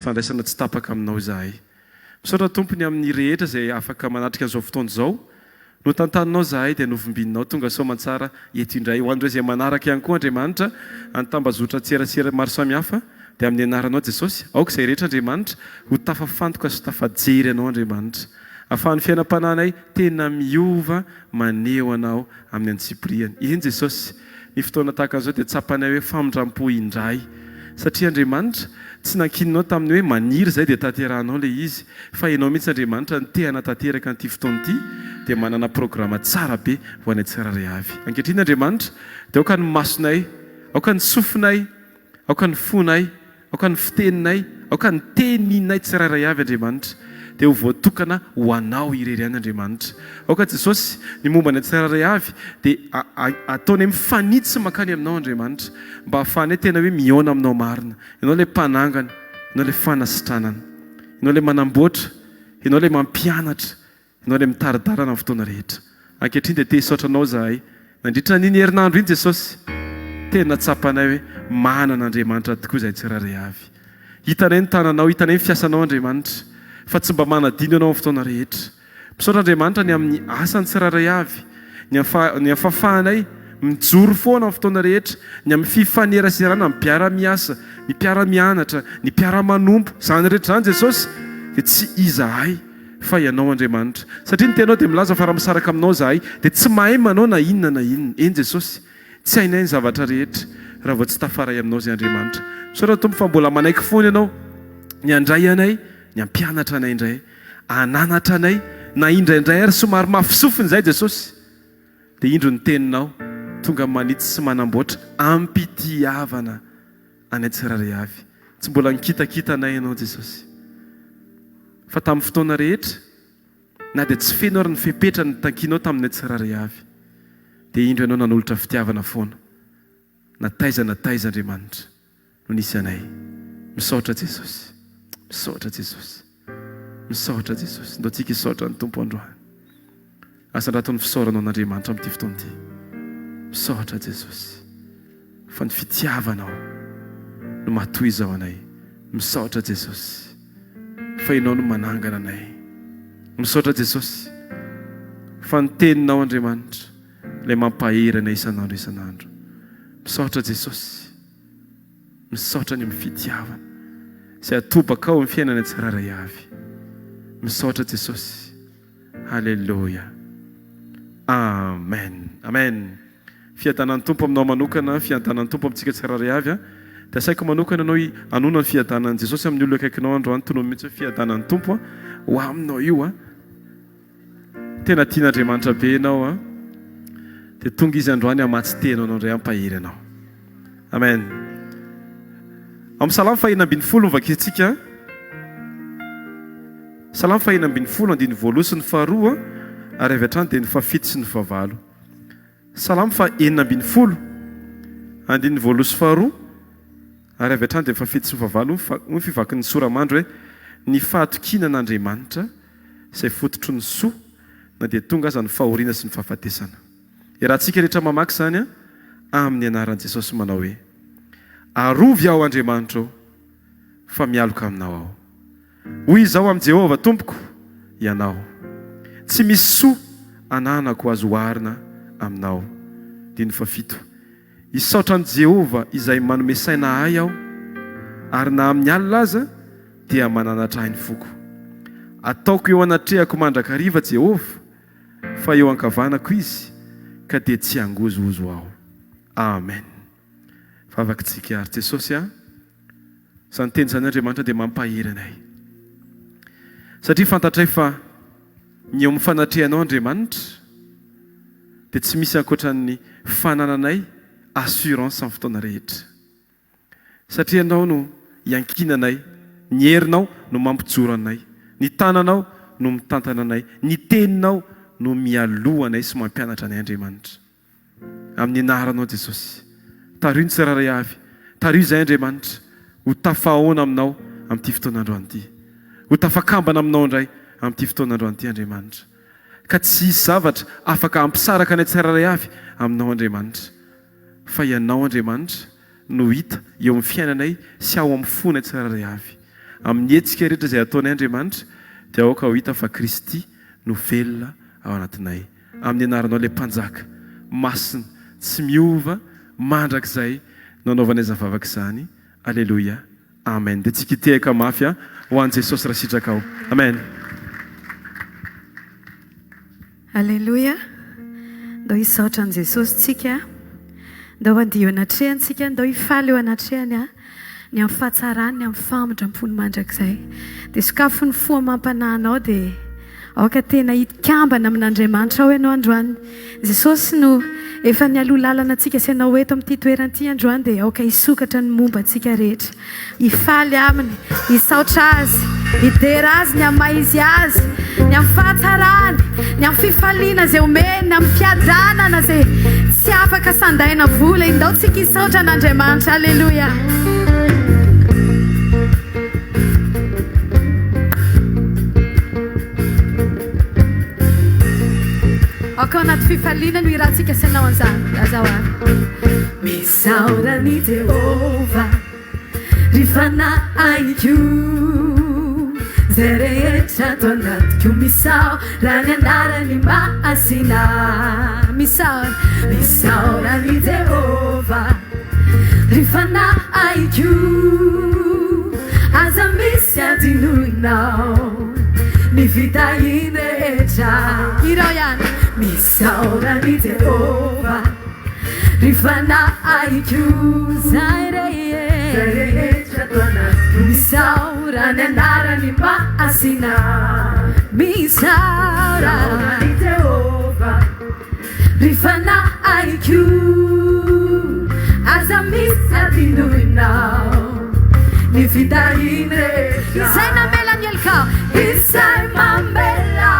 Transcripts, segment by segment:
fandraisana tsy tapaka aminao zahay. Misaotra tompony amin'ny rehetra izay afaka manatrika an'izao fotoana izao. No tantaninao zahay dia novimbinao tonga sao mantsara eto indray. Ho an'ireo izay manaraka ihany koa Andriamanitra antambazotra tserasera maro samihafa dia amin'ny anaranao Jesosy, aoka izay rehetra Andriamanitra ho tafafantoka sy tafajery anao Andriamanitra. Ahafahan'ny fiainam-pananay tena miova maneho anao amin'ny antsipriany. Eny Jesosy, ny fotoana tahaka an'izao dia tsapanay hoe famindram-po indray. Satria Andriamanitra tsy nankininao tamin'ny hoe maniry izay dia tanterahanao ilay izy, fa ianao mihitsy Andriamanitra nitehana tanteraka an'ity fotoana ity dia manana programa tsara be ho anay tsirairay avy. Ankehitriny Andriamanitra dia aoka ny masonay, aoka ny sofinay, aoka ny fonay, aoka ny fiteninay, aoka ny teninay tsirairay avy Andriamanitra dia ho voatokana ho anao irery ihany Andriamanitra. Aoka Jesosy, ny momba ny tsirairay avy dia ataonay mifanitsy makany aminao Andriamanitra mba hahafahanay tena hoe mihaona aminao marina. Ianao ilay mpanangana, ianao ilay fanasitranana, ianao ilay manamboatra, ianao ilay mampianatra, ianao ilay mitaridarana amin'ny fotoana rehetra. Ankehitriny dia te hisaotranao zahay. Nandritra n'iny herinandro iny Jesosy, tena tsapanay hoe manana Andriamanitra tokoa izay tsirairay avy. Hitanay ny tananao, hitanay ny fiasanao Andriamanitra, fa tsy mba manadino ianao amin'ny fotoana rehetra. Misaotra Andriamanitra ny amin'ny asany tsirairay avy, ny afafahanay mijoro foana amin'ny fotoana rehetra, ny amin'ny fifaneraserana, ny mpiara-miasa, ny mpiara-mianatra, ny mpiara-manompo, izany rehetra izany Jesosy dia tsy izahay fa ianao Andriamanitra. Satria ny tenao dia milaza fa raha misaraka aminao zahay dia tsy mahay manao na inona na inona. Eny Jesosy, tsy hainay ny zavatra rehetra raha vao tsy tafaray aminao izay Andriamanitra. Misaotra Tompo fa mbola manaiky foana ianao ny andray anay, ny ampianatra anay indray, ananatra anay na indraindray ary somary mafisofiny izay Jesosy dia indro ny teninao tonga manitsy sy manamboatra ampitiavana anay tsirairay avy. Tsy mbola nikitakita anay ianao Jesosy, fa tamin'ny fotoana rehetra na dia tsy feno ary ny fepetra ny tankinao taminay tsirairay avy dia indro ianao nanolotra fitiavana foana. Nataiza Andriamanitra no nisy anay. Misaotra Jesosy, misaotra Jesosy, misaotra Jesosy. Ndao tsika hisaotra ny Tompo androany. Asandrato ny fisaoranao n'Andriamanitra amin'ity fotoana ity. Misaotra Jesosy fa ny fitiavanao no matohizao anay. Misaotra Jesosy fa ianao no manangana anay. Misaotra Jesosy fa ny teninao Andriamanitra ilay mampahery anay isan'andro isan'andro. Misaotra Jesosy, misaotra ny amin'ny fitiavana izay atobaka ao amin'ny fiainana tsirairay avy. Misaotra Jesosy. Halleluja. Amen. Amen. Fiadanan'ny Tompo aminao manokana, fiadanan'ny Tompo amintsika tsirairay avy. Dia saiko manokana ianao hanona ny fiadanan'i Jesosy amin'ny olona akaikinao androany, tonomy mihitsy hoe fiadanan'ny Tompo ho aminao io. Tena tian'Andriamanitra be ianao dia tonga izy androany hamatsy tenao anao indray hampahery anao. Amen. Amin'ny Salamo 110 vakitsika. Salamo 110 andiny voalohany sy ny faharoa ary avy hatrany dia ny fahafito sy ny fahavalo. Salamo 110 andiny voalohany sy faharoa ary avy hatrany dia ny fahafito sy ny fahavalo. Ny fivakin'ny soramandro hoe ny fahatokinan'Andriamanitra izay fototro ny soa na dia tonga aza ny fahoriana sy ny fahafatesana. Rahantsika rehetra mamaky izany amin'ny anaran'i Jesosy manao hoe arovy aho Andriamanitra fa mialoka aminao aho. Hoy izao amin'i Jehovah Tompoko, ianao tsy misy soa ananako azo oharina aminao. Dia ny fahafito, hisaotra an'i Jehovah izay manome saina ahy aho, ary na amin'ny alina aza dia mananatra ahy ny foko. Ataoko eo anatrehako mandrakariva Jehovah, fa eo ankavanako izy ka dia tsy hangozohozo aho. Amen. Vavakitsika ary Jesosy izany teny izany Andriamanitra dia mampahery anay. Satria fantatray fa ny eo amin'ny fanatrehanao Andriamanitra dia tsy misy ankoatran'ny fanananay assurance amin'ny fotoana rehetra. Satria ianao no iankinanay, ny herinao no mampijoro anay, ny tananao no mitantana anay, ny teninao no mialoha anay sy mampianatra anay Andriamanitra. Amin'ny anaranao Jesosy, tario ny tsirairay avy, tario izay Andriamanitra ho tafahoana aminao amin'ity fotoanandroany ity, ho tafakambana aminao indray amin'ity fotoanandroany ity Andriamanitra. Ka tsy hisy zavatra afaka hampisaraka anay tsirairay avy aminao Andriamanitra, fa ianao Andriamanitra no hita eo amin'ny fiainanay sy ao amin'ny fonay tsirairay avy. amin'ny hetsika rehetra izay ataony Andriamanitra dia aoka ho hita fa Kristy no velona ao anatinay. Amin'ny anaranao ilay mpanjaka masina tsy miova mandrakizay nanaovana izany vavaka izany. Alleluia. Amen. Dia tsika hitehaka mafy ho an'i Jesosy raha sitraka ao. Amen. Alleluia. Ndao hisaotra an'i Jesosy tsika. Ndao handio anatrehantsika. Ndao hifaly eo anatrehany ny amin'ny fahatsarany, ny amin'ny famondram-pony mandrakizay. Dia sokafo ny fo amam-panahinao dia aoka tena hitkambana amin'Andriamanitra ao ianao androany. Jesosy no efa nialoha lalana antsika sy ianao eto amin'ity toerana ity androany dia aoka hisokatra ny momba antsika rehetra. Hifaly aminy, hisaotra azy, hidera azy, ny amin'ny maizy azy, ny amin'ny fahatsarany, ny amin'ny fifaliana izay omeny, ny amin'ny fiadanana izay tsy afaka sandaina vola. Indao tsika hisaotra an'Andriamanitra. Alleluia. Aoka anaty fifaliana no irahantsika sy ianao an'izany. Azao ary. Misaorany Jehova rifanaiko zay rehetra ato anatiko. Misaorany anarany masina. Misaorany Jehova rifanaiko aza misy adinoinao ny vitahiny rehetra. Irao ihany. Misaorany Jehova rifanaiko zay rehetra ato anatiko. Misaorany anarany masina. Misaorany Jehova rifanaiko aza misy adinoinao ny vitahiny rehetra. Izay namela ny elokao. Izay mamela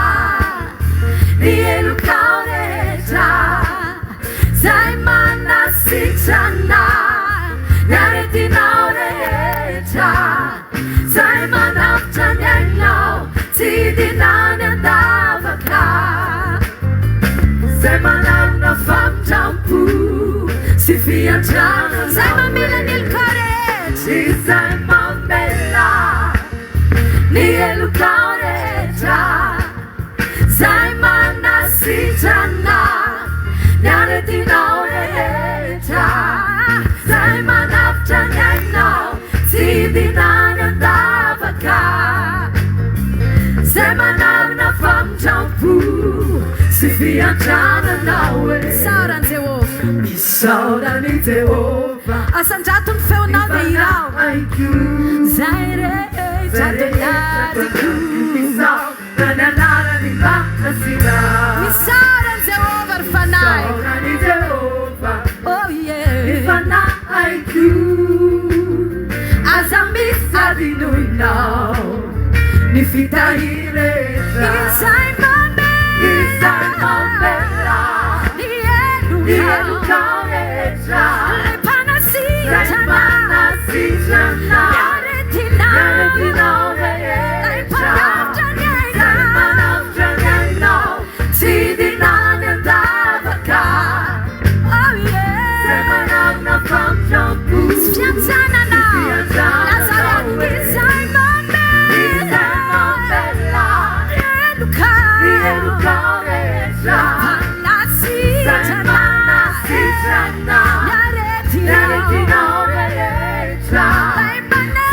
ny elokao rehetra. Zay manasitrana ny aretinao rehetra. Zay manafitra ny ainao tsy dinany andavaka. Zay manarona famindrampo sy fiantrana. Zay mamela ny elokao rehetra. Izay mamela ny elokao rehetra. Zay manasitrana ny aretinao rehetra. Zay manafitra ny ainao tsy dinany andavaka. Zay manarona famindrampo sy fiantrananao. Misaorany Jehova. Misaorany Jehova. Asandrato ny feonao dia irao. Zay rehetra donatiko. Misaorany anarany masina. Misaorany Jehova rifanaiko. Misaorany Jehova. Oh yeah. Rifanaiko aza misy adinoinao ny vitahiny rehetra. Izay mamela ny elokao rehetra. Lay mpanasitrana ny aretinao rehetra. Zay manafitra ny ainao tsy dinany andavaka. Oh yeah. Zay manarona famindrampo sy fiantsanana. Lazarety. Izay mamela ny elokao rehetra. Zay manasitrana ny aretinao rehetra. Lay mpanasitrana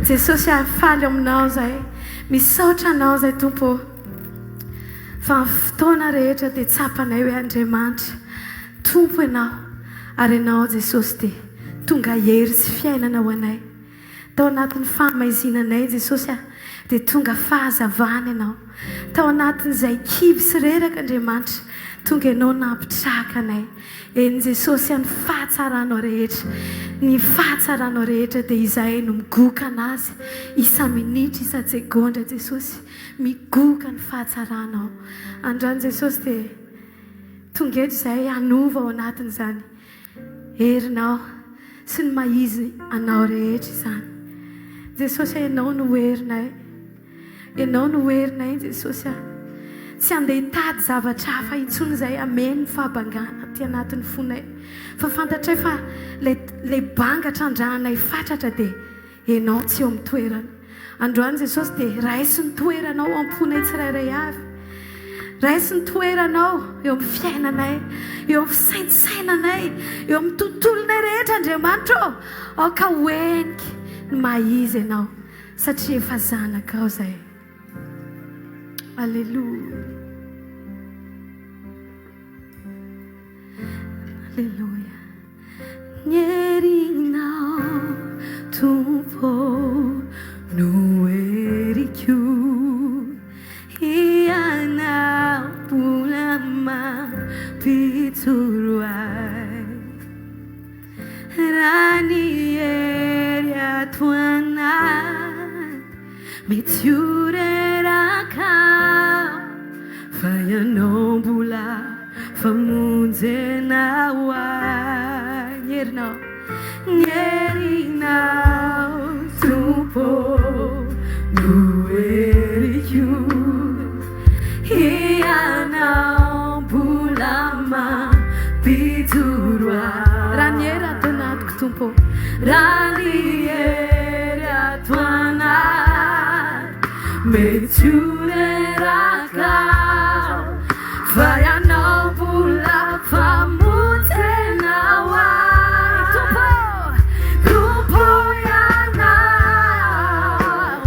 jesosy afaly aminao zay misaotra anao zay tompo fa fotoana rehetra dia tsapanay hoe andriamanitra tompo ianao ary ianao jesosy dia tonga hery sy fiainana ho anay tao anatin'ny famaizinanay jesosy dia tonga fahazavana ianao tao anatin'izay kivy sy reraka andriamanitra tonga ianao nampitraka anay eny jesosy ny fahatsaranao rehetra ny fahatsaranao rehetra dia izahay no migoka anazy isa minitra isa segondra jesosy migoka ny fahatsaranao androany jesosy dia tonga eto izahay hanova ao anatin'izany herinao sy ny maizy anao rehetra izany jesosy ianao no herinay ianao no herinay jesosy tsy andeha hitady zavatra hafa intsony izay ameny ny fahabangana ty anatin'ny fonay fa fantatray fa le bangatra andrahanay fatratra dia ianao tsy eo amin'ny toerana androany jesosy dia raisy ny toeranao am-ponay tsirairay avy raisy ny toeranao eo amin'ny fiainanay eo amin'ny fisainsainanay eo amin'ny tontolonay rehetra andriamanitra ao ka hoeniky ny maizy ianao satria efa zanaka ao zay Alléluia. Alléluia. Nyerinao tumpo nuerikiu iana pulama pituruai rani eria tuana metiureraka Fayanombola famunzenawa Nyerinao tumpo nuerikiu Hianao bulama piturwa Raniera tonat tumpo Raniera tuana Metureraka Fayanao pula famutenawa Tumpo yanao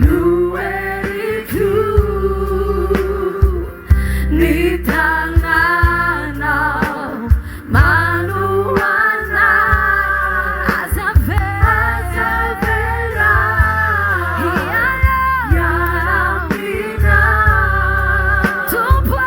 nueriku Nitanganao manuana Azavera Yaramina Tumpo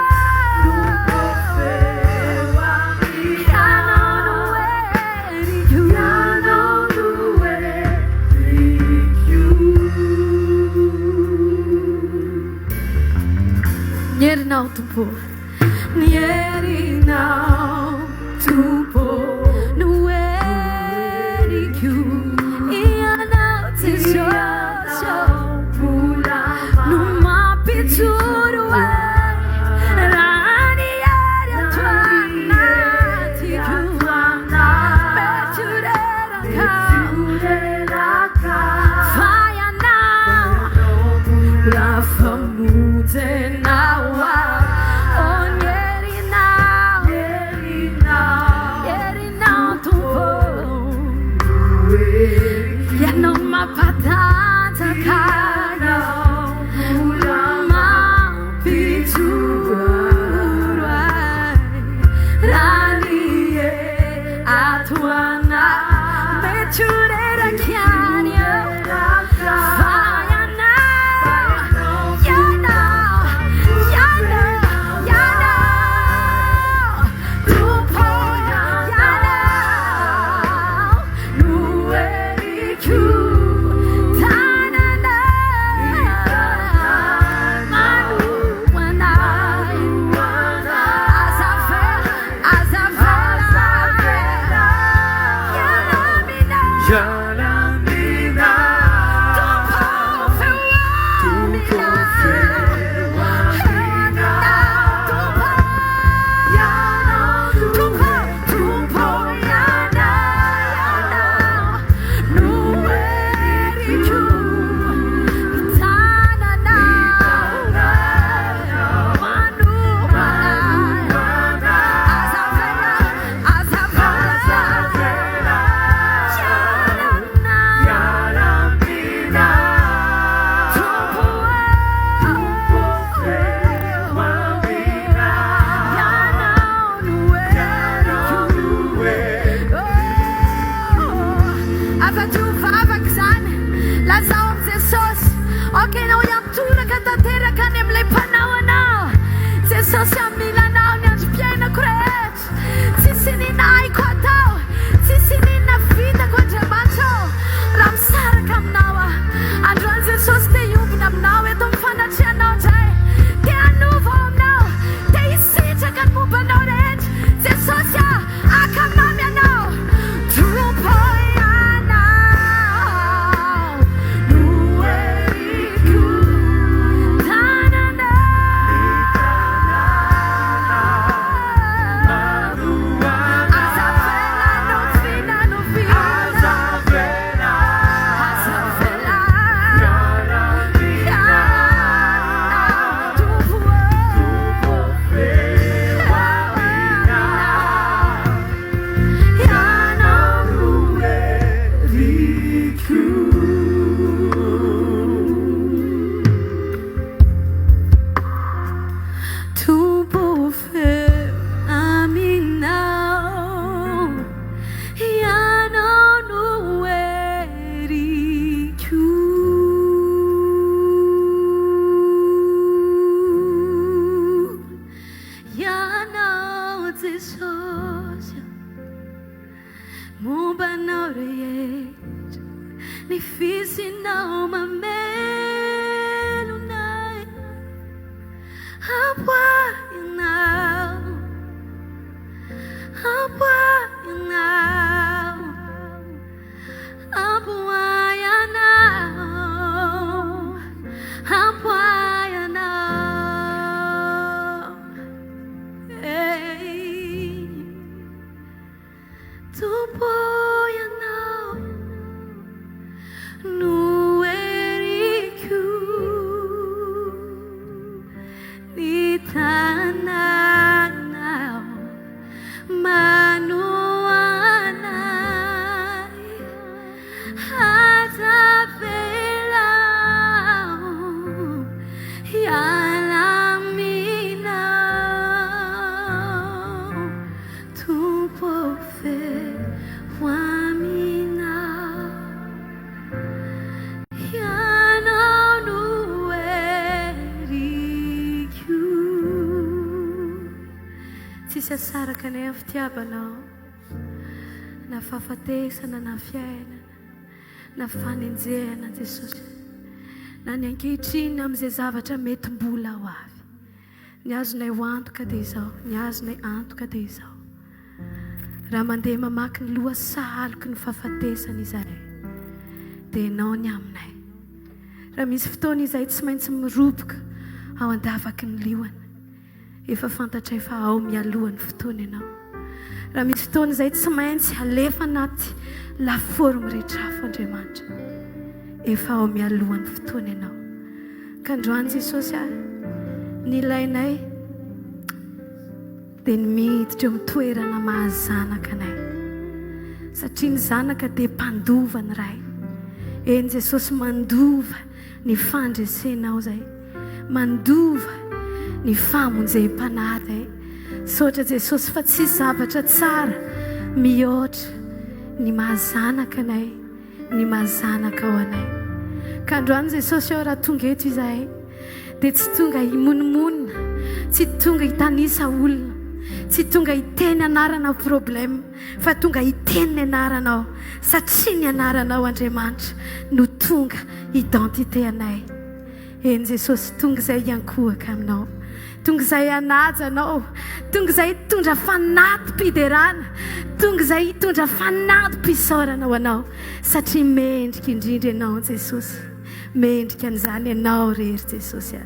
Nyerinao tumpo Nyerinao tumpo nuerikiu Ianao tishocho Numa piturua Rani eria tuana Tikuana Metureraka Fayanao La famutenawa Oh Nyerinao Jesosy amilanao ny androm-piainako rehetra tsisy ninaiko atao tsisy ninona vitako Andriamanitra raha misaraka aminao androany Jesosy te hiombona aminao eto amin'ny fanatrianao indray te hanova ao aminao te hisitraka ny mombanao rehetra Jesosy akamamy anao trompo Saraka ny fitiavanao na fahafatesana na fiainana na fanenjehana Jesosy na ny ankehitriny amin'izay zavatra mety mbola ho avy ny azonay ho antoka dia izao ny azonay antoka dia izao raha mandeha mamaky ny loha sahaloky ny fahafatesana izahay dia ianao ny aminay raha misy fotoana izay tsy maintsy miroboka ao andavaky ny liona efa fantatra efa ao mialohan'ny fotoana ianao raha misy fotoana izay tsy maintsy alefa anaty laforme rehetra hafa Andriamanitra efa ao mialohan'ny fotoana ianao ka androany Jesosy ny ilainay dia ny miditra eo amin'ny toerana mahazanaka anay satria ny zanaka dia mpandova ny ray eny Jesosy mandova ny fandresenao zay mandova ny famonjem-panady sotra Jesosy fa tsy zavatra tsara mihoatra ny mahazanaka anay ny mahazanaka ao anay ka androany Jesosy ao raha tonga eto izahay dia tsy tonga himonomonina tsy tonga hitanisa olona tsy tonga hiteny anarana problème fa tonga hiteny ny anaranao satria ny anaranao Andriamanitra no tonga identité anay eny Jesosy tonga izay hiankohaka aminao tonga izay hanaja anao tonga izay hitondra fanatim-piderana tonga izay hitondra fanatim-pisaorana ho anao satria mendrika indrindra ianao Jesosy mendrika an'izany ianao rehery Jesosy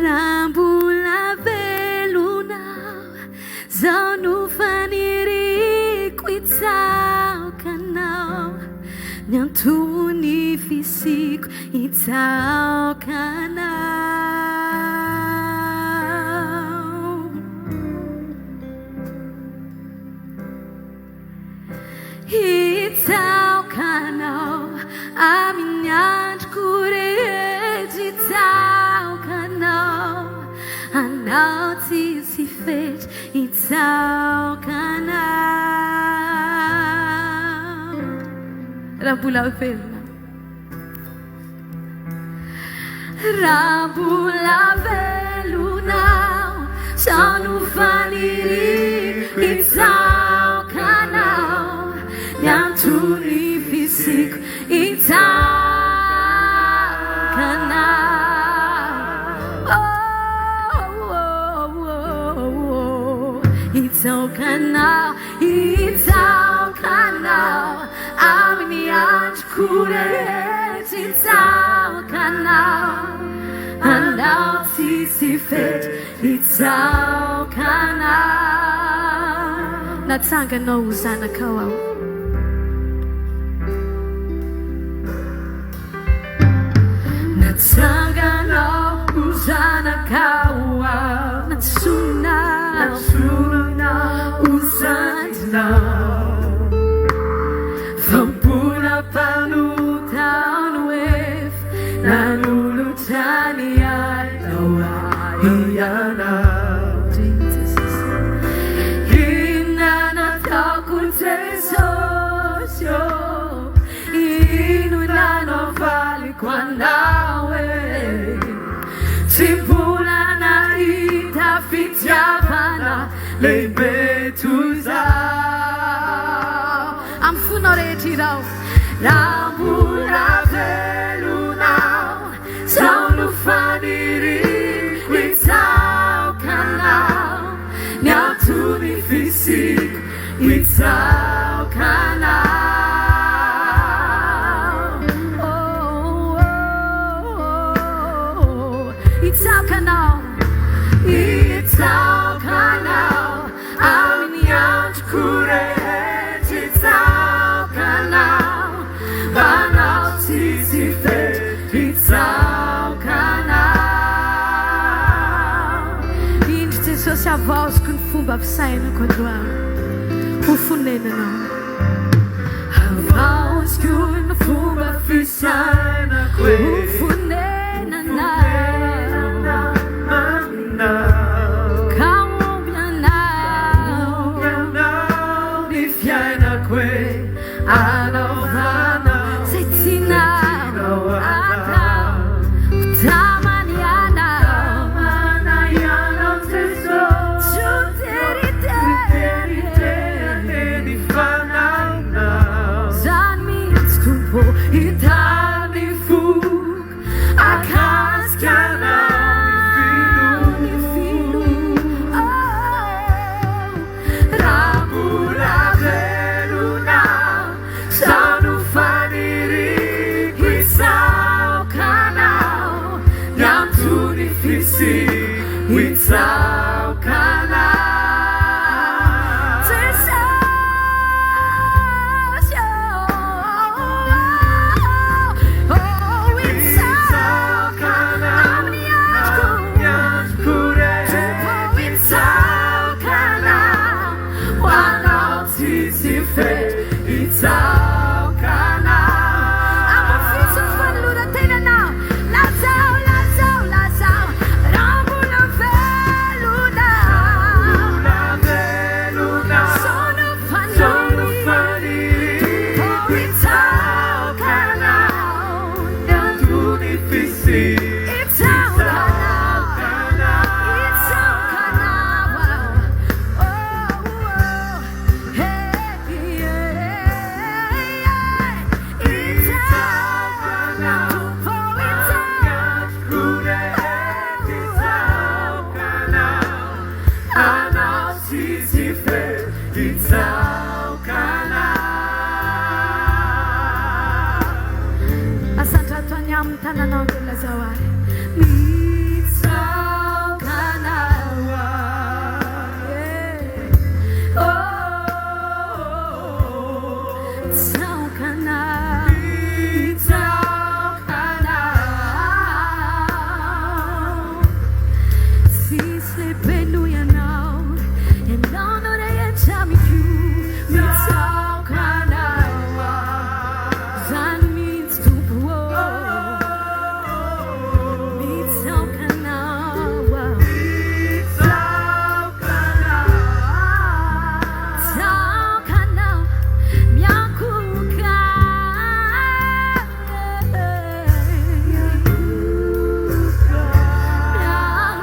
raha mbola velonao zao no faniriko hitsaokanao ny antony fisiko hitsaokanao hitsaokanao amin'ny androko rehetra hitsaokanao anao tsisy fetra hitsaokanao raha mbola velona raha mbola velona Itaukanao, itaukanao, amini anjkureti itaukanao, anao tisifety itaukanao. Natsanganao ho zanakao ao. Natsanganao ho zanakao ao. Natsunao ho zandrinao. Fampona panotano efa nanolotrany ainao aianao. Inona nataoko Jesosy io, ino ilanao valiko anao e, tsy mbola nahita fitiavana lehibe toy izao. Amin'ny fonao rehetra irao, raha mbola velonao, zaho no faniriko itsaokanao, ny antony fisiko itsaokanao. Itsaokanao, itsaokanao, aminy androko rehetra itsaokanao, manao tsisy fety itsaokanao. Indry Jesosy avaoziko ny fomba fisainako androany, ho fonenanao. Avaoziko ny fomba fisainako, ho fonenanao.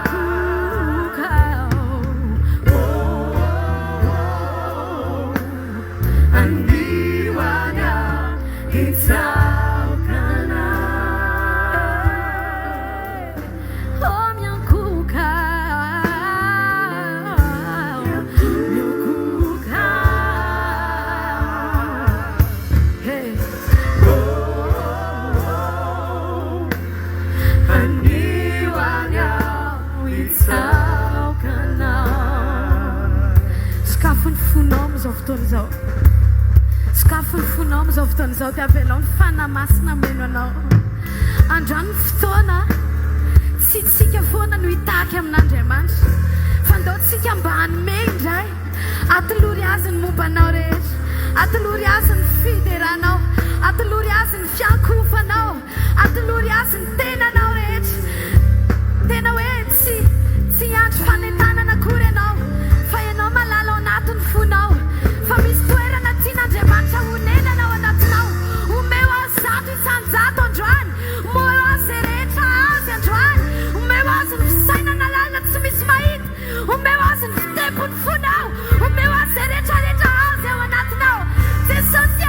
Mpiankohoka am'izao fotoana izao sakafo ny fonao am'izao fotoana izao dia avelao ny fanamasina meno anao androany ny fotoana tsy tsika foana no hitaky amin'Andriamanitra fa ndao tsika mba hanome indray atolory azy ny mombanao rehetra atolory azy ny fideranao atolory azy ny fiankofanao atolory azy ny tenanao rehetra tena hoe tsy andro fanentanana akory ianao fa ianao malala ao anatin'ny fonao fa misy toerana tian'Andriamanitra honenanao anatinao omeo azy zato isanjato androany omeo azy rehetra azy androany omeo azy ny fisainana lalina tsy misy mahita omeo azy ny fitepony fonao omeo azy rehetrarehetra azy ao anatinao Jesosy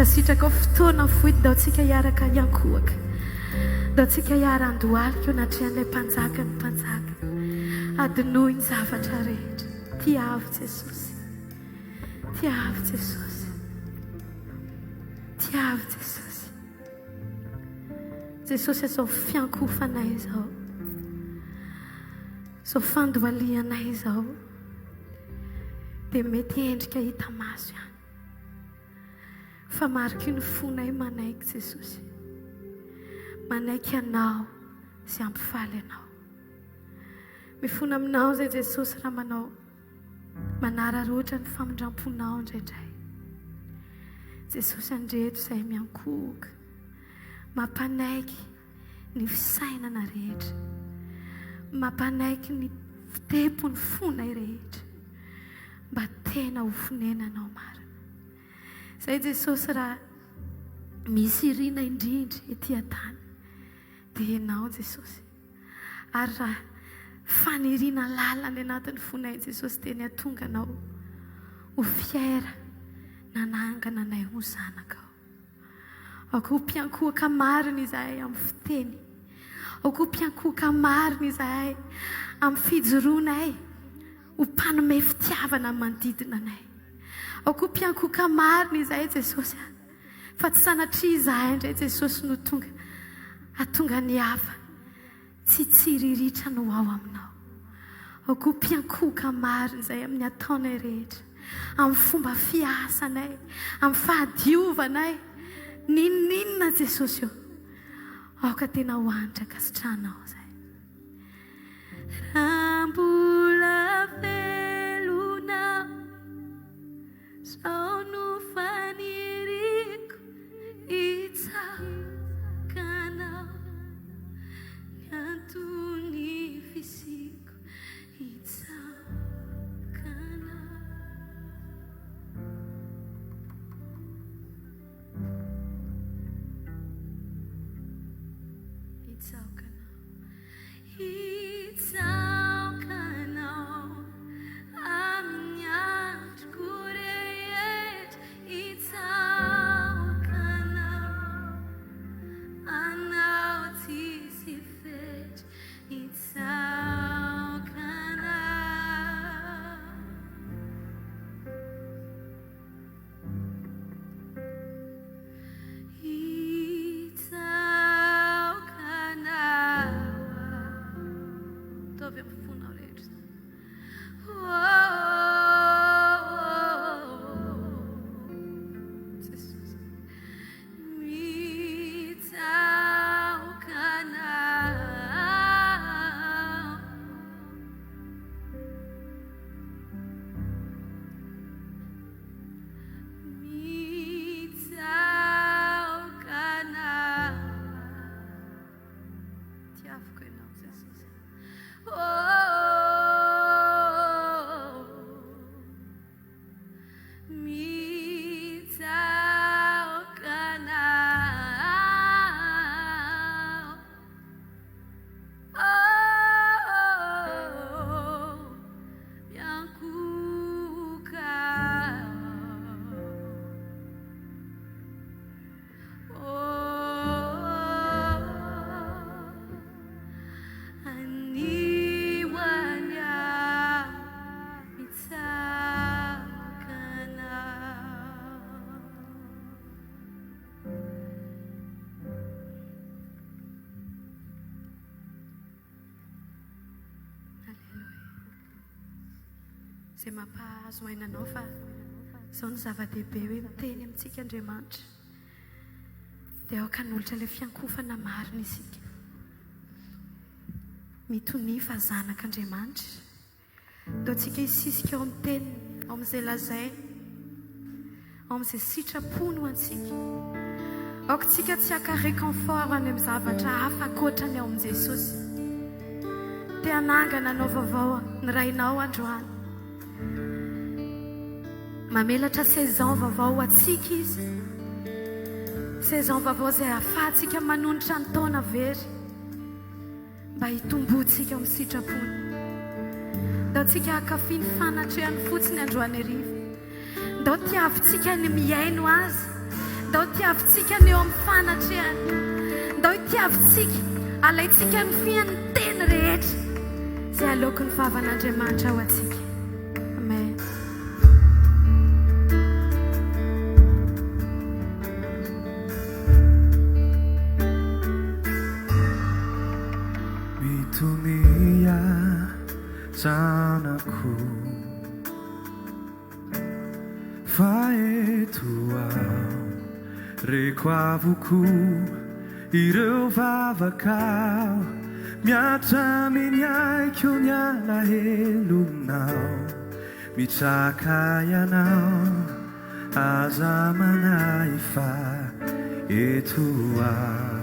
sitraka fotoana foity dao tsika hiaraka Mpiankohoka dao tsika hiaran-dohalika natrehan'ilay mpanjaka ny mpanjaka adinoy ny zavatra rehetra tiavo Jesosy tiavo Jesosy tiavo Jesosy Jesosy izao fiankofanay izao izao fandohalianay izao dia mety endrika hita maso ihany fa mariky ny fonay manaiky Jesosy manaiky anao sy ampifaly anao mifona aminao zay Jesosy raha manao manararoatra ny famindramponao indraindray Jesosy andreto izay Mpiankohoka mampanaiky ny fisainana rehetra mampanaiky ny fitepony fonay rehetra mba tena ho fonenanao marina zay Jesosy raha misy irina indrindra ety an-tany dia ianao Jesosy ary raha fanirina lalana anatin'ny fonay Jesosy dia ny atonga anao ho fiera nanangana anay ho zanakao ako ho Mpiankohoka marina izahay amin'ny fiteny ako ho Mpiankohoka marina izahay amin'ny fijoroanay ho mpanome fitiavana manodidina anay ako ho Mpiankohoka marina izahay Jesosy fa tsy sanatria izahay indray Jesosy no atonga ny hafa tsy tsiriritra no ao aminao ako ho Mpiankohoka marina izahay amin'ny ataonay rehetra amin'ny fomba fiasanay amin'ny fahadiovanay ninninona Jesosy io aoka tena ho anitra kasitranao zay rambola velona sao no faniriko itsakanao ny antony fisiko itsakanao itsakanao amin'ny andro korehetra Zay mampahazo ainanao fa izao ny zava-dehibe hoe miteny amintsika Andriamanitra dia aoka hanolotra ilay fiankofana marina isika mitonifa zanak'Andriamanitra dao tsika hisisika ao amin'ny teniny ao amin'izay lazainy ao amin'izay sitrapony ho antsika aoka tsika tsy haka réconfort any amin'ny zavatra hafa ankoatrany ao amin'i Jesosy te hanangana anao vaovao ny rainao androany mamelatra saison vaovao ho antsika izy saison vaovao izay ahafahantsika manonitra ny taona very mba hitomboantsika amin'ny sitrapony dao tsika hakafy ny fanatrehany fotsiny androany hariva dao tiavintsika ny miaino azy dao tiavintsika ny eo amin'ny fanatrehany dao tiavintsika alaintsika ny fiany teny rehetra izay aleoko ny vavan'Andriamanitra ho antsika. Amen. Mitumia zanako faetuao requavuku ireo vavakao miatra minyaikyo nyala helunao michakayanao azamanaifa etuao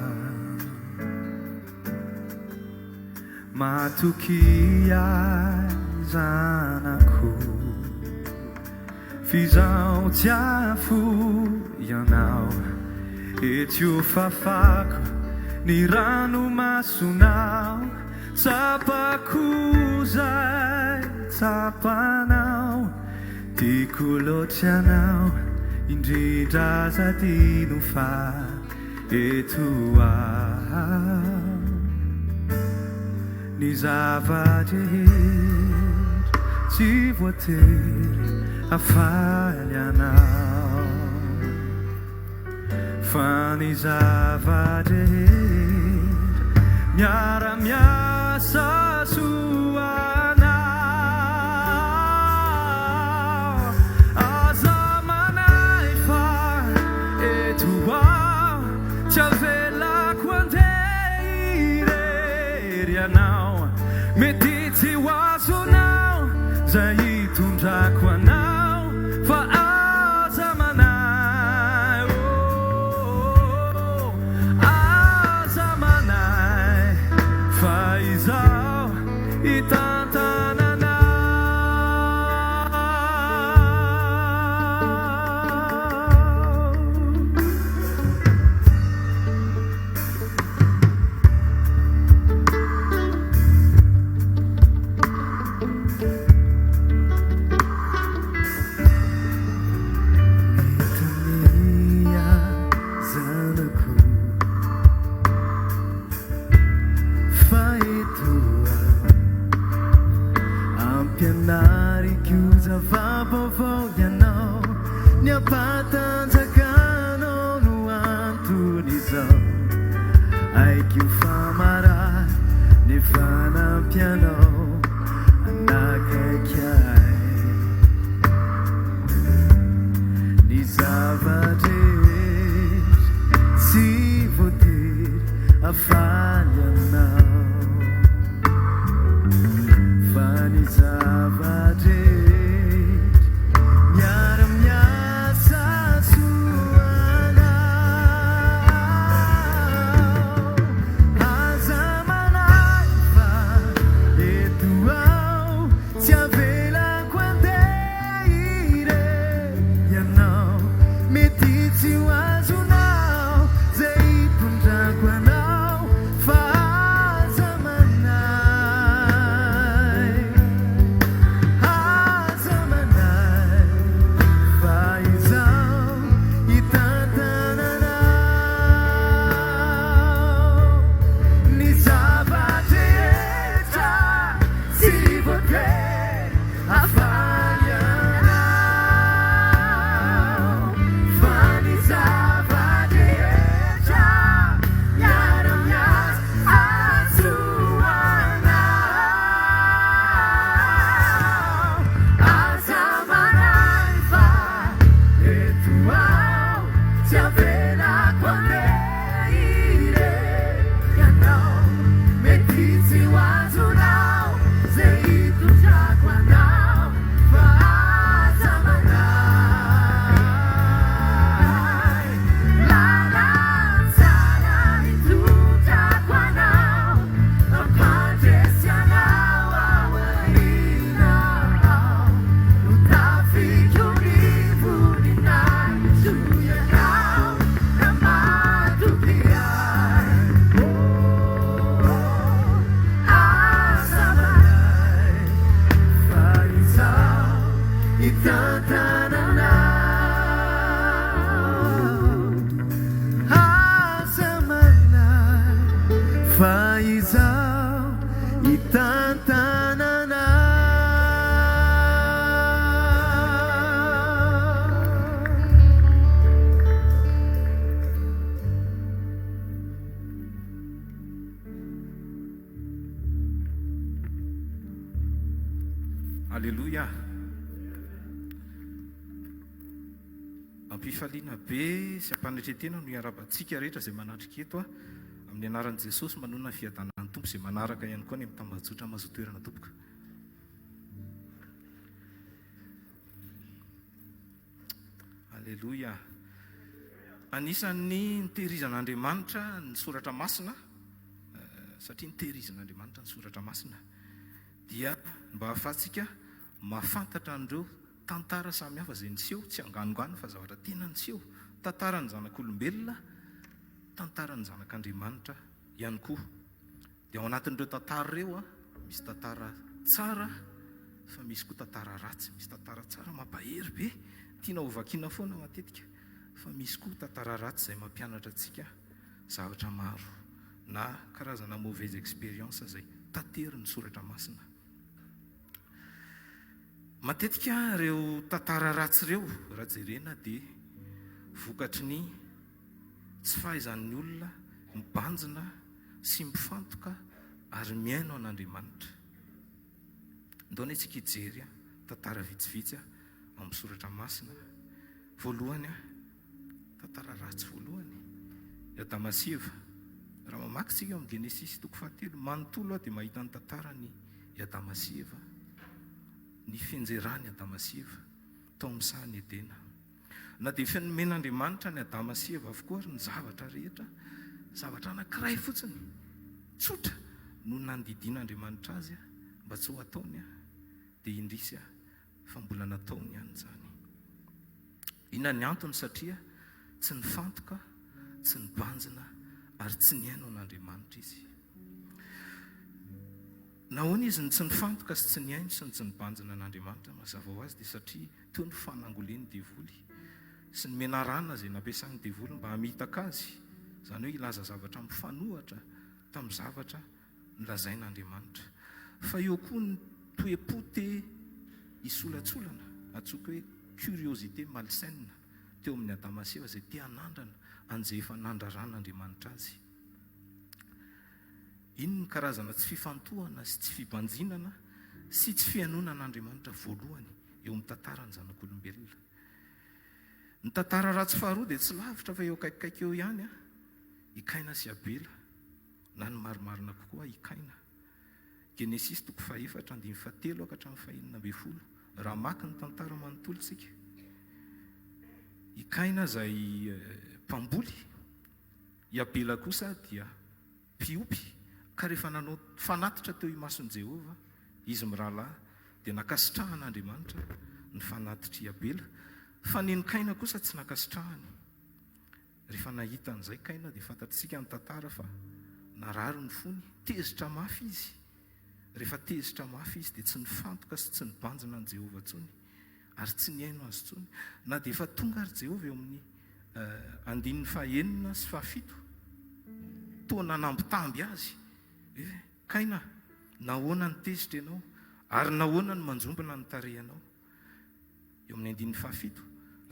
matukia zanako fizao tiafu yanao etio fafako ni rano masunao tapakuzai tapanao tikulotianao indrindra zadinufa etuao ni zava-dehery tsy voatery afalyanao fa ni zava-dehery miara-miasa soanao aza manay fa etuao tsy avelako andeha irery anao mety tsy hoazonao zay hitondrako anao fa aza manay aza manay fa izao hitantananao Vavovoyanao niapatanjakano no antonizao aiky famara nefanampianao anakaikiai ni zava-dehery Alléluia. Ampifaliana be sy ampanetretena no iarabantsika rehetra izay manatrika eto amin'ny anaran'i Jesosy manona fiadanan'ny tompo izay manaraka ihany koa ny mitambajotra mahazo toerana tompoka. Alléluia. Anisan'ny nitehirizan'Andriamanitra ny soratra masina, satria nitehirizan'Andriamanitra ny soratra masina dia mba ahafahantsika mahafantatra an'ireo tantara samihafa izay niseho, tsy anganongano fa zavatra tena niseho, tantaran'ny zanak'olombelona, tantaran'ny zanak'Andriamanitra ihany koa. Dia ao anatin'ireo tantara ireo misy tantara tsara fa misy koa tantara ratsy. Misy tantara tsara mampahery be, tiana ho vakiana foana matetika, fa misy koa tantara ratsy izay mampianatra antsika zavatra maro na karazana mauvaise expérience izay tanterin'ny soratra masina. Matetika ireo tantara ratsy ireo raha jerena dia vokatry ny tsy fahaizan'ny olona mibanjina sy mifantoka ary miaino an'Andriamanitra. Ndao antsika hijery tantara vitsivitsy amin'ny soratra masina. Voalohany tantara ratsy voalohany, Adama sy Eva. Raha mamaky tsika amin'ny Genesis 3 manontolo dia mahita ny tantarany Adama sy Eva, ny fianjerany Adama sy Eva tao amin'ny sahany Edena. Na dia fenomen'Andriamanitra ny Adama sy Eva avokoa ary ny zavatra rehetra, zavatra anankiray fotsiny tsotra no nandidian'Andriamanitra azy mba tsy ho ataony dia indrisy fa mbola nataony ihany izany. Inona ny antony? Satria tsy nifantoka, tsy nibanjina ary tsy niaino an'Andriamanitra izy. Nahoana izy tsy nifantoka sy tsy niaino sy tsy nibanjina an'Andriamanitra? Mazava ho azy dia satria teo ny fanangoleny devoly sy ny menarana izay nampiasan'ny devoly mba hamitaka azy, izany hoe ilaza zavatra mifanohatra tamin'ny zavatra nilazain'Andriamanitra. Fa eo koa ny toe-pote isolatsolana, atsoka hoe curiosité malsaine teo amin'ny Adama sy Eva izay te hanandrana an'izay efa nandraran'Andriamanitra azy. Iny ny karazana tsy fifantohana sy tsy fibanjinana sy tsy fianonan'Andriamanitra voalohany eo amin'ny tantaran'ny zanak'olombelona. Ny tantara ratsy faharoa dia tsy lavitra fa eo akaikikaiky eo ihany i Kaina sy Abela, na ny marimarina kokoa i Kaina. Genesis 4:7-7 raha maka ny tantara manontolo tsika. I Kaina izay mpamboly, i Abela kosa dia mpiompy. Ka rehefa nanao fanatitra teo imason'i Jehova izy mirahalahy dia nakasitrahan'Andriamanitra ny fanatitra i Abela, fa ny Kaina kosa tsy nakasitrahany. Rehefa nahita an'izay Kaina dia fantatsika ny tantara fa narary ny fony, tezitra mafy izy. Rehefa tezitra mafy izy dia tsy nifantoka sy tsy nibanjina an' Jehova intsony ary tsy niaino azy intsony. Na dia efa tonga ary Jehova eo amin'ny 9 sy 7 toa nanambitamby azy. Kaina, nahoana ny tezitra ianao ary nahoana ny manjombona ny tarehanao? Eo amin'ny 9:7,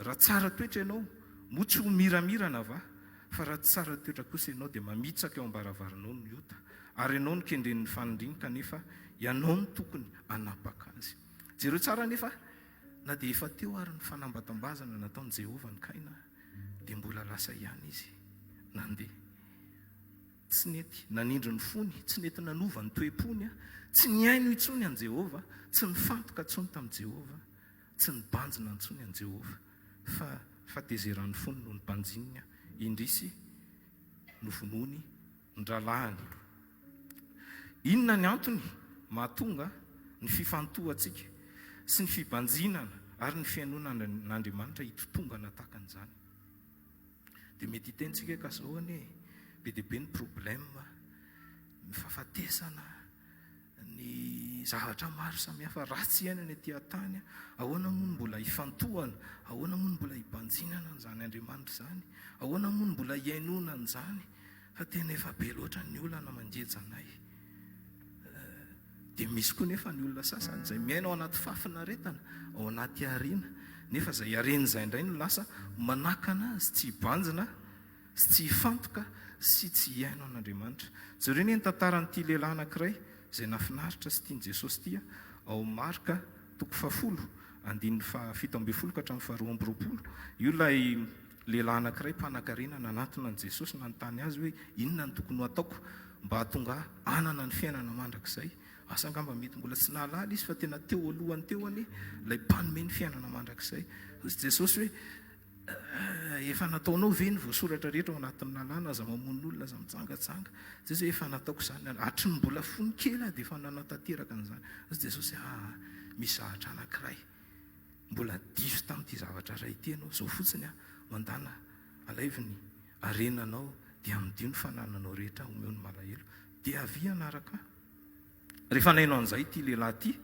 raha tsara toetra ianao moa tsy ho miramirana va? Fa raha tsy tsara toetra kosa ianao dia mamitsaka eo am-baravaranao ny ota ary ianao ny kendren'ny fanindriny kanefa ianao ny tokony hanapaka azy. Jereo tsara nefa na dia efa teo ary ny fanambatambazana nataon'i Jehova ny Kaina dia mbola lasa ihany izy nandeha. Tsy nety nanindry ny fony, tsy nety nanova ny toe-pony, tsy niaino intsony an' Jehova, tsy nifantoka intsony tamin'i Jehova, tsy nibanjina intsony an' Jehova, fa fatezeran'ny fony no nibanjinina, indrisy novonony ndralahany. Inona ny antony mahatonga ny fifantohantsika sy ny fibanjinana ary ny fiainonan'Andriamanitra hitotongana tahaka an'izany? Dia mety hitentsika ka zahoany be dia be ny problème, ny fahafatesana, ny zavatra maro samihafa ratsy iainana etỳ an-tany. Ahoana moa no mbola hifantohana? Ahoana moa no mbola hibanjinana an'izany Andriamanitra izany? Ahoana moa no mbola hiainona an'izany? Fa tena efa be loatra ny olana manjeja anay. Dia misy koa nefa ny olona sasany izay miaina ao anaty fafinaretana, ao anaty ariana, nefa izay aren'izay indray no lasa manakana azy, tsy hibanjina sy tsy hifantoka sy tsy hiaino an'Andriamanitra. Jereo ny tantaran'ity lehilahy anankiray izay nafinaritra sy tiany Jesosy tia ao Marka toko 10 andiny 7 ka hatramin'ny 12 io lay lehilahy anankiray mpanan-karena nanatona an' Jesosy nanontany azy hoe inona ny tokony ho ataoko mba hahatonga anana ny fiainana mandrakizay. Asa angamba mety mbola tsy nahalala izy fa tena teo alohany teo any lay mpanome ny fiainana mandrakizay. Jesosy hoe efa nataonao ve ny voasoratra rehetra ao anatin'ny lalàna, aza mamono olona, aza mitsangatsanga. Jesosy efa nataoko izany, hatry ny mbola fony kely dia efa nanatateraka an'izany. Jesosy misy zavatra anankiray mbola diso tamin'ity zavatra ray ity ianao, zao fotsiny mandana alaiviny arenanao dia midio ny fanananao rehetra omeo ny malahelo dia avy anaraka. Rehefa nainao an'izay ity lehilahy ity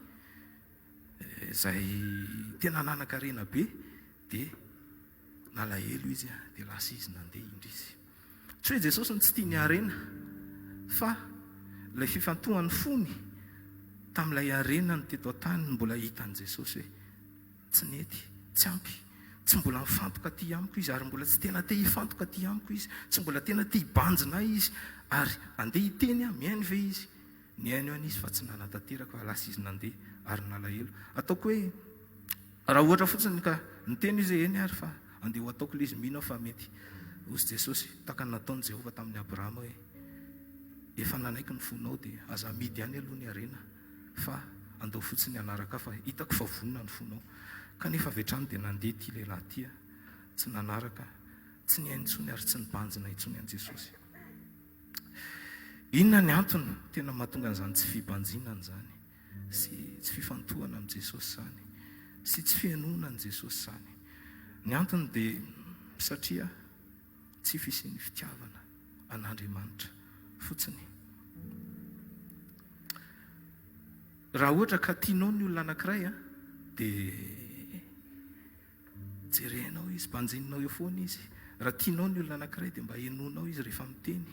izay tena nanan-karena be dia nalahelo izy dia lasa izy nandeha indra izy. Tsy hoe Jesosy tsy tia ny arena fa ilay fifantohany fony tamin'ilay arenany teto an-tany mbola hitan' Jesosy hoe tsy nety, tsy ampy, tsy mbola mifantoka aty amiko izy ary mbola tsy tena te hifantoka aty amiko izy, tsy mbola tena te hibanjina izy ary andeha hiteny miainy ve izy. Niaino any izy fa tsy nanatateraka fa lasa izy nandeha ary nalahelo. Ataoko hoe raha ohatra fotsiny ka niteny izy eny ary fa andeha ho ataoko ilay izy mino fa mety hozy Jesosy taka nataon'i Jehova tamin'ny Abrahama hoe efa nanaiky ny fonao dia aza midy any aloha ny arena fa andao fotsiny anaraka fa hitako fa vonona ny fonao. Kanefa vetrany dia nandeha ty lehilahy ty tsy nanaraka, tsy niaino intsony ary tsy nibanjina intsony an' Jesosy. Inona ny antony tena mahatonga an'izany tsy fibanjinana izany sy tsy fifantohana amin'i Jesosy izany sy tsy fihainoana an' Jesosy izany? Ny antony dia satria tsy fisian'ny fitiavana an'Andriamanitra fotsiny. Raha ohatra ka tianao ny olona anankiray dia jerenao izy, banjininao eo foana izy. Raha tianao ny olona anankiray dia mba henonao izy rehefa miteny.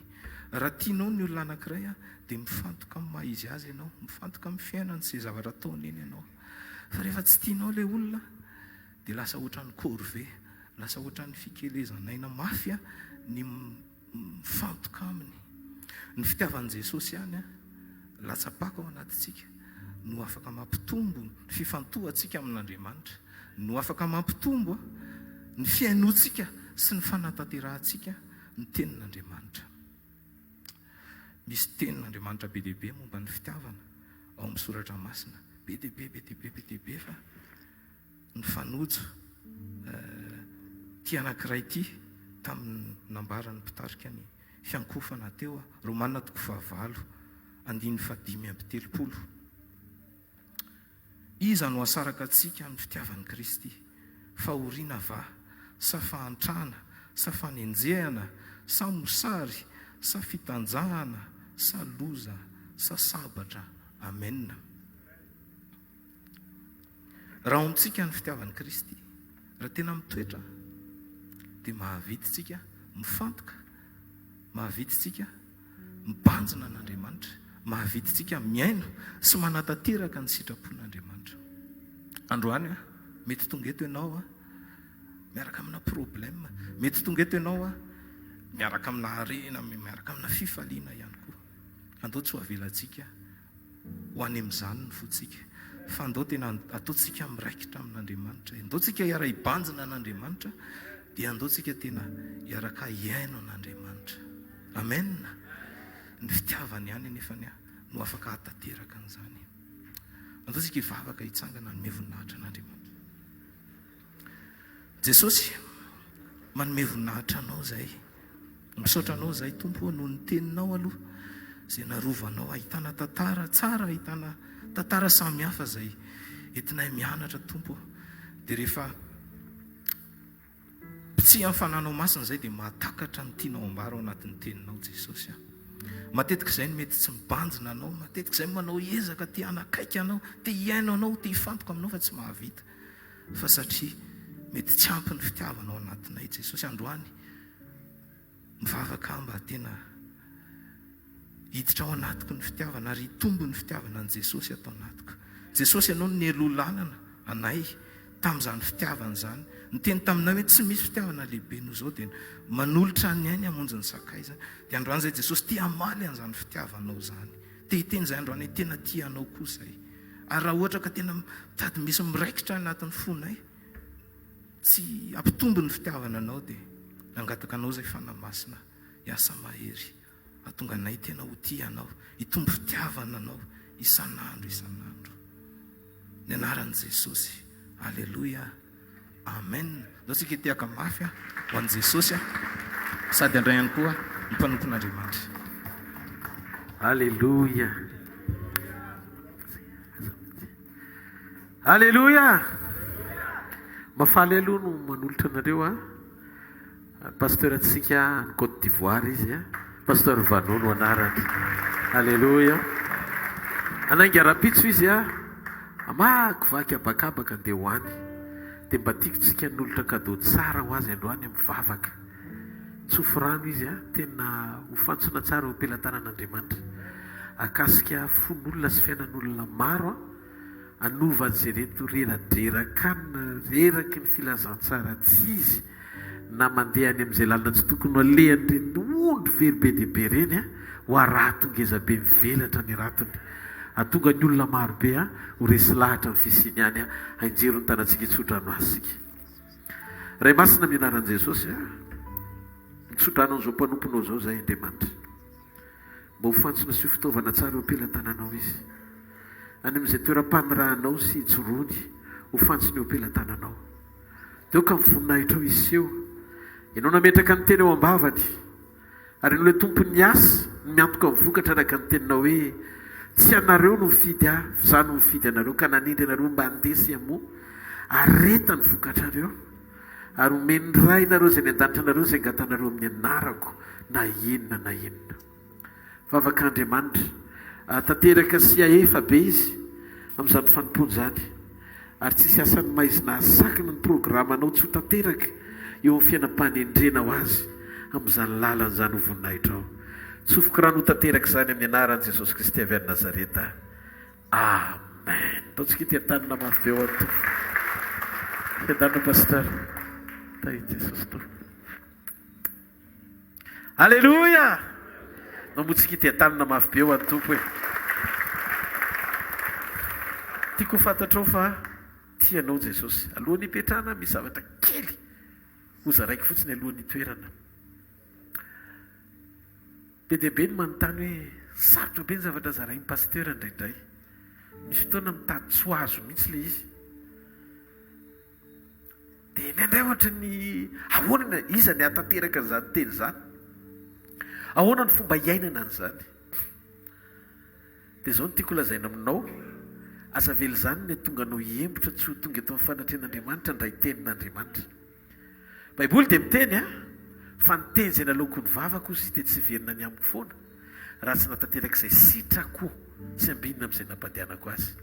Raha tianao ny olona anankiray dia mifantoka amin'ny maha izy azy ianao, mifantoka amin'ny fiainany sy zavatra ataony eny ianao. Fa rehefa tsy tianao ilay olona dia lasa ohatran'ny corvée, lasa ohatran'ny fikelezanaina mafy ny mifantoka aminy. Ny fitiavan'i Jesosy ihany latsapaka ao anatintsika no afaka mampitombo ny fifantohantsika amin'Andriamanitra, no afaka mampitombo ny fiainoantsika sy ny fanatanterahανtsika ny tenin'Andriamanitra. Misy tenin'Andriamanitra be dehibe momba ny fitiavana ao amin'ny soratra masina, be dehibe fa ny fanojo ty anankiray ty tamin'ny nambarany mpitarika ny fiankofana teo Romanina 9:5-7. Iza no asaraka antsika amin'ny fitiavan'i Kristy? Fahoriana va, sa fahantrana, sa fanenjehana, sa mosary, sa fitanjahana, sa loza, sa sabatra? Amen. Raha amintsika ny fitiavan'i Kristy, raha tena mitoetra dia mahavititsika mifantoka, mahavititsika mibanjina an'Andriamanitra, mahavititsika miaino sy manatanteraka ny sitrapon'Andriamanitra. Androany mety tonga eto ianao miaraka amina problème, mety tonga eto ianao miaraka amina arena, miaraka amina fifaliana ihany koa. Andao tsy ho avelantsika ho any amin'izany ny fotsika, fa andao tena ataontsika miraikitra amin'Andriamanitra, andaontsika hiara hibanjina an'Andriamanitra, dia andaontsika tena hiaraka hiaino an'Andriamanitra. Amen. Ny fitiavany ihany nefany no afaka hatateraka an'izany. Andaontsika hivavaka hitsangana ny voninahitra an'Andriamanitra. Jesosy manome voninahitra anao zay, misaotra anao zay Tompo noho ny teninao aloha izay narovanao, ahitana tantara tsara, ahitana tantara samihafa zay entinay mianatra Tompo. Dia rehefa tsy amin'ny fananao masina zay dia mahatakatra ny tianao ambara ao anatin'ny teninao Jesosy. Matetika izay mety tsy mibanjina anao, matetika izay manao ezaka ty anakaiky anao, ty hiaino anao, ty hifantoka aminao fa tsy mahavita, fa satria mety tsy ampy ny fitiavanao anatinay Jesosy. Androany mivavaka mba tena hiditra ao anatiko ny fitiavana ary hitombo ny fitiavana an' Jesosy atao anatiko. Jesosy ianao ny elolanana anay tamin'izany fitiavana izany. Ny teny taminay hoe tsy misy fitiavana lehibe noho izao dia manolotra ny ainy hamonjy ny sakaiza. Dia androany izay Jesosy tia hamaly an'izany fitiavanao izany, te hiteny izay androany tena tia anao koa izay. ary raha ohatra ka tena tady misy miraikitra anatin'ny fonay tsy ampitombo ny fitiavana anao dia nangataka anao zay fanamasina hiasa mahery atonga anay tena ho tia anao hitombo fitiavana anao isan'andro ny anaran'i Jesosy. Alleluia, amen. Zao tsika tiaka mafy ho an'i Jesosy sady andray ihany koa ny mpanompon'Andriamanitra. Alleluia, alleluia. Mafaly aloha no manolotra anareo pasteur atsika ny Côte d'Ivoire izy pasteur Vano no anarany. Alleluia. Anainga rapitso izy amaky vaky abakabaka andeha hoany dia mba tiako tsika nolotra kadô tsara ho azy androany amin'ny vavaka. Tsofo-rano izy tena ho fantsona tsara ho ampelantanan'Andriamanitra akasika fon'olona sy fiainan'olona maro anova an'izay reto reradreran-kanina reraky ny filazantsara tsy izy na mandeha any amin'izay lalina tsy tokony ho alehany reny ondro very be dia be reny ho arato ngeza be mivelatra ny ratony atonga ny olona marobe ho resy lahatra amin'ny fisiny any hainjero ny tanantsika itsotrano azysika. Ray masina mianaran'i Jesosy mitsotrano an'izao mpanomponao zao zay Andriamanitra mba ho fantsona sy fitaovana tsara ho ampelantananao izy any amin'izay toeram-panirahanao sy joroany ho fantsony ho ampelantananao teo ka mivoninahitra ao izy seho ianao nametraka ny teny eo ambavany ary no le tompony asa ny miantoka mivokatra araka ny teninao hoe tsy anareo no mifidy za no mifidy anareo ka nanindry anareo mba andesy amo areta ny vokatrareo ary omeny ray nareo zay ny an-danitra anareo zay angatanareo amin'ny anarako na inona vavak'Andriamanitra tanteraka sy aefa be izy amin'izany fanompony zany ary tsisy asany maizina asakina ny programanao tsy ho tanteraka eo amin'ny fiainam-panendrena ho azy amin'izany lalana zany ho voninahitra ao. Tsofoko rano ho tanteraka izany amin'ny anaran'i Jesosy Kristy avy any Nazareta. Amen. Ataontsika ity an-tanana mafy be ao antoy. Fiandanana pasteur. Tahi Jesosy to. Alleluia. Mamotsika ity an-tanana mafy be ao antompo hoe. Tiako ho fantatrao fa tianao Jesosy. Alohan'ny hipetrahana misy zavatra kely oza raiky fotsiny alohan'ny toerana. Be dia be ny manontany hoe sarotra be ny zavatra zarain'ny pasteur indraindray. Misy fotoana mitady tsy azo mihitsy le izy. Dia indraindray ohatra ny ahoana iza ny hatanteraka an'izany teny izany. Ahoana ny fomba iainana an'izany. Dia izao no tiako lazaina aminao asa vely izany ny tonga anao hiembotra tsy ho tonga eto amin'ny fanatrehan'Andriamanitra ndray tenin'Andriamanitra. Baiboly dia miteny fa ny teny izay nalaoko ny vavako izy dia tsy verina ny amiko foana raha tsy natanteraka izay sitrako sy ambinina amin'izay nampandehanako azy.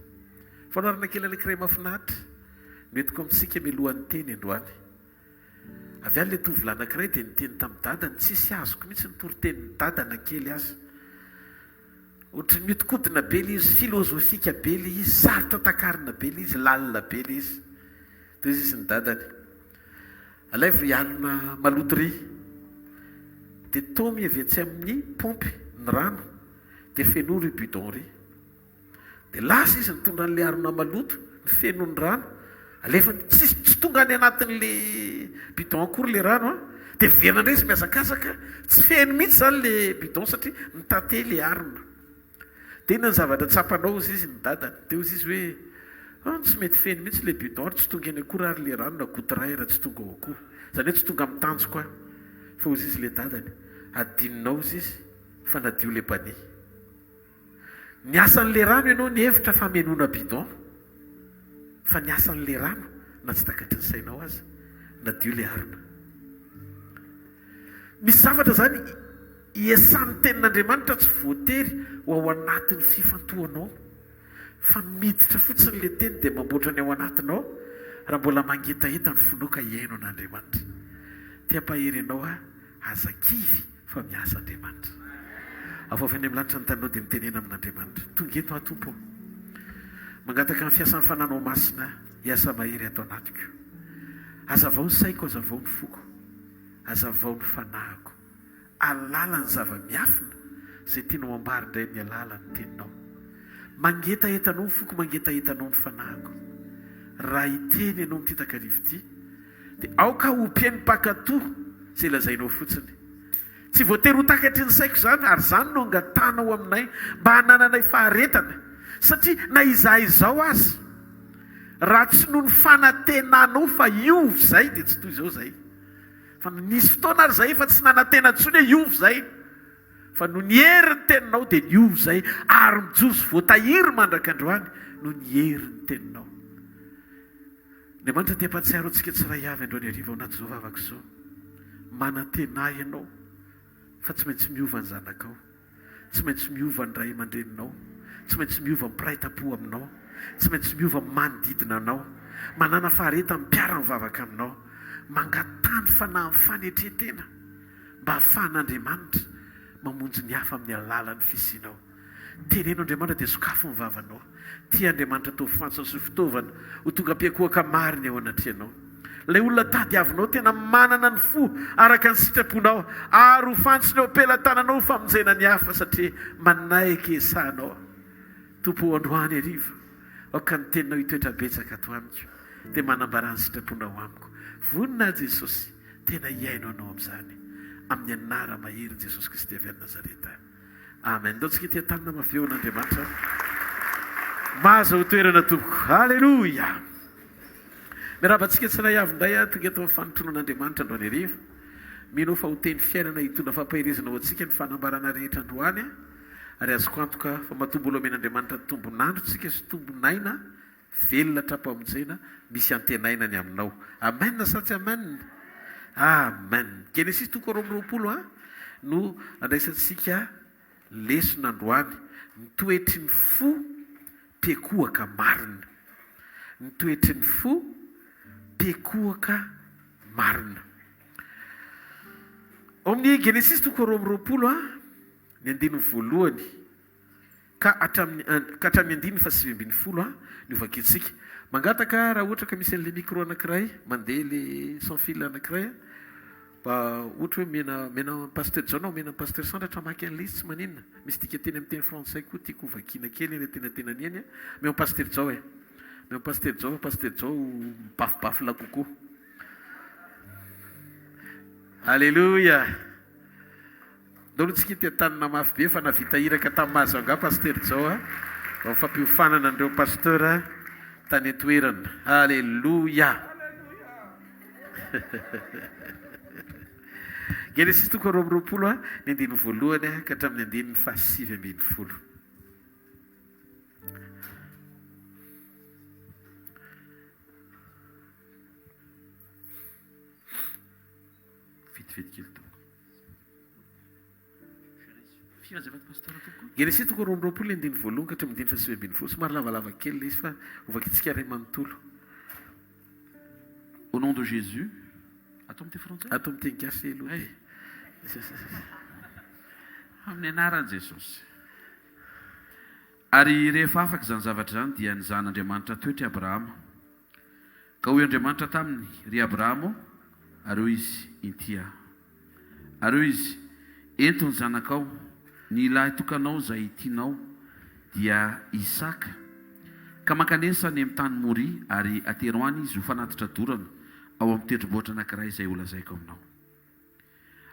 Fanaorana kely anankiray mahafinaritra noentiko amintsika mialohan'ny teny androany. Avy any ilay tovolahy anankiray dia niteny tamin'ny dadany tsisy azoko mihitsy nitory-tenin'ny dadana kely azy. Ohatry ny miotikodina be le izy, filozofika be le izy, sarotra takarina be le izy, lalina be le izy. Teo izy ny dadany. Alaivo ialina malotory dia tomy avy atsy amin'ny pompy ny rano dia fenory bidon ry. Dia lasa izy nitondra an'ilay arona maloto ny feno ny rano alefa tsy tonga any anatin'le bidon akory le rano dia verina indray izy miazakazaka tsy feno mihitsy zany le bidon satria nitate le arona. Dia ina ny zavatra tsapanao izy izy ny dadany. Teo izy hoe tsy mety feno mihitsy le bidon ary tsy tonga eny akory ary le rano na goutray raha tsy tonga ao akory. Zany hoe tsy tonga amin'ny tanjoko fa ozy izy le dadany adininao izy izy fa nadio le bany. Ny asan'le rano ianao ny hevitra famenoana bidon fa ny asan'le rano na tsy takatry ny sainao azy nadio le arona. Misy zavatra zany iasan'ny tenin'Andriamanitra tsy voatery ho ao anatin'ny fifantohanao fa miditra fotsiny le teny dia mamboatra ny ao anatinao raha mbola mangetaeta ny fonoka iaino an'Andriamanitra. Tia-pahery ianao azakivy fa miasa Andriamanitra. Avy any amin'ny lanitra ny tanao dia mitenena amin'Andriamanitra. Tonga eto Tompo, mangataka ny fiasan'ny fananao masina hiasa mahery ato anatiko. Azavao ny saiko, azavao ny foko, azavao ny fanahiko. Alala ny zava-miafina izay tianao ambary indray ny alala ny teninao. mangetaetanao foko mangetaetanao ny fanahiko raha iteny ianao mititakarivo ity dia aoka ompianym-pakatoa zay lazainao fotsiny tsy voatery ho takatry ny saiko zany ary zany no angatanao aminay mba hanananay faharetana satria na izaha izao azy raha tsy noho ny fanantenanao fa iovy zay dia tsy toy izao zay fa nisy fotoana ary zay efa tsy nanantena ntsony hoe iovy zay fa no nihery ny teninao dia niovy zay ary mijoso voatahiry mandrak'androany no nihery ny teninao. Andriamanitra dia mpahatsiaro antsika tsiray avy androany hariva ao anaty zao vavaka izao manantena ianao fa tsy maintsy miova ny zanakao, tsy maintsy miova ny ray aman-dreninao, tsy maintsy miova ny mpiray-tam-po aminao, tsy maintsy miova ny manodidina anao, manana fahareta mipiara mivavaka aminao, mangatany fanahy ny fanetretena mba hahafahan'Andriamanitra mamonjy ny hafa amin'ny alalan'ny fisianao. Teneno Andriamanitra dia sokafo ny vavanao. Tia Andriamanitra tao fantsona sy fitaovana ho tonga mpiankohoka marina eo anatrehanao. Ilay olona tadiavinao tena manana ny fo araka ny sitraponao ary ho fantsona eo ampelantananao famonjena ny hafa satria manaiky esanao. Tompo androany hariva aoka ny teninao hitoetra betsaka ato amiko dia manambara ny sitraponao amiko. Vonina Jesosy tena hiainao anao amin'izany amin'ny anara mahery Jesosy Kristy avy any Nazareta. Amen. Ndao tsika tia tanina mafeo n'Andriamanitra. Mahazo toerana tompoko. Halleluja. Mirabantsika tsiray avy indray tonga eto amin'ny fanotronan'Andriamanitra androany hariva. Mino fa ho teny fiainana hitondra fampahirizana ho antsika ny fanambarana rehetra androany ary azoko antoka fa mahatombo olo amen'Andriamanitra ny tombonandro tsika sy tombonaina velona trapamonjena misy antenaina ny aminao. Amen sa tsy amen? Amen. Genesis 2:20 no andraisantsika leson'androany ny toetry ny fo mpiankohoka marina. Ny toetry ny fo mpiankohoka marina. Ao amin'ny Genesis 2:20 ny andininy voalohany ka hatramin'ny andininy fa 7:20 ny ovakitsika. Mangataka raha ohatra ka misy an'ilay micro anankiray mandeha le sans fil anankiray mba ohatra hoe mena pasteur John mena pasteur Sandra tramaky an'ilay tsy maninona misy tika teny amin'ny teny frantsay koa tiako vakiana kely ilay tenatena eny meo pasteur John meo pasteur John bafibafy la kokoa. Alléluia. Dolo tsika tia tanina mafy be fa navita hiraka tamin'ny mahazo anga pasteur John fa fampihofanana andreo pasteur tany etoerana. Alléluia. Genesis 2:20 ny andininy voalohany ka hatramin'ny andininy fa 7:20. Genesis 2:20 ny andininy voalohany ka hatramin'ny andininy fa 7:20. Somary lavalava kely izy fa ovakitsika ray manontolo. Au nom de Jésus. Atao amin'ny teny frantsay? Atao amin'ny teny gasy aloha. Amin'ny anaran'i Jesosy. Ary rehefa afaka izany zavatra izany dia nizan'Andriamanitra toetry Abrahama. Ka hoy Andriamanitra taminy, ry Abrahama, ary hoy izy, intia. Ary hoy izy, ento ny zanakao, ny lahy tokanao izay tianao dia Isaka. Ka mankanesa ny amin'ny tany Moria ary atero any izy ho fanatitra dorana ao amin'ny tendrombohitra anankiray izay ho lazaiko aminao.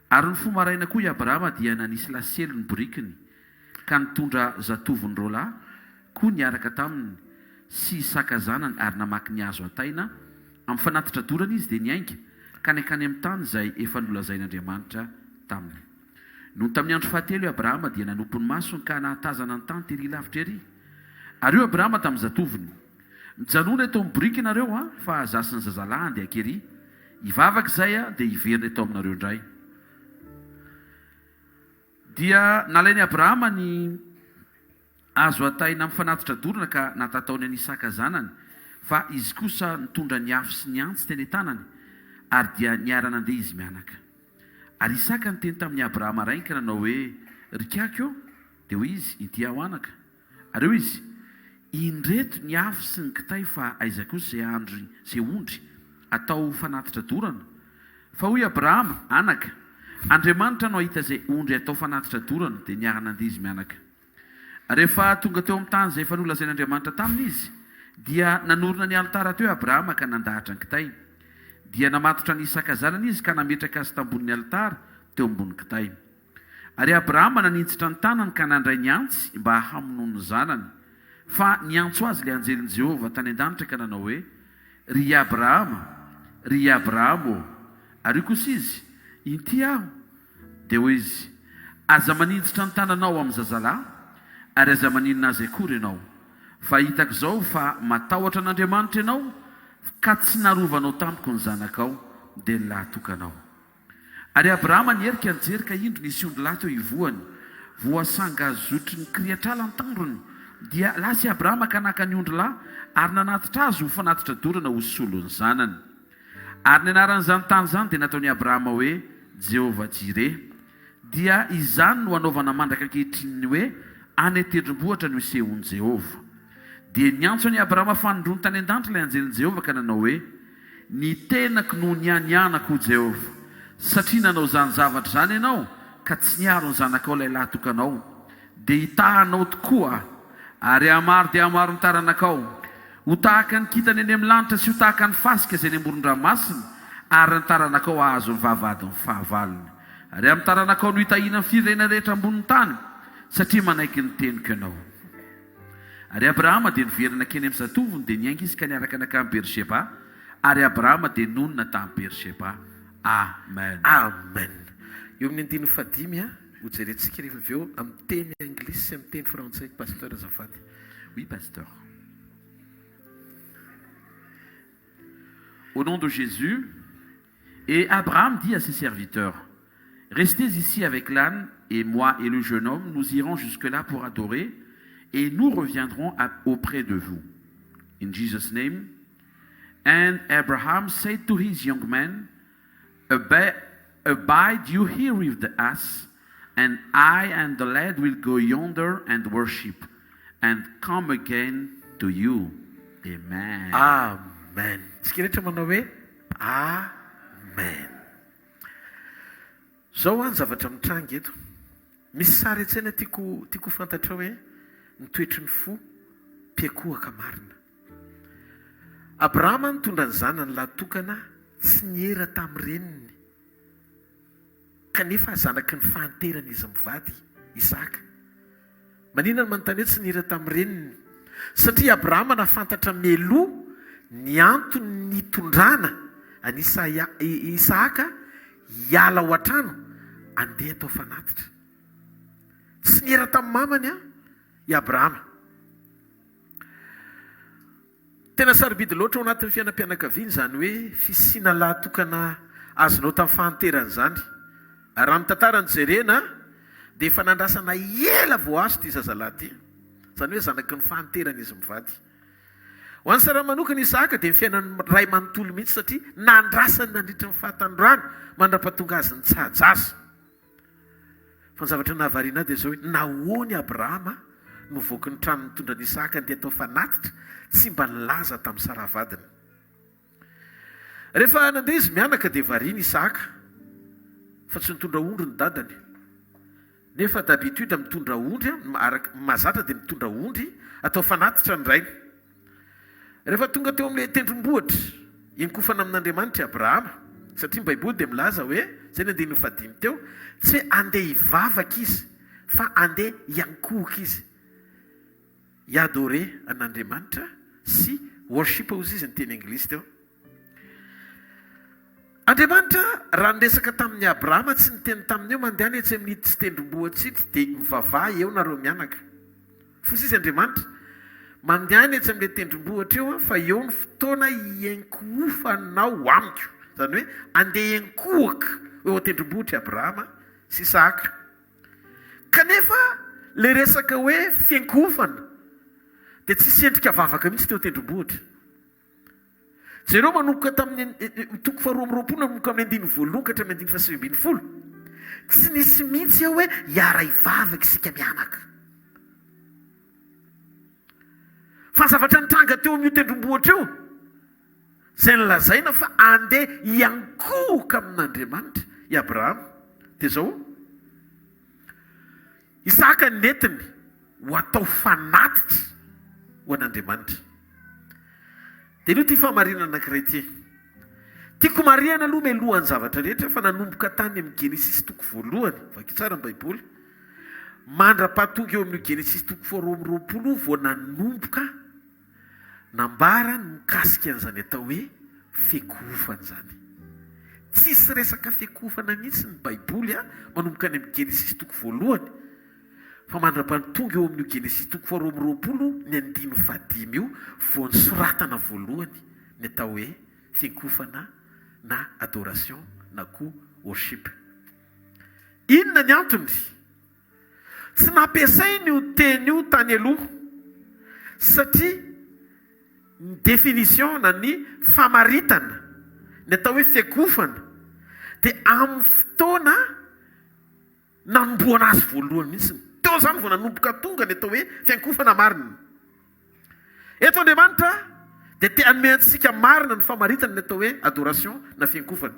Ary ny fomba maraina koa i Abrahama dia nanisy laselo ny borikiny ka nitondra zatovony roalahy koa niaraka taminy sy Isaka zanany ary namaky ny hazo ataina amin'ny fanatitra dorana izy dia niainga ka nikany amin'ny tany izay efa nolazain'Andriamanitra taminy. Noho tamin'ny andro fahatelo i Abrahama dia nanompo ny masony ka nahatazana ny tany tery lavitra ery. Ary io Abrahama tamin'ny zatoviny, mijanona eto amin'ny borikina nareo fa zasy ny zazalahy andeha akery. Hivavaka izay dia hiverina eto aminareo indray. Dia nalainy Abrahama ny azo ataina amin'ny fanatitra dorana ka natataony any Isaka zanany, fa izy kosa nitondra ny afo sy ny antsy teny tanany ary dia niarana andeha izy mianaka. Ary Isaka niteny tamin'ny Abrahama raiky nanao hoe rikako eo, dia hoy izy intia ho anaka. Ary hoy izy, indreto ny afo sy ny kitay fa aiza kosa izay andro izay ondry atao fanatitra dorana. Fa hoy Abrahama, anaka, Andriamanitra no ahita izay ondry atao fanatitra dorana dia niarana andeha izy mianaka. rehefa tonga teo amin'ny tany izay efa nolazain'Andriamanitra taminy izy dia nanorona ny alitara teo Abrahama ka nandahatra ny kitay. Dia namatotra ny Isaka zanany izy ka nametraka azy tambonin'ny alitara teo ambony kitay. Ary Abrahama nanintsitra ny tanany ka nandray ny antsy mba hamonono ny zanany. Fa niantso azy ilay anjelin'i Jehovah tany an-danitra ka nanao hoe, ry Abrahama ô. Ary io kosa izy, inty aho. Dia hoy izy, aza manintsitra ny tananao amin'ny zazalahy, ary aza maninona azy akory ianao. Fa hitako izao fa matahotra an'Andriamanitra ianao, ka tsy narovanao tamiko ny zanakao, dia ny lahy tokanao. Ary Abrahama nierika nijery ka indro nisy ondry lahy teo ivoany, voasanga zotry ny kriatrala ny tandrony. Dia lasy Abrahama ka naka ny ondry lahy, ary nanatitra azy ho fanatitra dorana ho solony zanany. Ary ny anaran'izany tany izany dia nataony Abrahama hoe Jehovah Jireh. Dia izany no anaovana mandraka ankehitriny hoe any tendrombohitra no isehon'i Jehovah. Dia niantso ny Abrahama fanondrony tany an-danitra ilay anjelin'i Jehovah ka nanao hoe, ny tenako no nianianako Jehovah, satria nanao izany zavatra izany ianao ka tsy niaro ny zanakao ilay lahy tokanao. Dia hitahanao tokoa ary amaro dia amaro ny taranakao. Ho tahaka ny kitany eny amin'ny lanitra sy ho tahaka ny fasika izay ny amoron-dranomasina, ary ny taranakao ahazo ny vavahadin'ny fahavalony. Ary amin'ny taranakao no hitahina ny firenena rehetra ambonin'ny tany, satria manaiky ny teniko ianao. Ary Abrahama dia niverina keny amin'ny zatoviny dia niainga izy ka niaraka nakany Beersheba, ary Abrahama dia nonina tamin'ny Beersheba. Amen. Amen. Eo amin'ny 15 ho jerentsika rehefa avy eo amin'ny teny anglisy sy amin'ny teny frantsay. Pasteur azafady. Oui, pasteur. Au nom de Jésus, et Abraham dit à ses serviteurs, restez ici avec l'âne, et moi et le jeune homme, nous irons jusque-là pour adorer, et nous reviendrons auprès de vous. In Jesus' name. And Abraham said to his young men, abide you here with the ass, and I and the lad will go yonder and worship, and come again to you. Amen. Amen. Tsika rehetra manao hoe amen. Zao any zavatra mitranga eto. Misy sary etsena tiako fantatra hoe ny toetry ny fo Mpiankohoka marina. Abrahama nitondra ny zanany lahy tokana tsy niera tamin'ny reniny, kanefa zanaky ny fahanterana izy mivady Isaka. Maninona no manontany hoe tsy niera tamin'ny reniny? Satria Abrahama nafantatra meloa ny antony nitondrana any Isaka hiala ao an-trano andeha atao fanatitra. Tsy niera tamin'ny mamany i Abrahama. Tena sarobidy loatra ao anatin'ny fiainam-pianakaviana izany hoe fisiana lahy tokana azonao tamin'ny fahanterana izany. Raha ny tantarany jerena dia efa nandrasana ela vao azo ity zazalahy ity. Izany hoe zanaky ny fahanterana izy mivady. Ho an'ny sarany manokana Isaka dia fiainany ray manontolo mihitsy satria nandrasany nandritra ny fahatandroana mandra-pahatonga azy nitsaja azy. Fa ny zavatra nahavariana dia izao hoe nahoany Abrahama no voaky ny trano nitondra ny Isaka dia atao fanatitra tsy mba nilaza tamin'ny saravadiny. Rehefa nandeha izy mianaka dia variana Isaka fa tsy nitondra ondry ny dadany. Nefa d'habitude mitondra ondry, mazatra dia mitondra ondry atao fanatitra ny rainy. Rehefa tonga teo amin'ilay tendrombohitra inkofana amin'Andriamanitra Abrahama, satria ny Baiboly dia milaza hoe zay ny 15 teo, tsy hoe andeha hivavaka izy fa andeha hiankohoka izy, hiadore an'Andriamanitra sy worship hozy izy ny teny anglisy teo. Andriamanitra raha niresaka tamin'ny Abrahama tsy niteny taminy eo mandehana etsy amin'ny tsy tendrombohitra ity dia mivavaha eo nareo mianaka. Fosy izy Andriamanitra mandehana etsy amin'ilay tendrombohitra eo fa eo ny fotoana hiankohofanao amiko. Izany hoe andeha hiankohoka eo an-tendrombohitra Abrahama sy Isaka. Kanefa le resaka hoe fiankohofana dia tsy sendrika vavaka mihitsy teo tendrombohitra. Jereo manomboka tamin'ny toko faharoa amby roapolo manomboka amin'ny 19 ka hatramin'ny 19. Tsy nisy mihitsy hoe hiara hivavaka isika mianaka. Fa zavatra nitranga teo amin'io tendrombohitra eo izay nilazaina fa andeha hiankohoka amin'Andriamanitra i Abrahama. Dia izao Isaka nentiny ho atao fanatitra ho an'Andriamanitra. Dia io ty famarinana anankiray ty. Tiako marihana aloha mialohan'ny zavatra rehetra fa nanomboka tany amin'ny Genesis toko voalohany, vaky tsara ny Baiboly. Mandra-pahatonga eo amin'ny Genesis toko 4:20 vao nanomboka nambara ny mikasika an'izany atao hoe fekofana izany. Tsisy resaka fekofana mihitsy ny Baiboly manomboka any amin'ny Genesis toko voalohany. Fa mandra-pahatonga eo amin'ny Genesis toko 4:20 ny 5:5 io vao nisoratana voalohany ny atao hoe fekofana na adoration na koa worship. Inona ny antony? Tsy nampiasainy io teny io tany aloha satria ny definition na ny famaritana ny atao hoe fekofana dia amin'ny fotoana nanomboana azy voalohany mihitsy. Teo zany vao nanomboka tonga ny atao hoe fiankofana marina. Eto Andriamanitra dia te hanome antsika marina ny famaritana ny atao hoe adoration na fiankofana.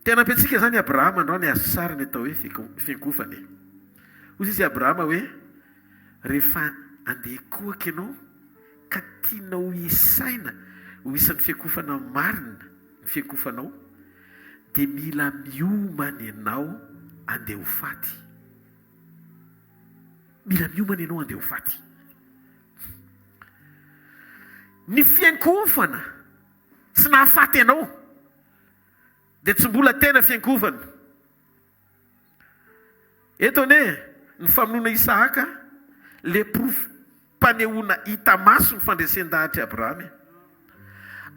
Tena ampiantsika zany Abrahama androany azo tsara ny atao hoe fiankofana. Hoy izy Abrahama hoe rehefa andeha kohaka ianao ka tianao isaina ho isan'ny fiankofana marina ny fiankofanao dia mila miomana ianao andeha ho faty. Mila miomana ianao andeha ho faty. Ny fiankofana tsy nahafaty ianao dia tsy mbola tena fiankofana. Eto anie ny famonoana Isahaka le panehoana hita maso ny fandresen-dahatra Abrahama.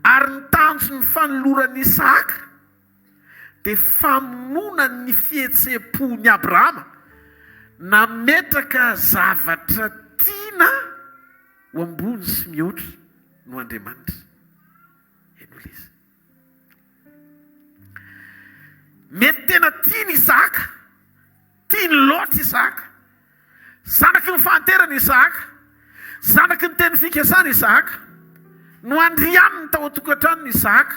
Ary ny tanjo ny fanoloran'ny Isahaka dia famonoana ny fihetsem-pon'ny Abrahama nametraka zavatra tiana ho ambony sy mihoatra no Andriamanitra. Enolo izy. Mety tena tiany Isahaka, tiany loatra Isahaka, zanaky ny fahanterany Isahaka, zanaky ny teny fikasana Isahaka, no andrianiny tao an-tokantranony Isahaka.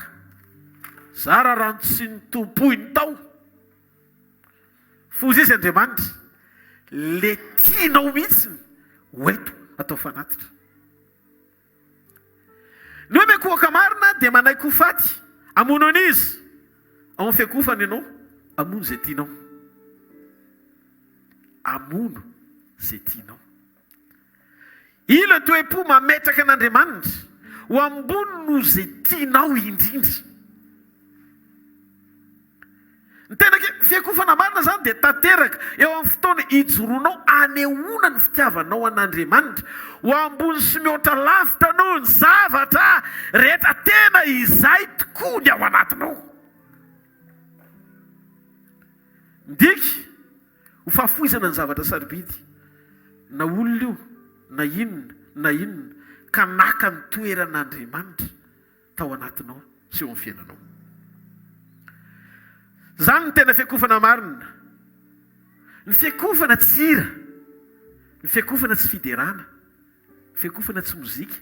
Zara rano sy ny tompoiny tao. Fozy izy Andriamanitra, le tianao mihitsy ho eto atao fanatitra. Ny hoe Mpiankohoka marina dia manaiky ho faty, amono an'izy. Ao amin'ny fiankofana ianao, amono izay tianao. Amono izay tianao. Ilo toe-po mametraka an'Andriamanitra ho ambony no izay tianao indrindra. Ny tena fiankofana marina zany dia tanteraka eo amin'ny fotoana hijoroanao anehoana ny fitiavanao an'Andriamanitra ho ambony sy mihoatra lavitra noho ny zavatra rehetra tena izay tokoa ny ao anatinao. Ndiky ho fahafoizana ny zavatra sarobidy na olona io na inona ka naka ny toeran'Andriamanitra tao anatinao sy eo amin'ny fiainanao. Zany ny tena fiankofana marina. Ny fiankofana tsy hira, ny fiankofana tsy fiderana, fiankofana tsy mozika,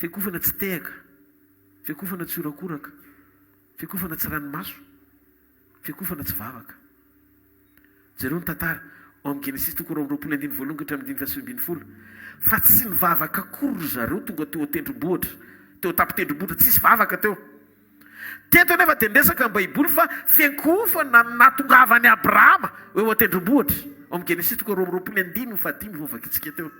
fiankofana tsy tehaka, fiankofana tsy horakoraka, fiankofana tsy ranomaso, fiankofana tsy vavaka. Jereo ny tantara ao amin'ny Genesis toko 2:20 fa tsy nivavaka akory zareo tonga teo tendrombohitra, teo tapitendrombohitra, tsisy vavaka teo. Teto nefa dia ndresaka ny Baiboly fa fiankofana natongavany Abrahama eo atendrombohitra. Ao amin'ny Genesis toko 2:5 vao vakitsika teo.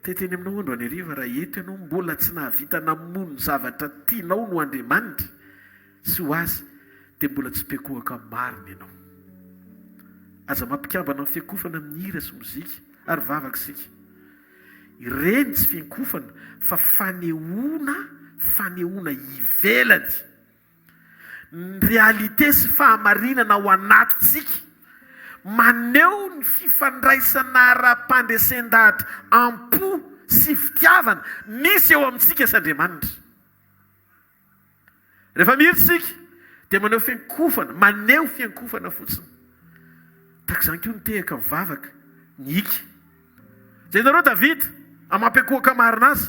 Teteny aminao andro any ariva raha eto ianao mbola tsy nahavita namono ny zavatra tianao no Andriamanitra sy ho azy dia mbola tsy mpiankohoka marina ianao. Aza mampikambana ny fiankofana amin'ny hira sy mozika ary vavaka sika. Ireny tsy fiankofana fa fanehoana ivelany ny realite sy fahamarinana ao anatintsika, maneho ny fifandraisana ara-pandresen-dahatra ampo sy fitiavana misy eo amintsika sy Andriamanitra. Rehefa mihiry tsika dia maneho fiankofana, maneho fiankofana fotsiny. Taka izany koa ny tehaka mivavaka, ny hika. Jenareo Davida amam-piankohoka marina azy,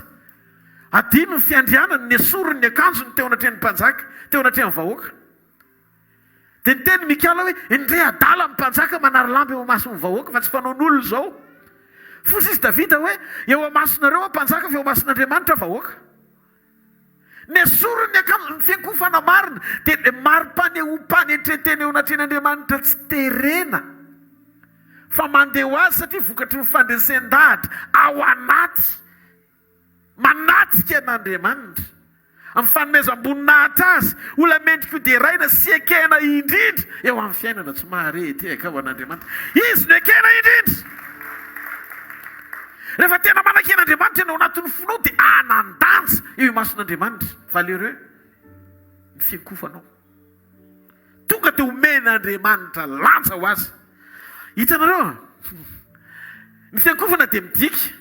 adino ny fiandrianany, ny esorony, ny akanjony teo anatrehan'ny mpanjaka, teo anatrehan'ny vahoaka. dia niteny Mikala hoe indray adala mpanjaka manary lamby eo amason'ny vahoaka fa tsy fanaon'olona zao. Fosy izy Davida hoe eo amasonareo mpanjaka fa eo amason'Andriamanitra vahoaka. Nesorony ny fiankofana marina dia marim-panehompany entreteny eo anatrehan'Andriamanitra tsy terena fa mandeha ho azy satria vokatry ny fandresendahatra ao anaty manatrika an'Andriamanitra amin'ny fanomezam-boninahitra azy olona mendrika dia raina sy ekena indrindra eo amin'ny fiainana tsy maharety ao an'Andriamanitra. Izy no ekena indrindra. Rehefa tena manan-ken'Andriamanitra ianao anatin'ny fonao dia anan-danja eo imason'Andriamanitra. Valereo ny fiankofanao. Tonga dia omen'Andriamanitra lanja ho azy. Hitanareo ny fiankofana dia midika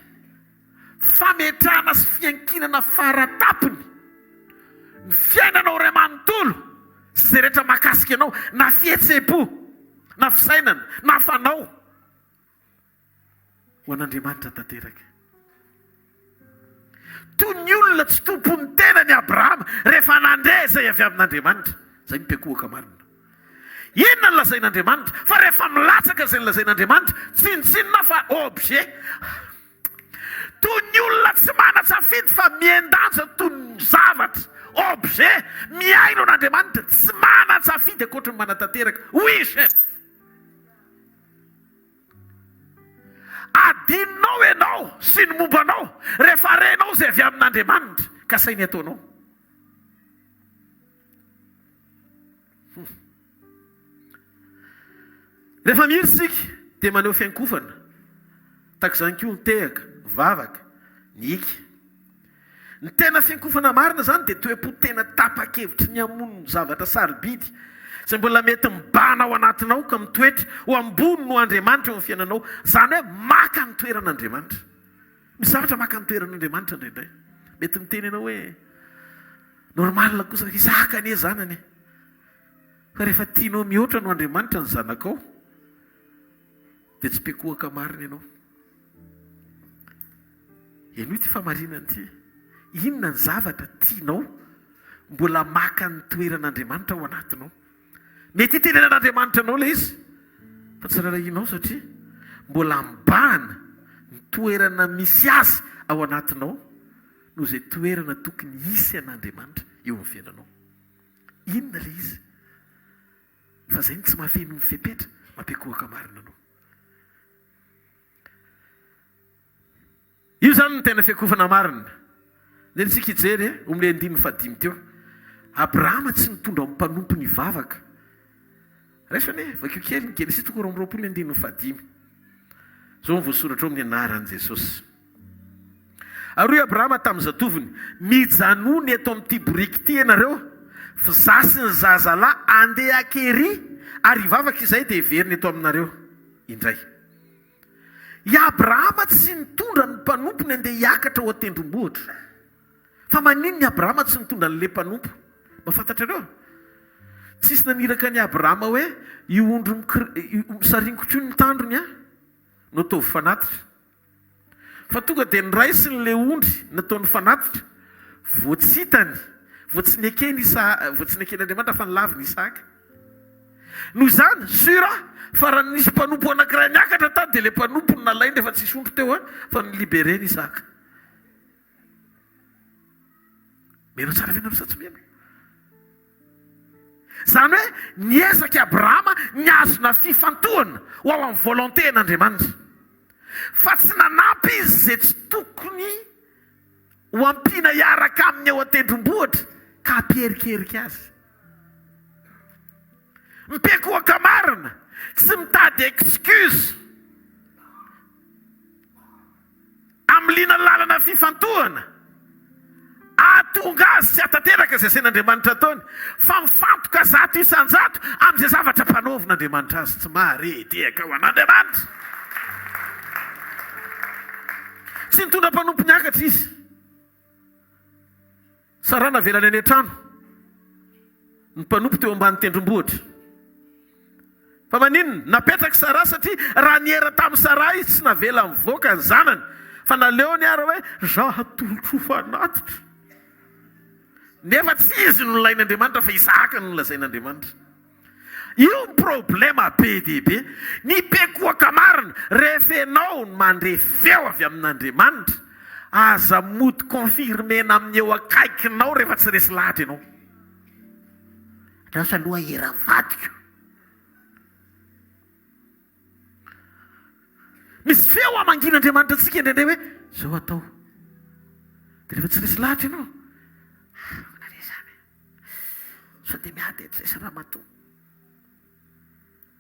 fametrahana sy fiankinana faratapony ny fiainanao ray manontolo sy izay rehetra mahakasika ianao na fihetsem-po na fisainana na fanao ho an'Andriamanitra tanteraka. Toy ny olona tsy tompony tena ny Abrahama rehefa nandre izay avy amin'Andriamanitra. Izay Mpiankohoka marina. Inona no lazain'Andriamanitra? Fa rehefa milatsaka izay lazain'Andriamanitra tsinontsinona fa objet. Toy ny olona tsy mana-tsafidy fa miendanja toy ny zavatra objet miaino an'Andriamanitra tsy mana-tsafidy ankoatra ny mana-tanteraka. Oui chef. Adinonao ianao sy ny mombanao rehefa renao izay avy amin'Andriamanitra ka sainy ataonao. Rehefa miry isika dia maneho fiankofana tahaka izany koa ny tehaka, vavaka, ny iky. Ny tena fiankofana marina izany dia toe-po tena tapa-kevitra ny hamono zavatra sarobidy izay mbola mety mibana ao anatinao ka mitoetra ho ambony no Andriamanitra eo amin'ny fiainanao. Izany hoe maka ny toeran'Andriamanitra. Misy zavatra maka ny toeran'Andriamanitra indraindray. Mety miteny ianao hoe normal kosa isaka anie zanany. Fa rehefa tianao mihoatra no Andriamanitra ny zanakao dia tsy mpiankohoka marina ianao. Ianao ity famarinana ity. Inona ny zavatra tianao mbola maka ny toeran'Andriamanitra ao anatinao. Mety tenenan'Andriamanitra anao ilay izy fa tsy rarahinao satria mbola mibahana ny toerana misy azy ao anatinao noho izay toerana tokony hisy an'Andriamanitra eo amin'ny fiainanao. Inona ilay izy? Fa izay tsy mahafeno mifepetra mampiankohoka marina anao. Io zany ny tena fiankofana marina. Dia tsika hijery omle 5:5 teo. Abrahama tsy nitondra amin'ny mpanompo ny vavaka. Resane vakeo ny Genesis 2:25. Zao voasoratra amin'ny anaran'i Jesosy. Ary Abrahama tamin'ny zatoviny, mijanony eto amin'ity boriky ity ianareo, fa za sy ny zazalahy andeha akery ary vavaka izay dia heverina eto aminareo indray. I Abrahama tsy nitondra ny mpanompo ny andeha hiakatra ho atendrombohitra. Fa maninona i Abrahama tsy nitondra n'ilay mpanompo? Mafantatrareo? Tsisy naniraka ny Abrahama hoe io ondro misaringotra ny tandrony nataovy fanatitra. Fa tonga dia niraisiny ilay ondry nataony fanatitra, voatsitany, voatsinekeny fa nilaviny Isaka. Noho izany, sura fa raha nisy mpanompo anankiray niakatra tany dia ilay mpanompo nalainy rehefa tsisy ondro teo fa nilibereny Isaka. Meno tsara vena misatsy meno. Izany hoe niezaky Abrahama niazona fifantohana ho ao amin'ny volonté n'Andriamanitra. Fa tsy nanampy izy izay tsy tokony ho ampiana hiaraka aminy ao atendrombohitra ka hampiherikerika azy. Mpiankohoka marina tsy mitady excuse amin'ny lina lalana fifantohana ahatonga azy sy atateraka izay sain'Andriamanitra ataony, fa mifantoka zato isan-jato amin'izay zavatra mpanaovin'Andriamanitra azy. Tsy maharety ao an'Andriamanitra. Tsy nitondra mpanompo niakatra izy. Sara navelany any an-trano, ny mpanompo teo ambany tendrombohitra. Fa maninona? Napetraka Sara satria raha niera tamin'ny Sara izy tsy navela mivoaka ny zanany, fa naleo ny ara hoe zaho atolotro fanatitra. Nefa tsy izy no nolain'Andriamanitra fa Isaka no nolazain'Andriamanitra. io problema be dehibe. Ny Mpiankohoka marina rehefa ianao mandre feo avy amin'Andriamanitra, aza mody confirmena amin'ny eo akaikinao rehefa tsy resy lahatra ianao. Lasa aloha era-vadika. Misy feo amangin'Andriamanitra antsika indraindray hoe zao atao. Dia rehefa tsy resy lahatra ianao, naresany sao dia miady etresy raha matoa.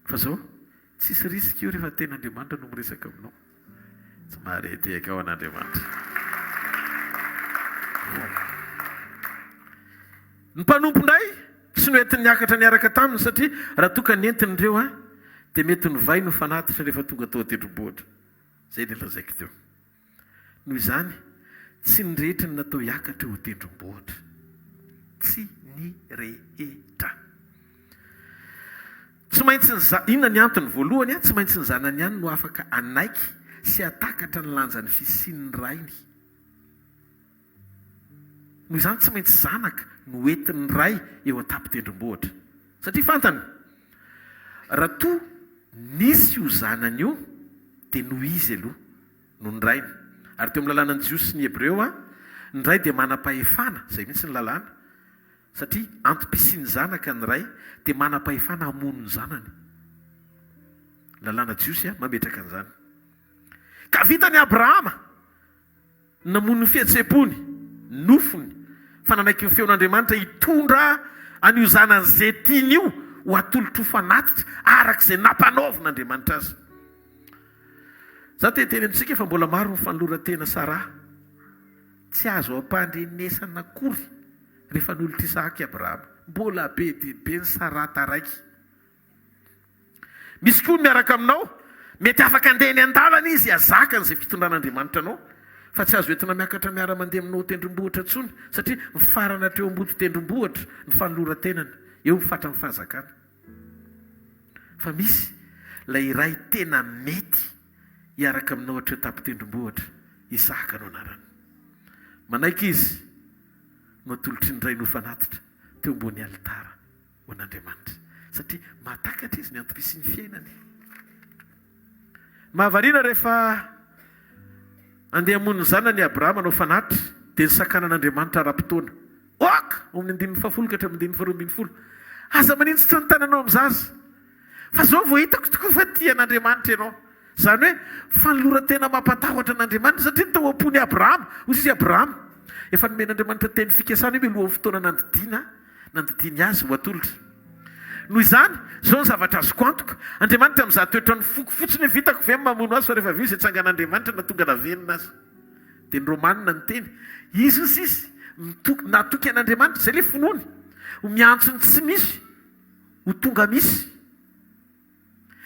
Fa zao tsisy risika io rehefa ten'Andriamanitra no miresaka aminao. Tsy marety eka ao an'Andriamanitra. Ny mpanompo indray tsy noentiny niakatra niaraka taminy, satria raha toka nentiny ireo dia mety novay no fanatitra rehefa tonga tao tendrombohitra. Zay ilay lazaiko teo. Noho izany tsy ny rehetra ny natao hiakatra eo tendrombohitra. Tsy ny rehetra. Tsy maintsy inona ny antony voalohany, tsy maintsy ny zanany ihany no afaka anaiky sy atakatra ny lanjan'ny fisian'ny rainy. Noho izany tsy maintsy zanaka no entin'ny ray eo an-tapin-tendrombohitra. Satria fantany, raha toa nisy io zanany io dia noho izy aloha no ny rainy. Ary teo amin'ny lalànan'ny Jiosy sy ny Hebreo ny ray dia manam-pahefana, izay mihitsy ny lalàna. Satria antom-pisian'ny zanaka ny ray dia manam-pahefana hamono ny zanany. Lalàna Jiosy mametraka an'izany. Ka vitany Abrahama namono ny fihetsem-pony, nofony, fa nanaiky ny feon'Andriamanitra hitondra an'io zanany izay tiany io ho atolotro fanatitra arak'izay nampanaovin'Andriamanitra azy. Za teteny amintsika fa mbola maro ny fanoloran-tena Sara. Tsy azo ampandrenesana akory rehefa nolotra Isaka Abrahama. Mbola be dia be ny Sara taraiky. Misy koa miaraka aminao, mety afaka andeha ny an-dalana izy azaka n'izay fitondran'Andriamanitra anao. Fa tsy azo entina miakatra miara mandeha aminao tendrombohitra intsony, satria mifarana hatreo ambody tendrombohitra ny fanoloran-tenany, eo mifatra amin'ny fahazakana. Fa misy ilay iray tena mety hiaraka aminao hatreo tapin-tendrombohitra, Isaka no anarany. Manaiky izy no atolotry ny ray no fanatitra teo ambony alitara ho an'Andriamanitra, satria mahatakatra izy ny antom-pisian'ny fiainany. Mahavariana rehefa andeha hamono ny zanany Abrahama no fanatitra dia nisakanan'Andriamanitra ara-potoana. Oaka! Amin'ny 110 ka hatramin'ny 120. Aza manintsy tsy nitananao amin'zaza. Fa zao vao hitako tokoa fa tian'Andriamanitra ianao. Izany hoe fanoloran-tena mampatahotra an'Andriamanitra, satria ny tao am-pony Abrahama, hozy izy Abrahama, efa nomen'Andriamanitra teny fikasana hoe milohan'ny fotoana nandidiny azy ho atolotra. Noho izany, zao ny zavatra azoko antoka, Andriamanitra amin'izany toetrany foko fotsiny vitako ve mamono azy fa rehefa vy izay tsangan'Andriamanitra natonga navenina azy. Dia ny Romanina ny teny, izy hozy izy natoky an'Andriamanitra, izay ilay finoany, ho miantsony tsy misy, ho tonga misy.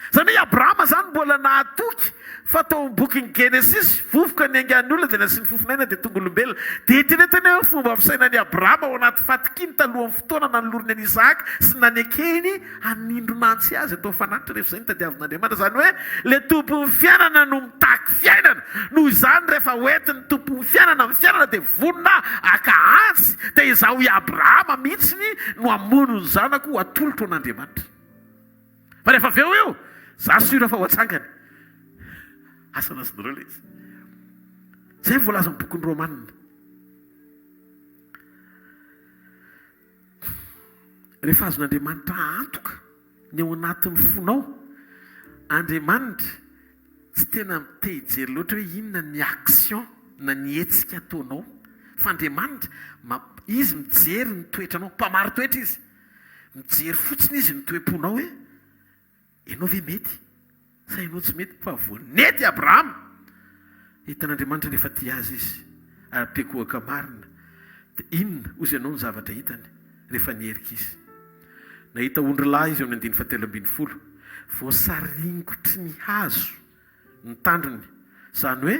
Izany hoe Abrahama izany mbola nahatoky fa tao amin'ny bokin'ny Genesis, vovoka ny aingan'ny olona dia nasiany fofinaina dia tonga olombelona. Dia eritreretiny hoe fomba fisainan'ny Abrahama ao anaty fatikiny talohan'ny fotoana nanolorony an'i Isaka sy nanekeny hanindronantsy azy atao fanatitra rehefa izay nitadiavin'Andriamanitra. Izany hoe ilay tompon'ny fiainana no mitaky fiainana. Noho izany rehefa hoentin'ny tompon'ny fiainana amin'ny fiainana dia vonona akahatsy dia izaho i Abrahama mihitsiny no hamono ny zanako ho atolotro an'Andriamanitra. Fa rehefa avy eo io, za sura fa ho atsangany. Asa nazy nareo ilay izy. Izay voalaza amin'ny bokin'ny Romanina. Rehefa azon'Andriamanitra antoka ny ao anatin'ny fonao, Andriamanitra tsy tena te hijery loatra hoe inona ny action na ny hetsika ataonao. Fa Andriamanitra izy mijery ny toetranao, mpamaro toetra izy. Mijery fotsiny izy ny toe-ponao hoe ianao ve mety? Sa ianao tsy mety? Fa vonety Abrahama. Hitan'Andriamanitra rehefa tia azy izy, ary Mpiankohoka marina, dia inona ozy ianao ny zavatra hitany rehefa nierika izy. Nahita ondry-lahy izy amin'ny 170. Voasaringotry ny hazo ny tandrony. Izany hoe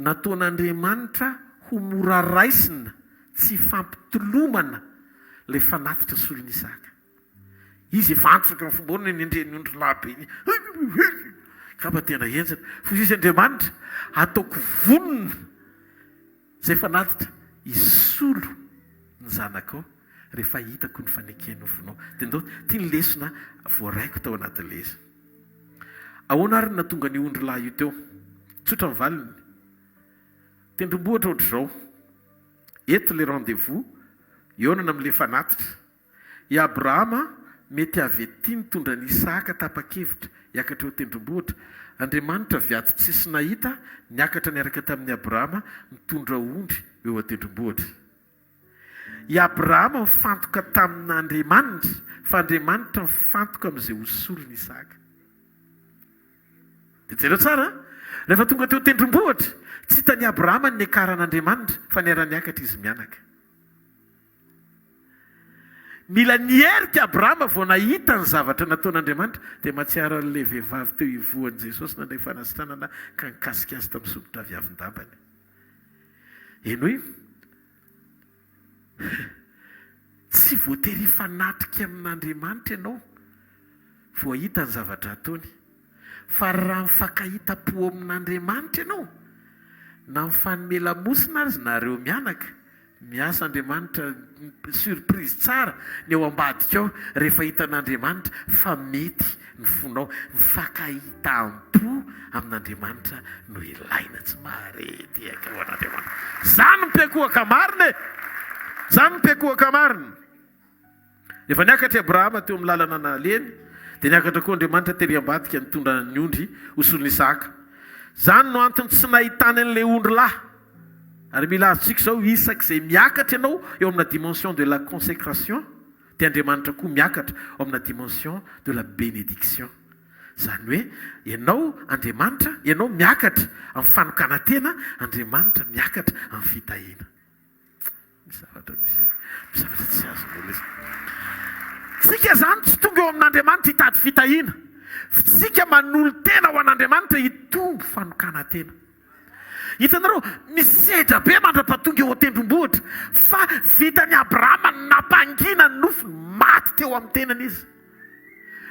nataon'Andriamanitra ho mora raisina, tsy fampitolomana ilay fanatitra solon'ny Isaka. Izy efa antoka ny fomba ny endren'ny ondry-lahy be iny. Kapa tena enjana. Fa izy Andriamanitra ataoko vonona izay fanatitra hisolo ny zanakao rehefa hitako ny fanekenofonao dia ndao tia ny lesona voaraiko tao anaty lesa. Ahoana ary na tonga ny ondry lahy io teo tsotra ny valiny tendrombohitra ohatr'izao. Eto le rendez-vous ionana amin'le fanatitra. I Abrahama mety avy ety nitondra ny Isaka tapa-kevitra hiakatra eo tendrombohitra. Andriamanitra viady tsisy nahita niakatra niaraka tamin'ny Abrahama nitondra ondry eo an-tendrombohitra. I Abrahama mifantoka tamin'Andriamanitra fa Andriamanitra mifantoka amin'izay hosolony Isaka. Dia jereo tsara rehefa tonga teo tendrombohitra tsy hitan'i Abrahama ny akaran'Andriamanitra fa niara-niakatra izy mianaka. Mila nierika Abrahama vao nahita ny zavatra nataon'Andriamanitra dia mahatsiaro an'ilay vehivavy teo ivoan'i Jesosy nandray fanasitranana ka nikasika azy tamin'ny somotra viavin-dambany. Eny hoe tsy voatery fanatrika amin'Andriamanitra ianao vao ahita ny zavatra ataony, fa raha mifankahita-po amin'Andriamanitra ianao na mifanome lamosina azy nareo mianaka, miasa Andriamanitra surprise tsara ny eo ambadika ao rehefa hitan'Andriamanitra fa mety ny fonao mifankahita-po amin'Andriamanitra no ilaina tsy marety aka ho an'Andriamanitra. Zany mpiankohoka marina e! Zany mpiankohoka marina. Rehefa niakatra Abrahama teo amin'ny lalana naleny dia niakatra koa Andriamanitra tery ambadika nitondra ny ondry hosolony Isaka. Zany no antony tsy nahitany an'ilay ondry lahy. Ary mila azontsika izao isak'izay miakatra ianao eo amina dimension de la consécration dia Andriamanitra koa miakatra ao amina dimension de la bénédiction. Zany hoe ianao Andriamanitra, ianao miakatra amin'ny fanokana tena, Andriamanitra miakatra amin'ny fitahiana. Misavatra tsy azo lesona. Tsika zany tsy tonga eo amin'Andriamanitra hitady fitahiana. Tsika manolo tena ho an'Andriamanitra hitombo fanokana tena. Hitanareo misedra be mandra-pahatonga eo an-tendrombohitra fa vitan'ny Abrahama nampangina ny nofony maty teo amin'ny tenany izy.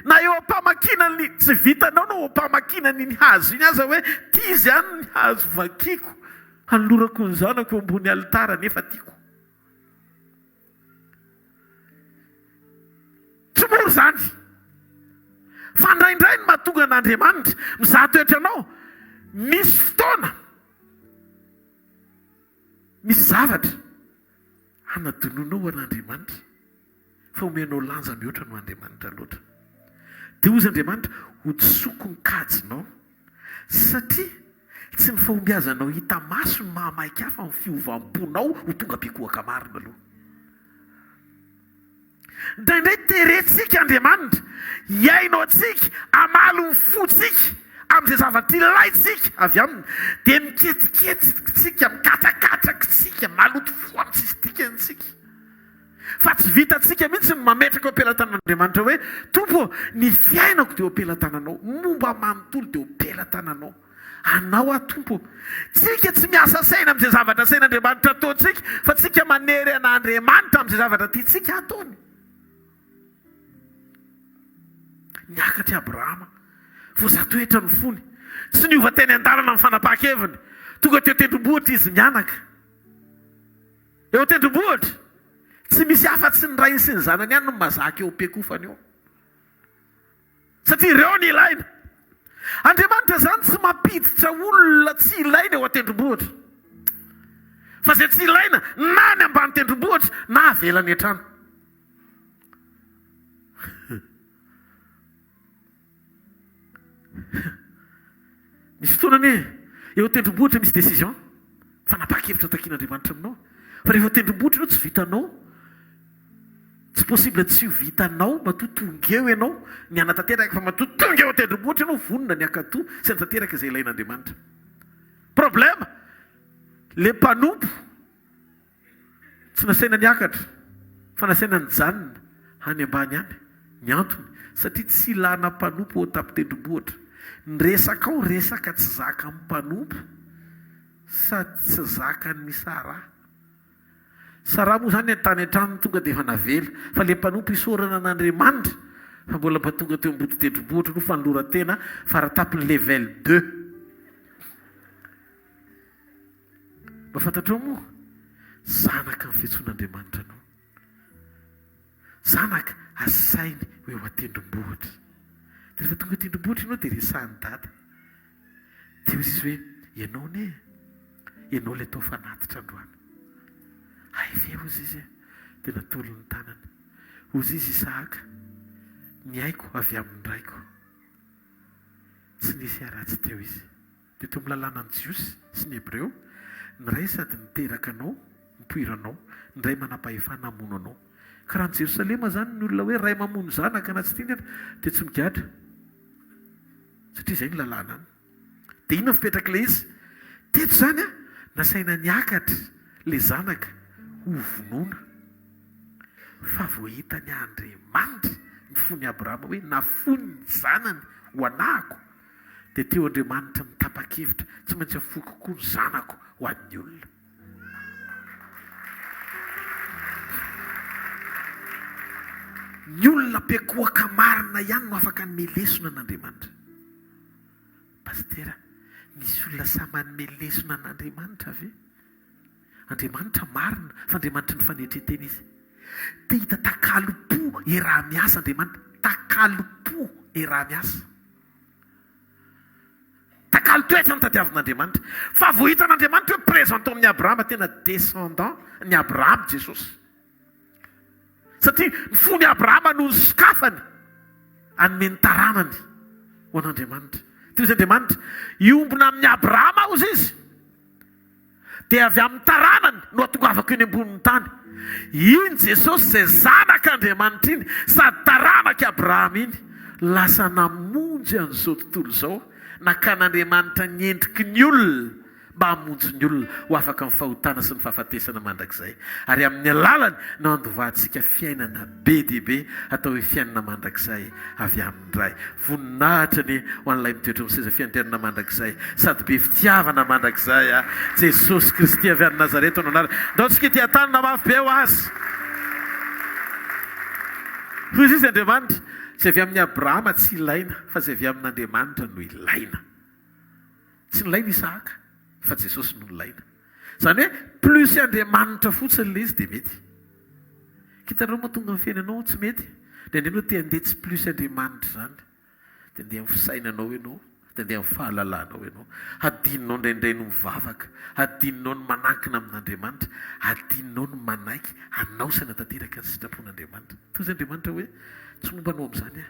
Na eo ampamankinany tsy vitanao na eo ampamankinany ny hazo iny aza hoe tia izy ihany ny hazo vakiko hanolorako ny zanako eo ambony alitara nefa tiako. Tsy moro zany. Fa indraindray ny mahatonga an'Andriamanitra mizaha toetra anao misy fotoana misy zavatra hanadononao an'Andriamanitra fa omenao lanja mihoatra no Andriamanitra loatra. Dia ozy Andriamanitra hotsoko ny kajinao satria tsy ny fahombiazanao hita maso ny mahamaika hafa amin'ny fiovam-ponao ho tonga mpiankohoka marina aloha. Indraindray terentsika Andriamanitra hiainao antsika amalo ny fotsika amin'izay zavatra ilaitsika avy aminy dia miketiketitsika mikatrakatrakitsika maloto fo amin'ny tsisy dikantsika. Fa tsy vitantsika mihitsy ny mametraka eo am-pelatanan'Andriamanitra hoe tompo ny fiainako dia eo am-pelatananao, momba manontolo dia eo am-pelatananao. Anao a tompo. Tsika tsy miasa saina amin'izay zavatra sain'Andriamanitra ataontsika fa tsika manery an'Andriamanitra amin'izay zavatra tiantsika ataony. Niakatra Abrahama voazatoetra ny fony tsy niova teny an-dalana amin'ny fanapahan-keviny tonga teo tendrombohitra izy mianaka eo tendrombohitra tsy misy afa-tsy ny ray sy ny zanany ihany no mazaka eo am-piakofany eo satria ireo ny ilaina. Andriamanitra zany tsy mampiditra olona tsy ilaina eo an-tendrombohitra fa zay tsy ilaina na ny ambany tendrombohitra na avelany an-trano. Misy fotoana eo tendrombohitra misy décision fanapakevitra takian'Andriamanitra aminao fa rehefa tendrombohitra ianao tsy vitanao, tsy possible tsy ho vitanao matotonga eo ianao ny anatanteraka fa matotonga eo tendrombohitra ianao vonona ny akatoa sy anatanteraka izay ilain'Andriamanitra. Problème le mpanompo tsy nasaina niakatra fa nasaina nijanona hany ambany hany. Ny antony satria tsy ilana mpanompo ao tampon-tendrombohitra. Ny resaka ao resaka tsy zaka amin'ny mpanompo sady tsy zaka ny Sara. Sara moa zany tany an-tranony tonga dia efa navela fa le mpanompo isorana an'Andriamanitra fa mbola mba tonga teo ambody tendrombohitra no fanoloran-tena faratapiny level 2. Mba fantatrao moa zanaka ny fiantsoan'Andriamanitra anao. zanaka asainy hoe ho atendrombohitra. De rehefa tonga tendrombohitra ianao de resahany dada. De ozy izy hoe ianao ne ianao le atao fanatitra androany. Ay ve ozy izy de natolo ny tanany. Ozy izy Isahaka, ny aiko avy amin'ny raiko. Tsy nisy aratsy teo izy. De teo amin'ny lalàna ny Jiosy sy ny Hebreo, ny ray sady niteraka anao, nipoiranao, ny ray manam-pahefana hamono anao. Ka raha ny Jerosalema zany ny olona hoe ray mamono zanaka na tsy tiany de tsy migadra. Satria izay ny lalàna any. De inona fipetraka le izy? Teto zany nasaina niakatra le zanaka ho vonoina. Fa voahita ny Andriamanitra ny fony Abrahama hoe nafony ny zanany ho anahako. De teo Andriamanitra mitapa-kevitra tsy maintsy afoko koa ny zanako ho an'ny olona. Ny olona Mpiankohoka marina ihany no afaka nomelesona n'Andriamanitra. Pastera, misy olona sa manomelesona n'Andriamanitra ve? Andriamanitra marina fa Andriamanitra ny fanetretena izy. Te hita takalo-po eraha miasa Andriamanitra. Takalo-po eraha miasa. Takalo toetra ny tadiavin'Andriamanitra. Fa vohitan'Andriamanitra hoe présentant amin'ny Abrahama tena descendant ny Abrahama Jesosy. Satria ny fony Abrahama no sokafany anome ny taranany ho an'Andriamanitra. Teo izy Andriamanitra iombona amin'ny Abrahama ozy izy. De avy amin'ny taranany no atongavako eny ambonin'ny tany. Iny Jesosy izay zanak'Andriamanitra iny sady taranaka Abrahama iny lasa namonjy an'izao tontolo izao. Nakan'Andriamanitra ny endriky ny olona mba hamonjy ny olona ho afaka amin'ny fahotana sy ny fahafatesana mandrakizay. Ary amin'ny alalany no andovahantsika fiainana be dia be atao hoe fiainana mandrakizay avy amin'ny ray. Voninahitra ny ho an'ilay mitoetra amin'ny seza fiantenana mandrakizay sady be fitiavana mandrakizay Jesosy Kristy avy any Nazareta no anarany. Ndaontsika ity an-tanana mafy be ho azy. Hoy izy Andriamanitra, izay avy amin'ny Abrahama tsy ilaina fa izay avy amin'Andriamanitra no ilaina. Tsy nilaina Isahaka fa Jesosy no nilaina. Zany hoe plus Andriamanitra fotsiny le izy dia mety. Hitanao moa tonga amin'ny fiainanao tsy mety. Dia andeha te handeha tsy plus Andriamanitra zany. Dia andeha amin'ny fisainanao ianao, dia andeha amin'ny fahalalanao ianao. Hadininao indraindray no mivavaka, hadininao no manankina amin'Andriamanitra, hadininao no manaiky hanao saina tanteraka ny sitrapon'Andriamanitra. Toy izy Andriamanitra hoe tsy mombanao amin'izany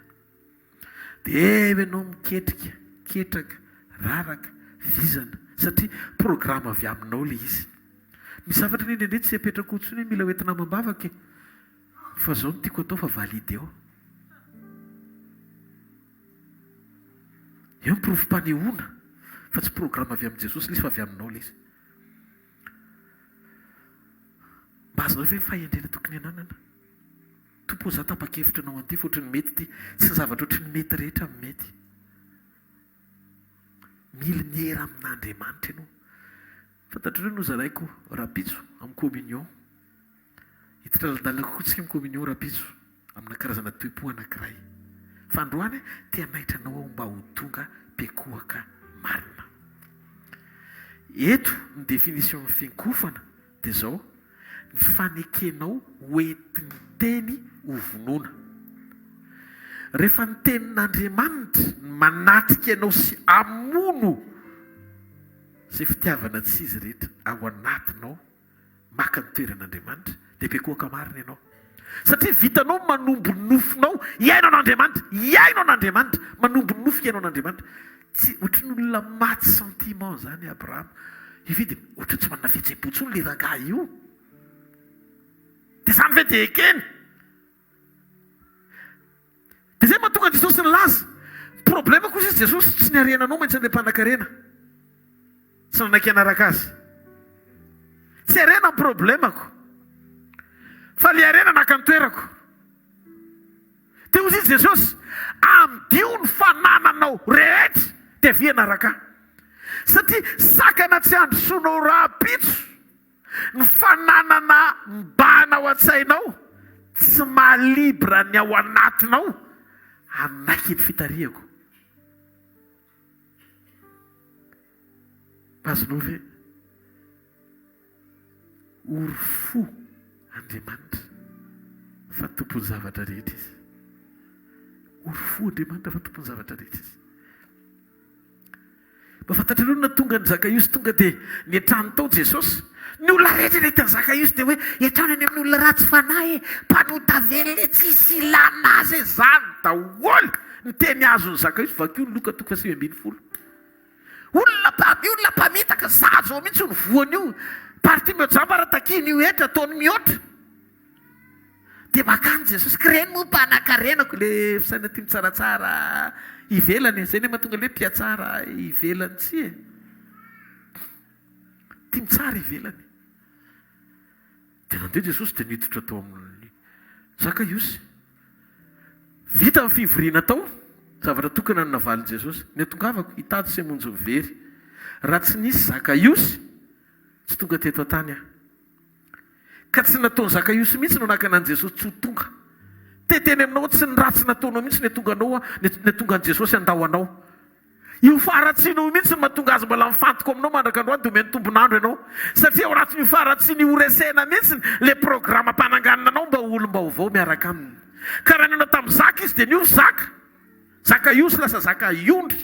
dia ianao miketrika, ketraka, raraka, vizana. Satria programa avy aminao le izy. Misy zavatra ny indraindray tsy apetraka ohatrany hoe mila hoentina mambavaka. Fa zao no tiako atao fa valide eo. Eo ny profim-panehoana fa tsy programa avy amin'i Jesosy le izy fa avy aminao le izy. Mba azonao ve fahendrena tokony ananana? Tompo za tapa-kevitra anao an'ity fa ohatrany mety ty, tsy ny zavatra ohatrany mety rehetra mety. Mila miera amin'Andriamanitra ianao. Fantatrareo no zaraiko rapitso amin'ny communion. Hitralalalako kotsika amin'ny communion rapitso amina karazana toe-po anankiray. Fa androany te hanaitra anao mba ho tonga Mpiankohoka marina. Eto ny definition ny fiankofana dia zao: ny fanekenao hoentin'ny teny ho vonoina. Rehefa ny tenin'Andriamanitra manatrika ianao sy amono izay fitiavana tsy izy rehetra ao anatinao, maka ny toeran'Andriamanitra, dia Mpiankohoka marina ianao. Satria vitanao manombo nofinao iainao n'Andriamanitra, iainao n'Andriamanitra, manombo nofo iainao n'Andriamanitra. Tsy ohatran'ny olona maty sentiment zany Abrahama. Ividy ohatra tsy manana fihetseham-po le rangahy io. Dia izany ve dia ekeny? Dia izay mahatonga Jesosy nilaza. Problema kosa izy Jesosy tsy niarenanao maintsy andeha mpanankarena. Tsy nanaiky anaraka azy. Tsy arena ny problemako. Fa le arena naka ny toerako. Dia hozy izy Jesosy, ambio ny fanananao rehetra dia avy anaraka. Satria sakana tsy androsoanao rapitso. Ny fananana mbana ao an-tsainao tsy mahalibra ny ao anatinao anaiky ny fitariako. Azonao ve ory fo Andriamanitra fa tompony zavatra rehetra izy. Orfo Andriamanitra fa tompony zavatra rehetra izy. Mba fantatrareo na tonga ny Zakaiosy tonga dia ny an-trano tao Jesosy. Ny olona rehetra nahita ny Zakaiosy dia hoe etrany any amin'ny olona ratsy fanahy mpanota velona tsisy ilana azy zany daholo ny teny azony Zakaiosy vakio ny Loka 5:20. Olona mpamitaka zazo ao mihitsy ny voany io. Parti miojamba ratakiny io etra ataony mihoatra. Dia makany Jesosy kireny moa mpanankarenako le fisaina tia mitsaratsara ivelany. Zay ny mahatonga le mpiatsara ivelany tsy e. Tia mitsara ivelany. Dia nandeha Jesosy dia niditra tao amin'ny Zakaiosy. Vita amin'ny fivoriana tao. Zavatra tokana ny navaly Jesosy. Ny atongavako hitady sy monjo very. Raha tsy nisy Zakaiosy tsy tonga teto an-tany aho. Ka tsy nataony Zakaiosy mihitsy no nakana an Jesosy tsy ho tonga. Teteny aminao tsy ny ratsy nataonao mihitsy ny tonga anao ny tonga an Jesosy andao anao. Io faharatsianao mihitsy ny mahatonga azy mbola mifantoko aminao mandrakandroany dia omeny tombonandro ianao. Satria ao ratsy faharatsiany horesena mihitsy le programa mpananganina anao mba olom-baovao miaraka aminy. Ka raha nanao tamin'ny zaka izy dia nio zaka. Zakaiosy lasa zaka iondry.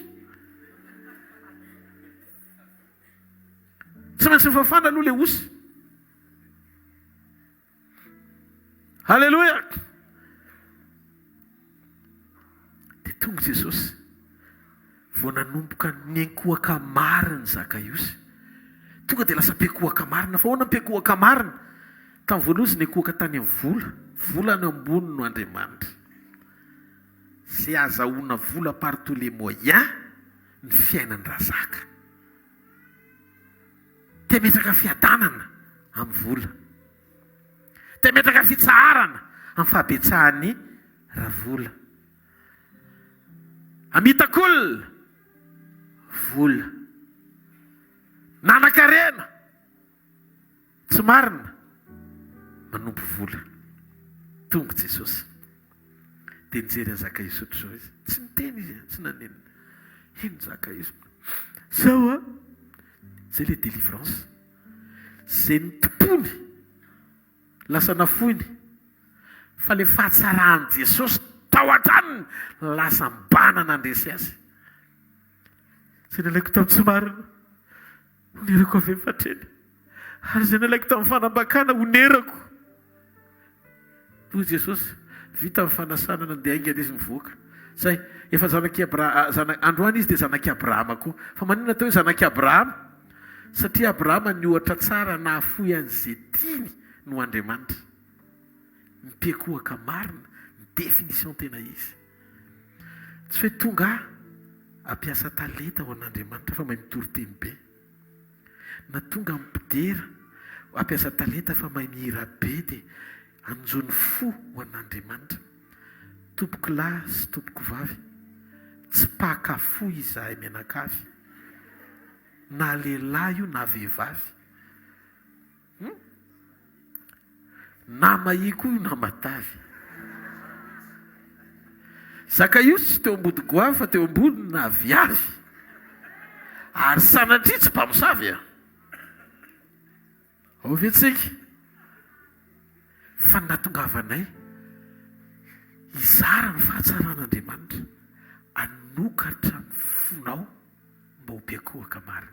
Tsy maintsy mifafana aloha le osy. Halleluja. Dia tonga Jesosy vao nanomboka niankohaka marina Zakaiosy. Tonga dia lasa mpiankohaka marina. Fa ahoana mpiankohaka marina? Tamin'ny voalohany izy niankohaka tany amin'ny vola. Vola ny ambony no Andriamanitra. Zay azahoana vola par tous les moyens ny fiainany razaka. Te metraka fiadanana amin'ny vola. Te metraka fitsaharana amin'ny fahabetsahany ravola. Amitakol vola. Nanan-karena tsy marina manompo vola. Tonga Jesosy. Dia nijery an Zakaiosy ohatr'izao izy. Tsy niteny izy, tsy nanenina. Ino Zakaiosy? Zao a. Zay le délivrance. Zay ny tompony lasa nafoiny. Fa le fahatsarahany Jesosy tao an-tranony lasa mbanana andresy azy. Zay nalaiko tamin'ny tsy marina onerako avy amin'ny fatreny. Ary zay nalaiko tamin'ny fanambakana onerako. Toy Jesosy vita amin'ny fanasana nandeha aingana izy mivoaka. Zay efa zanaky Abrahama. Androany izy dia zanaky Abrahama koa. Fa manina atao hoe zanaky Abrahama? Satria Abrahama niohatra tsara nahafoy an'izay tiany no Andriamanitra. Mpiankohaka marina ny définition tena izy. Tsy hoe tonga ampiasa talenta ho an'Andriamanitra fa mahay mitory teny be. Na tonga ampidera ampiasa talenta fa mahay mihira be dia anjony fo ho an'Andriamanitra. Tompoko lahy sy tompoko vavy tsy pakafo izahay mianakavy. Na lehilahy io na vehivavy. Na mahiko io na matavy. Zakaiosy tsy teo ambody goavy fa teo ambody na viavy. Ary sanatria tsy mpamosavy a. Ao vetsika. Fa natongavanay izara ny fahatsaran'Andriamanitra anokatra ny fonao mba ho mpiankohaka marina.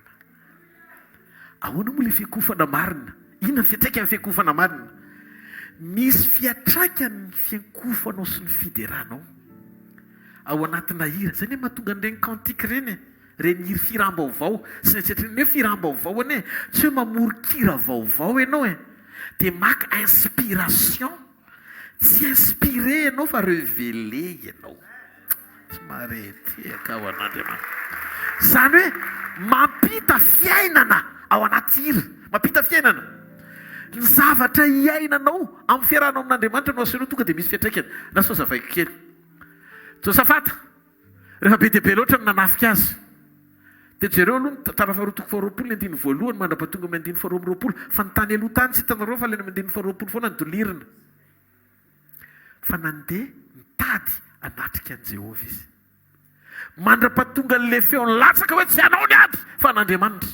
Ahoana moa le fiankohana marina? Inona ny fiatraikany fiankohana marina? Misy fiatraikany ny fiankohanao sy ny fideranao ao anatina hira. Zay ny mahatonga an'ireny kantika ireny, ireny hira firam-baovao sy ny etsetrany hoe firam-baovao ane. Tsy hoe mamorokira vaovao ianao e. Dia maka inspiration. Tsy inspiré ianao fa révélé ianao. Tsy mareteka ao an'Andriamanitra. Zany hoe mampita fiainana ao anaty hira. Mampita fiainana. Ny zavatra iainanao amin'ny fiarahanao amin'Andriamanitra no aseanao tonga dia misy fiatraikany. Na sao zavaiko kely. Josafata, rehefa be dia be loatra ny nanafika azy. Dia jereo aloha tara faharotoko faharoapolo ny andiny voalohany mandrapatonga amin'ny andiny faharoa amby roapolo. Fa ny tany aloha tany tsy hitanareo fa ilay andiny faharoapolo foana ny dolirina. Fa nandeha nitady anatrika an'i Jehovah izy. Mandrapatonga n'ilay feony latsaka hoe tsy anao ny ady fa n'Andriamanitra.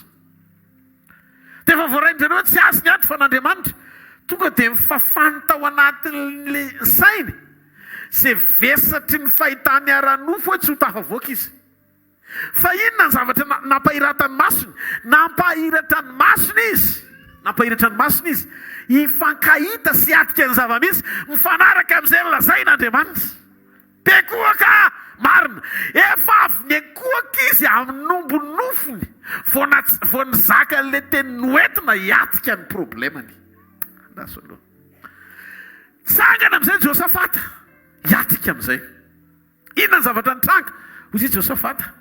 Dia efa voarain'izareo tsy azy ny ady fa n'Andriamanitra. tonga dia mifafany tao anatin'le sainy zay vesatry ny fahitany ara-nofo hoe tsy ho tafavoaka izy. Fa inona ny zavatra nampahiratany masony? Nampahiratra ny masony izy. Nampahiratra ny masony izy. Hifankahita sy atika ny zava-misy mifanaraka amin'izay lazain'Andriamanitra. Mpiankohoka marina. Efa avy miankohaka izy amin'ny nombony nofony vao nizaka an'ilay teny noentina hiatika ny problemany. Nasoloha. Tsangana amin'izay Josafata. Hiatika amin'izay. Inona ny zavatra nitranga? Hozy Josafata.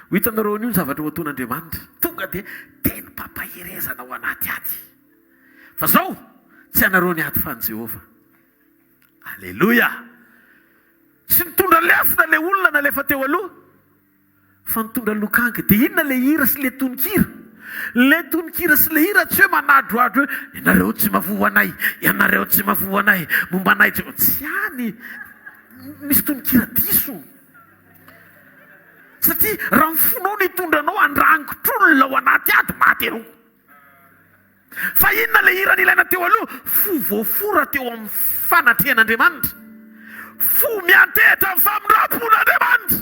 Ho hitanareo an'io ny zavatra ho ataon'Andriamanitra. Tonga dia teny pampahirezana ao anaty ady. Fa zao tsy anareo ny ady fa ny Jehova. Alleluia. Tsy nitondra lefina le olona nalefa teo aloha fa nitondra lokanga. Dia inona le hira sy le tononkira? Le tononkira sy le hira tsy hoe manadroadro hoe ianareo tsy mavoa anay, ianareo tsy mavoa anay, momba anay tsy any. Misy tononkira diso. Satria raha mifonao ny tondranao andrangotr'olona ao anaty ady maty ero. Fa inona le hira nilaina teo aloha? Fo voafora teo amin'ny fanatrehan'Andriamanitra. Fo miantehitra amin'ny famindrapon'Andriamanitra.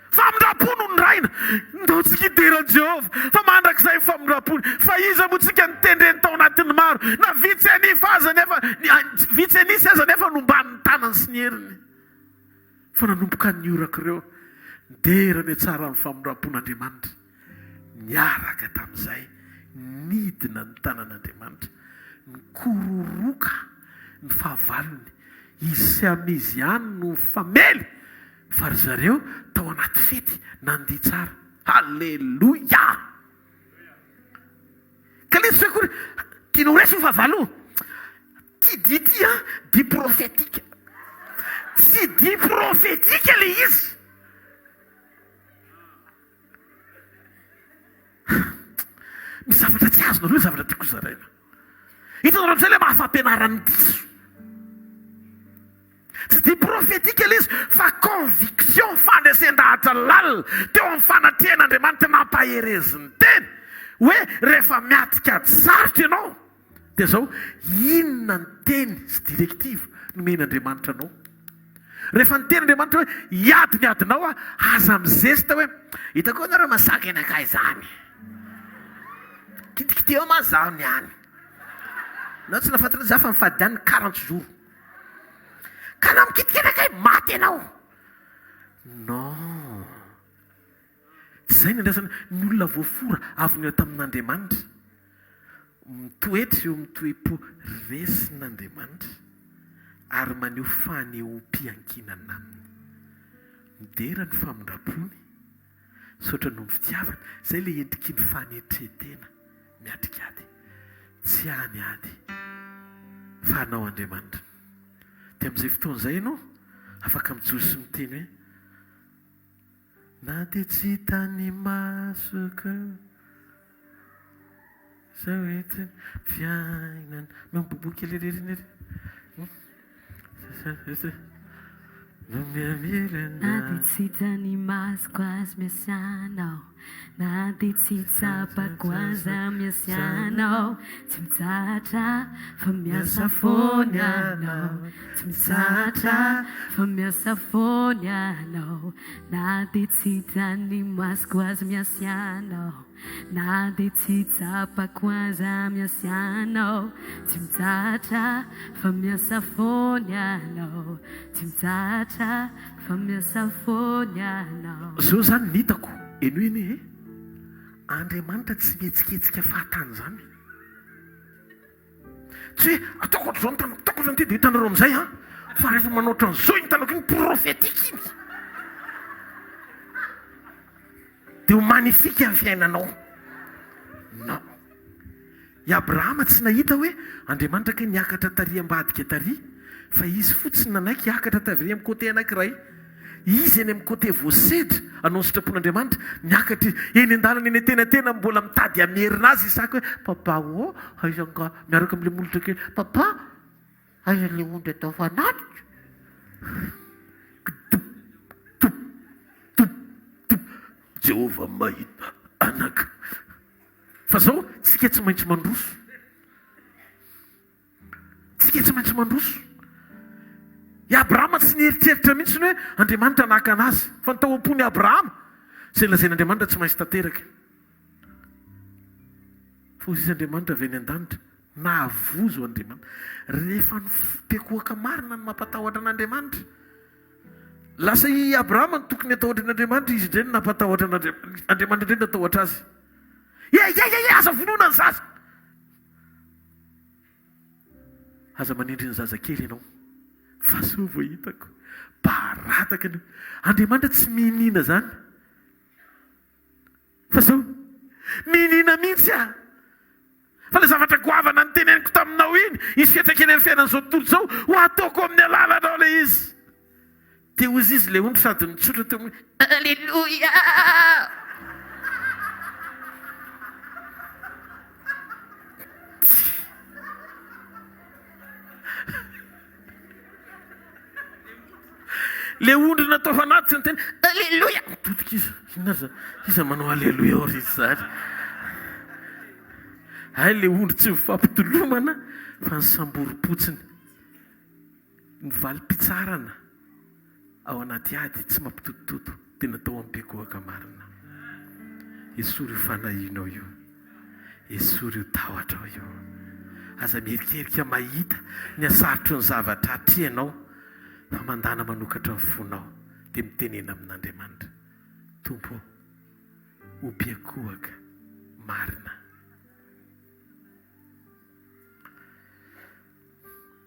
Famindrapono ny raina. Ndao tsika hideran'i Jehova fa mandrakizay famindrapony. Fa iza moa tsika nitendreny tao anatin'ny maro. Na vitsy anify aza nefa vitsy anisy aza nefa nombany tanany sy ny heriny. Fa nanomboka ny oraka ireo niderany tsara amin'ny famindrapon'Andriamanitra. Niaraka tamin'izay nidina ny tanan'Andriamanitra. Nikororoka ny fahavalony. Izy sy amizy ihany no famely. Fa ry zareo tao anaty fety nandihy tsara. Halleluia. Ka le tsy akory tianao resy ho fahavalo. Ty dity di profetika. Tsy di profetika le izy. Misy zavatra tsy azonareo, le zavatra tiako zaraina. Hitanareo amin'izay le mahafampianarany diso. Tsy di profetika le izy fa conviction fandresen-dahatra lalina teo amin'ny fanatrehan'Andriamanitra nampahereziny teny hoe rehefa miatika sarotra ianao dia zao inona ny teny sy direktiva nomen'Andriamanitra anao. Rehefa ny ten'Andriamanitra hoe hiady ny adinao aza mizesta hoe hitako anareo masaka anakay izany. Kitikiteo ma zaho niany. Na tsy nafatana za fa mifady any 40 jours. Ka na mikitika anakay maty ianao. Non. Zay ny andrasana ny olona voafora avy ny tamin'Andriamanitra. Mitoetry eo mitoepo resin'Andriamanitra ary maneho faneho-mpiankinana aminy. Midera ny famindrapony saotra noho ny fitiavana. Zay le endriky ny fanetretena miatrika ady. Tsy any ady fa anao Andriamanitra. Dia amin'izay fotoan'izay ianao afaka mijoro sy miteny hoe na dia tsy hitany masoko zao ety fiainana mamboboky lereriny na dia tsy hitany masoko azy miasanao, na dia tsy tsapako aza miasanao, tsy mitsatra fa miasa foany anao, tsy mitsatra fa miasa foany anao, na dia tsy hitany masoko azy miasanao, na dia tsy tsapako aza miasanao, tsy mitsatra fa miasa foany anao, tsy mitsatra fa miasa foany anao. Zao zany nitako eno eny Andriamanitra tsy mihetsiketsika fahatany zany. Tsy hoe ataoko ohatr'izao ny tanako, ataoko izao ny dia hitanareo amin'izay fa rehefa manao ohatran'izao iny tanako iny profetika iny. Dia ho magnifika amin'ny fiainanao. Non. I Abrahama tsy nahita hoe Andriamanitra ke niakatra taria ambadika taria, fa izy fotsiny nanaiky hiakatra tavery amin'ny côté anankiray. Izy eny amin'ny côté voasedra anao ny sitrapon'Andriamanitra niakatra eny an-dalana eny an-tenatena mbola mitady amerina azy Isaka hoe papa o aizanga miaraka amin'ilay molotra kely papa aiza le ondry atao fanatitra. Jehova mahita anaka. Fa zao tsika tsy maintsy mandroso. tsy mandroso. I Abrahama tsy nieritreritra mihitsy hoe Andriamanitra naka anazy fa ny tao-pony Abrahama izay lazain'Andriamanitra tsy maintsy tanteraka. Fa izy Andriamanitra avy any an-danitra nahavozo Andriamanitra rehefa ny Mpiankohoka marina no mampatahotra an'Andriamanitra. Lasa i Abrahama no tokony atahotra an'Andriamanitra, izy indray no nampatahotra Andriamanitra indray natahotra azy. Aza vonoana ny zaza. Aza manindry ny zaza kely ianao. Fa so vao hitako barataka anio. Andriamanitra tsy minina zany. Fa so minina mihitsy a. Fa le zavatra goavana ny teneniko taminao iny, izy fiantraikany amin'ny fiainan'izao tontolo izao, ho ataoko amin'ny alalanao le izy. Teo izy le ondry sady nitsotra teo amin'ny Alleluia. Le ondry natao fanaty sy ny teny Alleluia. Totika iza manao Alleluia ory izy zany. Hay le ondry tsy mifampitolomana fa ny samboropotsiny. Ny valim-pitsarana ao anaty ady tsy mampitotototo tena tao amin'ny Mpiankohoka marina. Esory io fanahinao io. Esory io tahotra io. Aza mierikerika mahita ny asarotro ny zavatra atrehanao fa mandana manokatra ny fonao dia mitenena amin'Andriamanitra. Tompo, ho Mpiankohoka marina.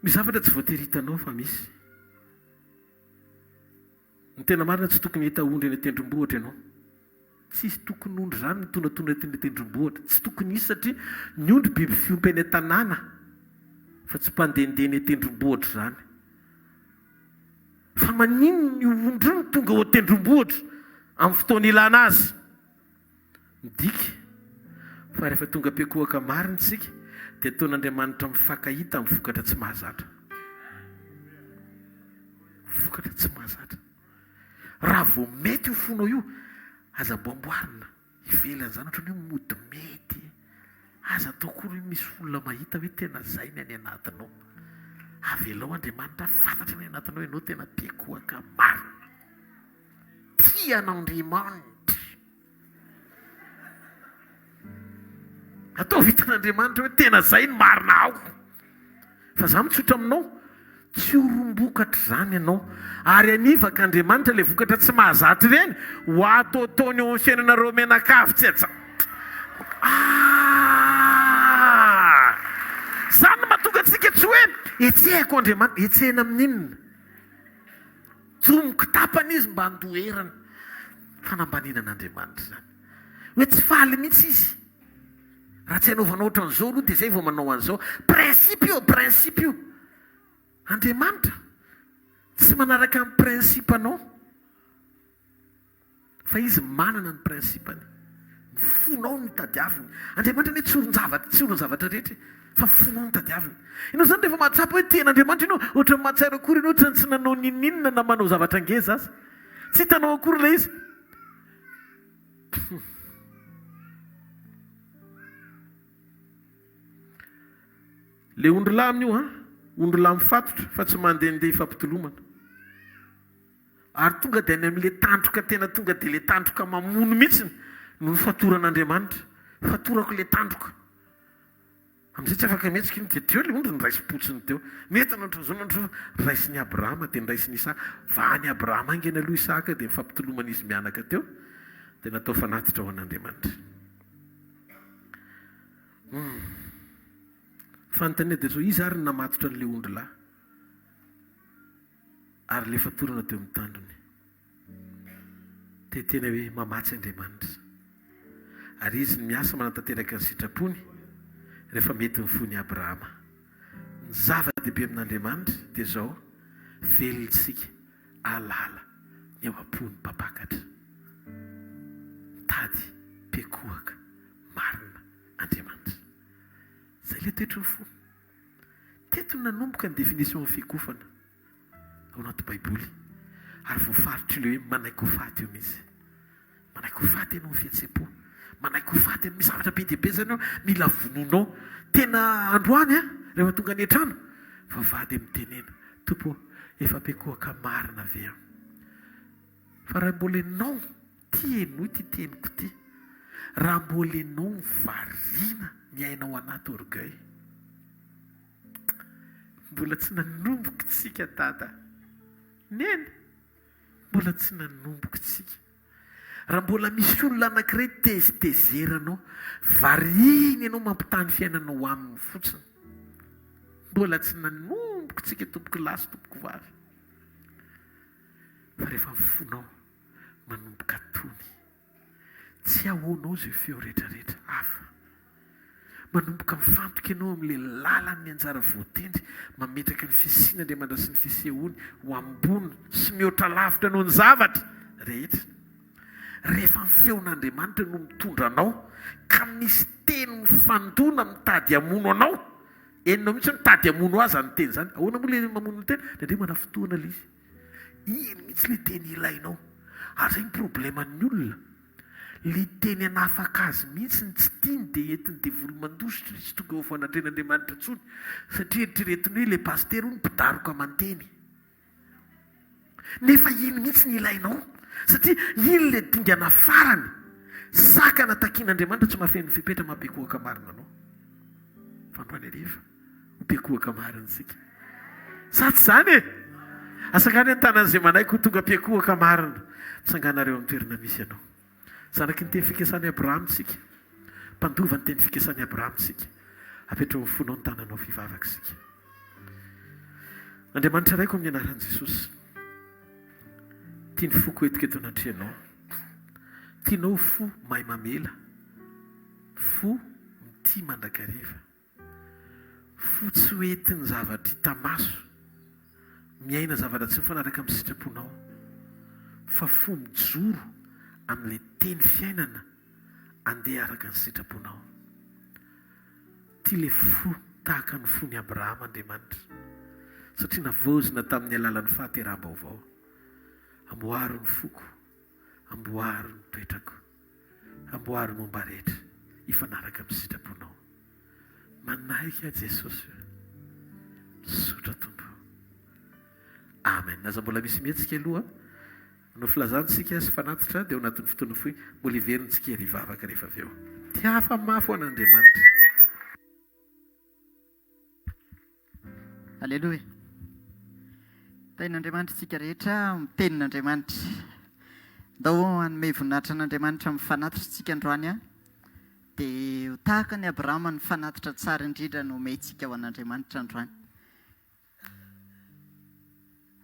Misy zavatra tsy voatery hitanao fa misy. Ny tena marina tsy tokony hita ondry eny tendrombohitra ianao. Tsisy tokony ondry zany mitonatona eny tendrombohitra. Tsy tokony hisy satria ny ondry biby fiompy eny tanàna fa tsy mpandehandeha eny tendrombohitra zany. Fa manino ny ondry ny tonga ao tendrombohitra amin'ny fotoana ilana azy. Midika fa rehefa tonga Mpiankohoka marina isika dia ataon'Andriamanitra mifankahita amin'ny vokatra tsy mahazatra. Vokatra tsy mahazatra. Raha vao mety io fonao io, aza mboamboarina ivelany zany ohatran'ny hoe mody mety. Aza atao kory misy olona mahita hoe tena zay ny any anatinao. Avelao Andriamanitra fantatra ny anatinao ianao tena Mpiankohoka marina. Tian'Andriamanitra. Atao vitan'Andriamanitra hoe tena zay ny marina ao. Fa za mitsotra aminao, tsy horombokatra zany ianao. Ary anivaka Andriamanitra le vokatra tsy mahazatra ireny ho ataotaony eo amin'ny fiainanareo menakavy tsy aja. Zany no mahatonga antsika tsy hoe etsehako Andriamanitra, etsehana amin'inona. Tomoko tapana izy mba handoherana. Fanambaninan'Andriamanitra zany. Hoe tsy faly mihitsy izy. Raha tsy hanaovanao ohatran'izao aloha dia izay vao manao an'izao. Prinsipy io. Andriamanitra tsy manaraka amin'ny prinsipy anao. Fa izy manana ny prinsipany. Ny fonao ny tadiaviny. Andriamanitra ny tsy oron-javatra rehetra fa fonao ny tadiaviny. Ianao zany rehefa mahatsapa hoe ten'Andriamanitra ianao, ohatran'ny mahatsara akory ianao, ohatran'ny tsy nanao ninninona na manao zavatra ngeza azy. Tsy hitanao akory ilay izy. Le ondry lahy amin'io ondry lahy mifatotra fa tsy mandehandeha fampitolomana. Ary tonga dia any amin'ilay tandroka tena tonga dia ilay tandroka mamono mihitsy no fatoran'Andriamanitra. Fatorako ilay tandroka. Amin'izay tsy afaka mihetsika iny dia teo ilay ondry niraisi-potsiny teo. Mety ohatran'izao niraisin'ny Abrahama dia niraisin'ny Isaka. Vahan'ny Abrahama angeny aloha Isaka dia fampitolomana izy mianaka teo. Dia natao fanatitra ao an'Andriamanitra. Fanontania dia zao izy ary namatotra an'ilay ondry lahy. Ary ilay fatorana teo amin'ny tandrony. Dia tena hoe mamatsy Andriamanitra. Ary izy miasa manatanteraka ny sitrapony rehefa mety ny fon'i Abrahama. Ny zava-dehibe amin'Andriamanitra dia zao velontsika alala ny eo am-pony mpapakatra. Tady Mpiankohoka marina Andriamanitra. Zay ilay toetry ny fo. Teto nanomboka ny definition ny fikofana ao anaty Baiboly. Ary voafaritra ilay hoe manaiky ho faty eo mihitsy. Manaiky ho faty ianao ny fihetsem-po. Manaiky ho faty misy zavatra be dia be zany mila vononao. Tena androany rehefa tonga any an-trano vavady mitenena tompo efa mpiankohoka marina ve aho fa raha mbola ianao tianao ty teniko ty raha mbola ianao mivarina miainao anaty orgueil mbola tsy nanomboka tsika dada neny mbola tsy nanomboka tsika raha mbola misy olona anankiray tezitezeranao variny ianao mampitany fiainanao aminy fotsiny mbola tsy nanomboka tsika tompoko lasy tompoko vavy fa rehefa mifonao manomboka tony tsy ahoanao zay feo rehetrarehetra hafa manomboka mifantoka ianao amin'ilay lalany anjara voatendry mametraka ny fisiana Andriamanitra sy ny fisehoany ho ambony sy mihoatra lavitra anao ny zavatra rehetra rehefa ny feon'Andriamanitra no mitondra anao ka misy teny mifandona mitady hamono anao enonao mihitsy mitady hamono azy any teny zany ahoana moa le mamono ny teny dia mana fotoana le izy iny mihitsy le teny ilainao ary zay ny probleman'ny olona le teny anafaka azy mihitsy ny tsy tiany dia entiny devolomandositra tsy tonga ho fanatren'Andriamanitra ntsony satria eritreretiny hoe le paster ony mpidaroka amanteny nefa iny mihitsy ny ilainao satria iny le dingana farany sakana takian'Andriamanitra tsy mahafeno fipetra mampiankohoka marina anao fandroany ariva mpiankohoka marina sika sa tsy zany e asakany an-tanan'izay manaiko tonga mpiankohoka marina misanganareo amin'ny toerana misy ianao zanaky ny teny fikasany Abraham sika mpandova ny teny fikasany Abraham sika apetrao amin'ny fonao ny tananao fivavaka sika Andriamanitra raiko amin'ny anaran'i Jesosy tiany foko etiketo anatreanao tianao fo mahay mamela fo mity mandrakariva fo tsy hoentiny zavatra hita maso miaina zavatra tsy mifanaraka amin'ny sitraponao fa fo mijoro amin'ilay teny fiainana andeha araka ny sitraponao tia le fo tahaka ny fony Abrahama Andriamanitra satria navaozina tamin'ny alalan'ny fahateraha-baovao amboaro ny foko amboaro ny toetrako amboaro momba rehetra hifanaraka amin'ny sitraponao manaiky a Jesosy sotra tompo amen naza mbola misy mihetsika aloha no filazantsika sy fanatitra dia ao anatin'ny fotoana foy mbola iverintsika rivavaka rehefa avy eo tiafa mafo an'Andriamanitra Alleluia tain'Andriamanitra tsika rehetra mitenin'Andriamanitra ndao hanome voninahitra an'Andriamanitra mifanatitra tsika androany a dia ho tahaka ny Abrahama ny fanatitra tsara indrindra no omentsika ho an'Andriamanitra androany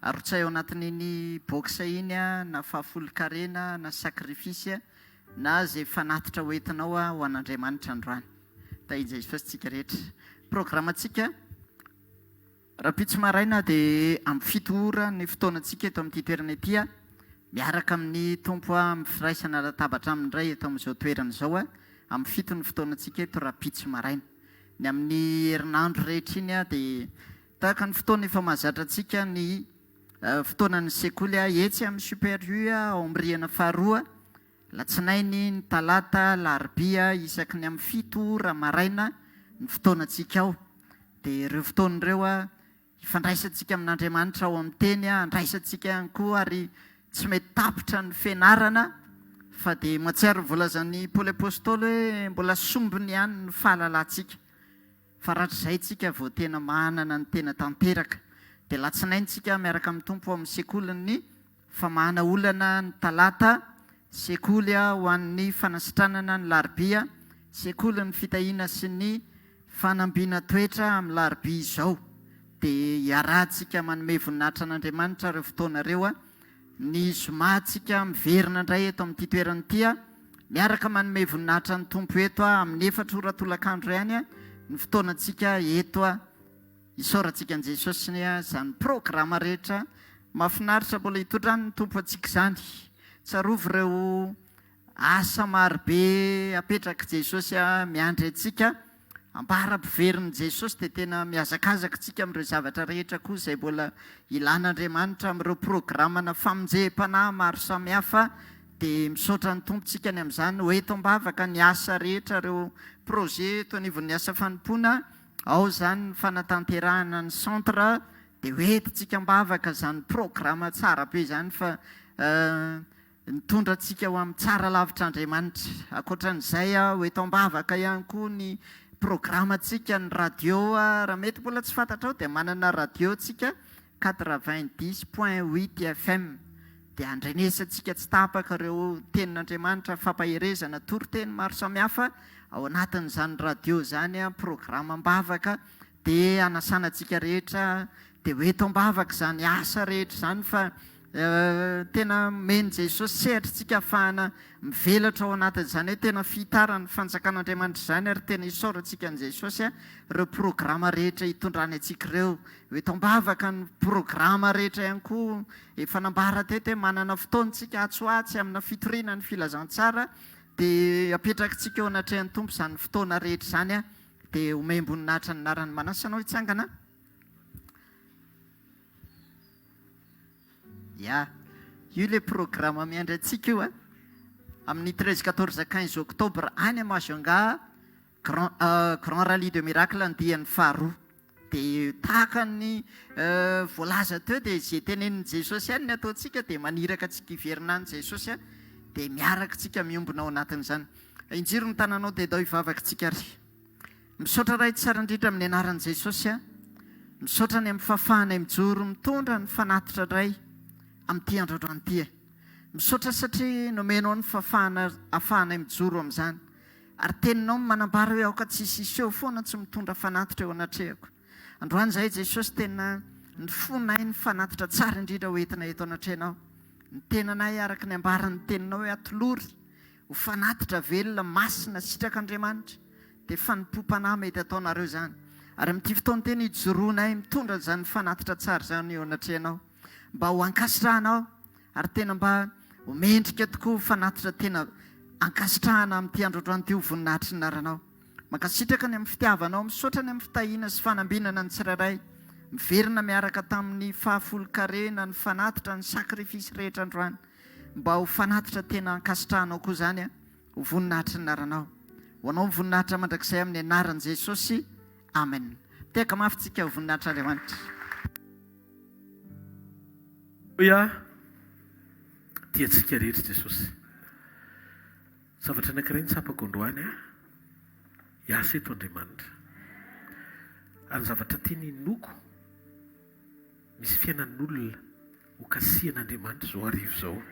arotsay ao anatin'iny boxa iny a na fahafolo-karena na sakrifisy na zay fanatitra hoentinao a ho an'Andriamanitra androany tain'izay Jesosy tsika rehetra programmatsika rapitso maraina dia amin'ny fito ora ny fotoanantsika eto amin'ity toerana ity a miaraka amin'ny tompo a mifiraisana latabatra amindray eto amin'izao toerana izao a amin'ny fito ny fotoanantsika eto rapitso maraina ny amin'ny herinandro rehetra iny a dia tahaka ny fotoana efa mahazatra antsika ny fotoanan'ny sekoly a etsy amin'ny super U ao amin'ny rihana faharoa latsinainy ny talata larobia isaky ny amin'ny fito ora maraina ny fotoanantsika ao dia ireo fotoan'ireo a ifandraisantsika amin'Andriamanitra ao amin'ny teny a andraisantsika ihany koa ary tsy mety tapitra ny fianarana fa dia mahatsiaro voalazan'ny Paoly apôstôly hoe mbola sombiny ihany ny fahalalantsika fa rahatr'izay tsika vao tena manana ny tena tanteraka dia latsinaintsika miaraka amin'ny tompo amin'ny sekoliny famahana olana ny talata sekoly ho an'ny fanasitranana ny larobia sekoly ny fitahiana sy ny fanambiana toetra amin'ny larobia izao dia iarahantsika manome voninahitra an'Andriamanitra ireo fotoana ireo a ny zomantsika miverina indray eto amin'ity toerana ity a miaraka manome voninahitra ny tompo eto a amin'ny 4 ora tolakandro ihany a ny fotoanantsika eto a isaorantsika an' Jesosy ny a zany programa rehetra mahafinaritra mbola hitondrany ny tompo antsika izany tsarovy ireo asa marobe apetraka Jesosy a miandry antsika ambara-piveriny Jesosy dia tena miazakazaka tsika amin'ireo zavatra rehetra koa izay mbola ilan'Andriamanitra amin'ireo programana famonjeham-panahy maro samihafa dia misaotra ny tompontsika ny amin'izany ho eto ambavaka ny asa rehetra ireo projet toy anivon'ny asa fanompoana ao zany fanatanterahana ny centre dia hoentintsika mbavaka zany programa tsara be zany fa nitondra antsika ho amin'ny tsara lavitr'Andriamanitra. Ankoatran'izay hoeto ambavaka ihany koa ny programantsika ny radio raha mety mbola tsy fantatra ao dia manana radio tsika 90.8 FM dia andrenesantsika tsy tapaka ireo tenin'Andriamanitra fampaherezana toroteny maro samihafa ao anatin'izany radio zany programa mbavaka dia anasanantsika rehetra dia hoeto ambavaka zany asa rehetra zany fa tena meny Jesosy sehatritsika ahafahana mivelatra ao anatin'izany hoe tena fitarany fanjakan'Andriamanitra zany ary tena isaorantsika n' Jesosy ireo programa rehetra hitondrany atsika ireo. Hoeto ambavaka ny programa rehetra ihany koa efa nambara teto hoe manana fotoantsika atsoatsy amina fitoriana ny filazantsara dia apetrakitsika eo anatrehan'ny tompo zany fotoana rehetra zany dia omemboninahitra ny narany manasanao hitsangana. Ya, io le programa miandry antsika io amin'ny 13, 14, 15 octobre any Majunga Grand Rallye de Miracle andian'ny faharoa dia tahaka ny voalaza teo dia izay tenenin' Jesosy ihany ny ataontsika dia maniraka tsika iverinany Jesosy dia miaraka tsika miombona ao anatin'izany. Injiro ny tananao dia dao hivavaka tsika ry. Misaotra ray tsara indrindra amin'ny anaran'i Jesosy misaotra ny amin'ny fahafahana mijoro mitondra ny fanatitra ray amin'ity androandroany ity. Misaotra satria nomenao ny ahafahana mijoro amin'izany ary teninao manambara hoe aoka tsisy iseho foana tsy mitondra fanatitra eo anatrehako. Androany izay Jesosy tena ny fonay ny fanatitra tsara indrindra hoentina eto anatrehanao. Ny tenanay araka ny ambaran'ny teninao hoe atolory ho fanatitra velona masina sitrak'Andriamanitra dia fanimpom-panahy mety ataonareo zany ary amin'ity fotoana tena hijoroanay mitondra zany fanatitra tsara zany eo anatrehanao mba ho ankasitrahanao ary tena mba ho mendrika tokoa fanatitra tena ankasitrahana amin'ity androandroany ity ho voninahitry ny naranao. Mankasitraka ny amin'ny fitiavanao, misaotra ny amin'ny fitahiana sy fanambinana ny tsirairay, miverina miaraka tamin'ny fahafolo-karena ny fanatitra ny sakrifisy rehetra androany mba ho fanatitra tena ankasitrahanao koa zany ho voninahitry ny naranao. Ho anao voninahitra mandrakizay amin'ny anaran'i Jesosy. Amen. Teka mafy tsika ho voninahitra Andriamanitra. Oya, tiantsika rehetra Jesosy. Zavatra anankiray nitsapako androany hiasa eto Andriamanitra. Ary zavatra tiany noko misy fiainan'olona ho kasihan'Andriamanitra zao arivo zao.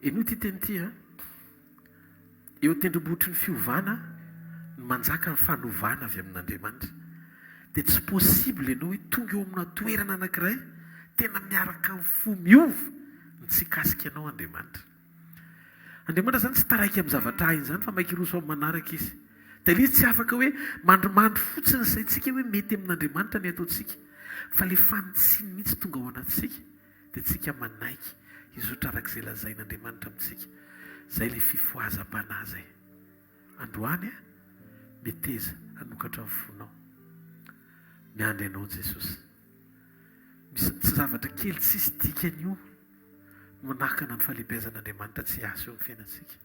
Eno ty teny ty eo tendrombohitry ny fiovana ny manjaka ny fanovana avy amin'Andriamanitra. Dia tsy possible ianao hoe tonga eo amina toerana anankiray tena miaraka fo miova ny tsy kasika anao Andriamanitra. Andriamanitra zany tsy taraiky amin'ny zavatra iny zany fa maiky roso amin'ny manaraka izy. Dia ilay izy tsy afaka hoe mandromandro fotsiny izay tsika hoe mety amin'Andriamanitra ny ataontsika fa le fanitsiny mihitsy tonga ao anatsika dia tsika manaiky izotra arak'izay lazain'Andriamanitra amintsika. Zay le fifoazam-panahy zay. Androany meteza hanokatra amin'ny fonao. Miandry anao Jesosy. Misy tsy zavatra kely tsisy dikan'io manakana ny fahalehibiazan'Andriamanitra tsy aso eo amin'ny fiainantsika.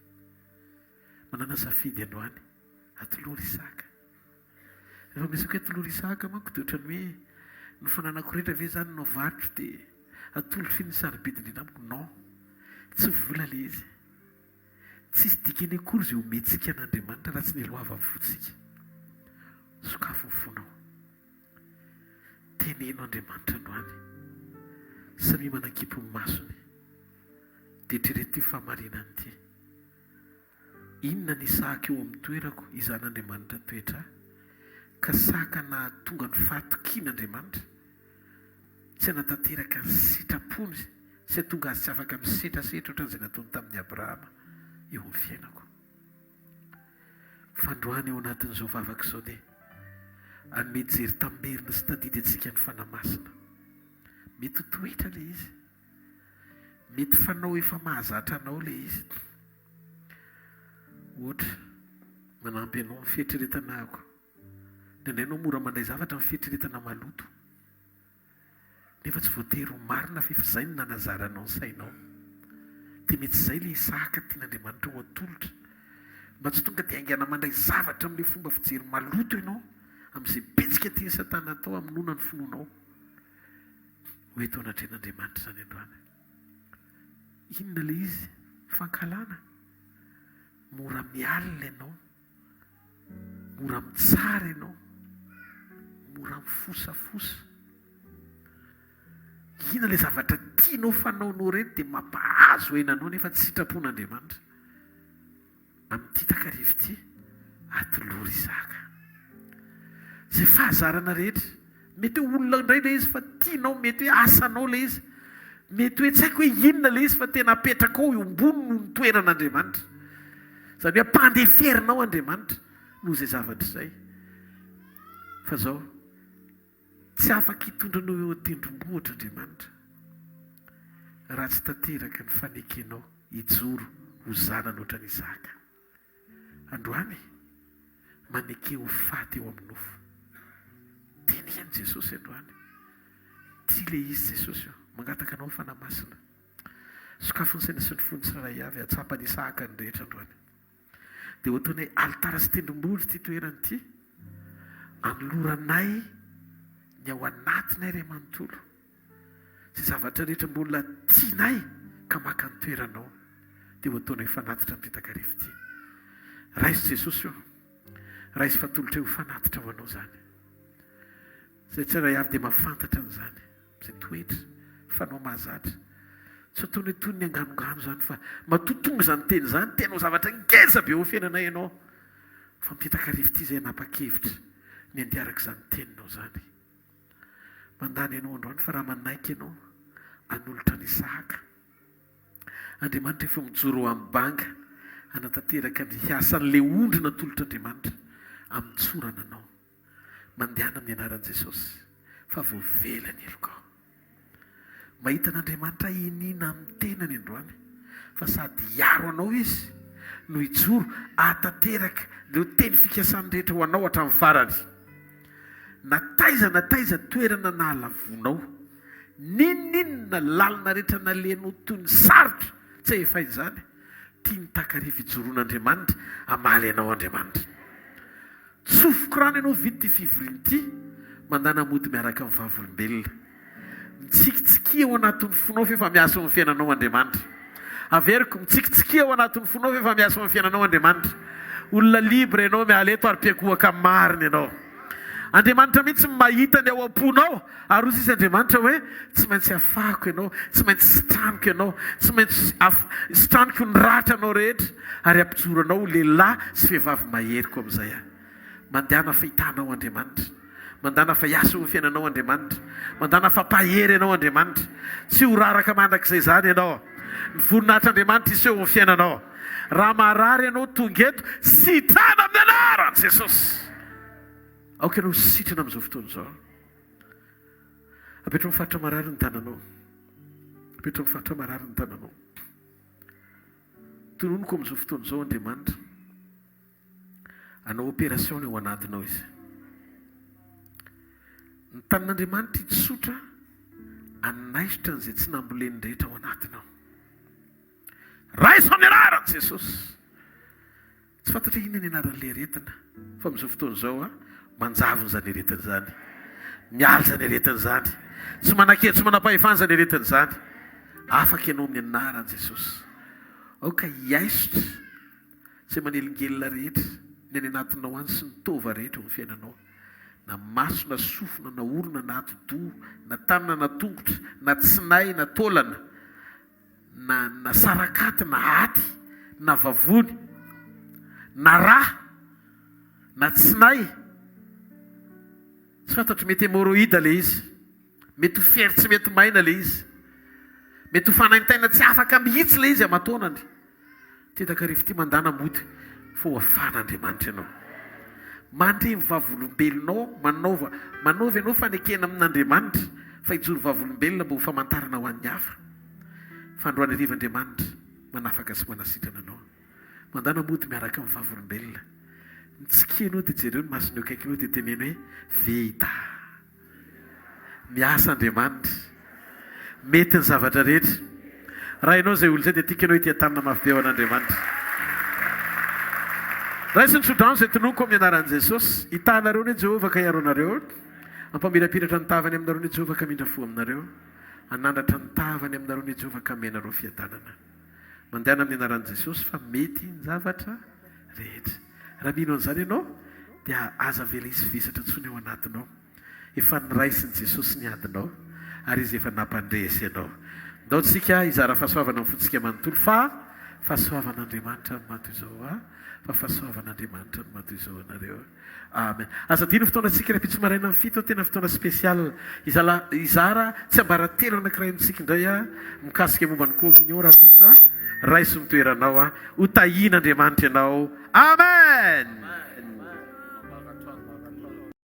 Manana safidy androany atolory Isaka. Rehefa misy atolory Isaka manko dia ohatrany hoe ny fananako rehetra ve zany no varotra dia atolory finisarobidiny amiko. Non, tsy vola le izy. Tsisy dikany akory izay omentsika an'Andriamanitra raha tsy niloava amin'ny fotsika. Sokafo ny fonao. Teneno Andriamanitra androany. Samy manakipo ny masony. Dia eritrereto fa marina an'ity. Inona ny sahaka eo amin'ny toerako izan'Andriamanitra toetra ka sahaka na tonga ny fahatokian'Andriamanitra tsy hanatanteraka ny sitrapony sy hatonga azy tsy afaka misetrasetra ohatran'izay nataony tamin'ny Abrahama eo amin'ny fiainako. Fandroany eo anatin'izao vavaka izao dia hanome jery tamerina sy tadidy antsika ny fanamasina. Mety ho toetra le izy. Mety fanao efa mahazatra anao le izy. Ohatra manampy anao amin'ny fieritreretana ako. Indray anao mora mandray zavatra amin'ny fieritreretana maloto. Nefa tsy voatery ho marina fa efa izay no nanazaranao ny sainao. Dia mety izay le Isaka tian'Andriamanitra ho atolotra. Mba tsy tonga dia haingana mandray zavatra amin'ilay fomba fijery maloto ianao amin'izay betsika ty satana atao aminona ny finoanao ho eto anatren'andriamanitra zany androany. Inona le izy? Fankalana. Mora mialina ianao, mora mitsara ianao, mora mifosafosa. Ina le zavatra tianao fanaonao reny dia mampahazo ainanao nefa tsy sitrapon'Andriamanitra. Amin'ity takarivo ity atolory izaka zay fahazarana rehetra. Mety hoe olona indray le izy fa tianao, mety hoe asanao le izy, mety hoe tsy haiko hoe inona le izy fa tena apetraka ao eo ambony no nitoeran'Andriamanitra. Zany hoe ampandeferinao Andriamanitra noho izay zavatra izay. Fa zao tsy afaka hitondranao eo an-tendrombohitra Andriamanitra raha tsy tanteraka ny fanekenao hijoro ho zanany ohatran' Isaka. Androany maneke ho faty eo amin'ny nofo. Teneny Jesosy androany. Ty le izy Jesosy mangataka anao fanamasina. Sokafony saina sy ny fony tsirairay avy atsapany Isaka ny rehetra androany. Dia ho ataony hoe alitara sy tendrombohitra ty toerany ity. Anoloranay ny ao anatinay ray manontolo. Sy zavatra rehetra mbola tianay ka maka ny toeranao. Dia ho ataony fanatitra ny takarivo ity. Raisy Jesosy io. Raisy fatolotra eo fanatitra ho anao zany. Zay tsirairay avy dia mahafantatra an'izany. Zay toetra fanao mahazatra. Tsy ataony hoe toy ny anganongano zany fa matotonga izany teny zany, tenao zavatra ngeza be ho fiainanay ianao. Fa amin'ity takarivo ity izay nanapa-kevitra ny andiaraka izany teninao zany. Mandany ianao androany fa raha manaiky ianao anolotra ny Isaka. Andriamanitra efa mijoro ho amin'ny banga hanatanteraka ny hiasan'ilay ondry natolotr'Andriamanitra amin'ny tsorana anao. Mandehana amin'ny anaran'i Jesosy fa voavelany eroko. Mahita an'Andriamanitra inina amin'ny tenany androany fa sady hiaro anao izy no hijoro ahatanteraka ireo teny fikasany rehetra ho anao hatramin'ny farany. Nataiza toerana nahalavonao, ninninona lalina rehetra naleanao toy ny sarotra tsy efa izany. Tia ny takarivo hijoron'Andriamanitra hamaly anao Andriamanitra. Tsofoko rano ianao vidy ty fivoriana ity, mandana mody miaraka amin'ny vavolombelona. Mitsikitsikia ao anatin'ny fonao fa efa miasa amin'ny fiainanao Andriamanitra. Averiko mitsikitsikia ao anatin'ny fonao fa efa miasa amin'ny fiainanao Andriamanitra. Olona libre ianao miala eto ary Mpiankohoka marina ianao. Andriamanitra mihitsy mahita ny ao am-ponao ary ozy izy Andriamanitra hoe tsy maintsy afahako ianao, tsy maintsy sitraniko ianao, tsy maintsy sitraniko ny ratranao rehetra ary ampijoranao lehilahy sy vehivavy maheriko amin'izay. Mandehana fahitanao Andriamanitra, mandana fa hiasa ho fiainanao Andriamanitra, mandana fa pahery ianao Andriamanitra. Tsy ho raraka mandrakizay zany ianao. Ny voninahitr'Andriamanitra iseho ho fiainanao. Raha marary ianao tonga eto, sitrana amin'ny anaran'i Jesosy. Aoka ianao sitrana amin'izao fotoana izao. Apetrao amin'ny faritra marary ny tananao. Apetrao amin'ny faritra marary ny tananao. Tononoko amin'izao fotoana izao Andriamanitra. Anao opération eo anatinao izy. Ny tanan'Andriamanitra hitsotra anaisitra an'izay tsy namboleny rehetra ao anatinao. Raiso amin'ny anaran'i Jesosy. Tsy fantatra inona ny anaran'ilay aretina fa amin'izao fotoana izao manjavona zany aretina zany, miala zany aretina zany, tsy manan-kely, tsy manam-pahefana zany aretina zany. Afaka ianao amin'ny anaran'i Jesosy. Aoka hiaisitra izay manelingelina rehetra ny any anatinao any sy ny tova rehetra ho fiainanao. Na maso, na sofina, na orona, na atidoha, na tanana, na tongotra, na tsinay, na taolana, na sarakaty, na aty, na vavony, na rà, na tsinay. Tsy fantatro mety hémorroïde le izy, mety ho fiery tsy mety maina le izy, mety ho fanaintaina tsy afaka mihitsy le izy amatonany. Ty takarivo ity mandana mody fa ho afan'Andriamanitra ianao. Mandremy vavolombelonao, manaova ianao fanekena amin'Andriamanitra fa hijoro vavolombelona mba ho famantarana ho an'ny hafa. Fa androany hariva Andriamanitra manafaka sy manasitrana anao. Mandana mody miaraka amin'ny vavolombelona. Mitsikianao dia jereo ny masonao akaikinao dia teneny hoe vita. Miasa Andriamanitra. Mety ny zavatra rehetra. Raha ianao izay olo izay dia tiaka ianao ity tanana mafy be ao an'Andriamanitra. raha sy nysodrano izay tononoko amin'ny anaran'i jesosy hitanareo ny jehovah ka hiaro anareo ampamirapiratra ny tavany aminareo ny jehovah ka mindra fo aminareo anandratra ny tavany aminareo ny jehovah ka menareo fiadanana mandehana amin'ny anaran'i jesosy fa mety ny zavatra rehetra raha mino an'izany ianao dia aza vela izy visatra tsony eo anatinao efa niraisiny jesosy ny adinao ary izy efa nampandresy ianao ndao tsika izara fahasoavana amin'ny fotsika manontolo fa fahasoavan'andriamanitra ny mato izao fa fahasoavan'andriamanitra ny mato izao anareo amen aza dino fotoana tsika rapitso maraina amin'ny fito tena fotoana spesial izara tsy ambara telo anankiray amintsika indray mikasika momba ny communion raha pitso raiso mitoeranao ho tahian'andriamanitra ianao amen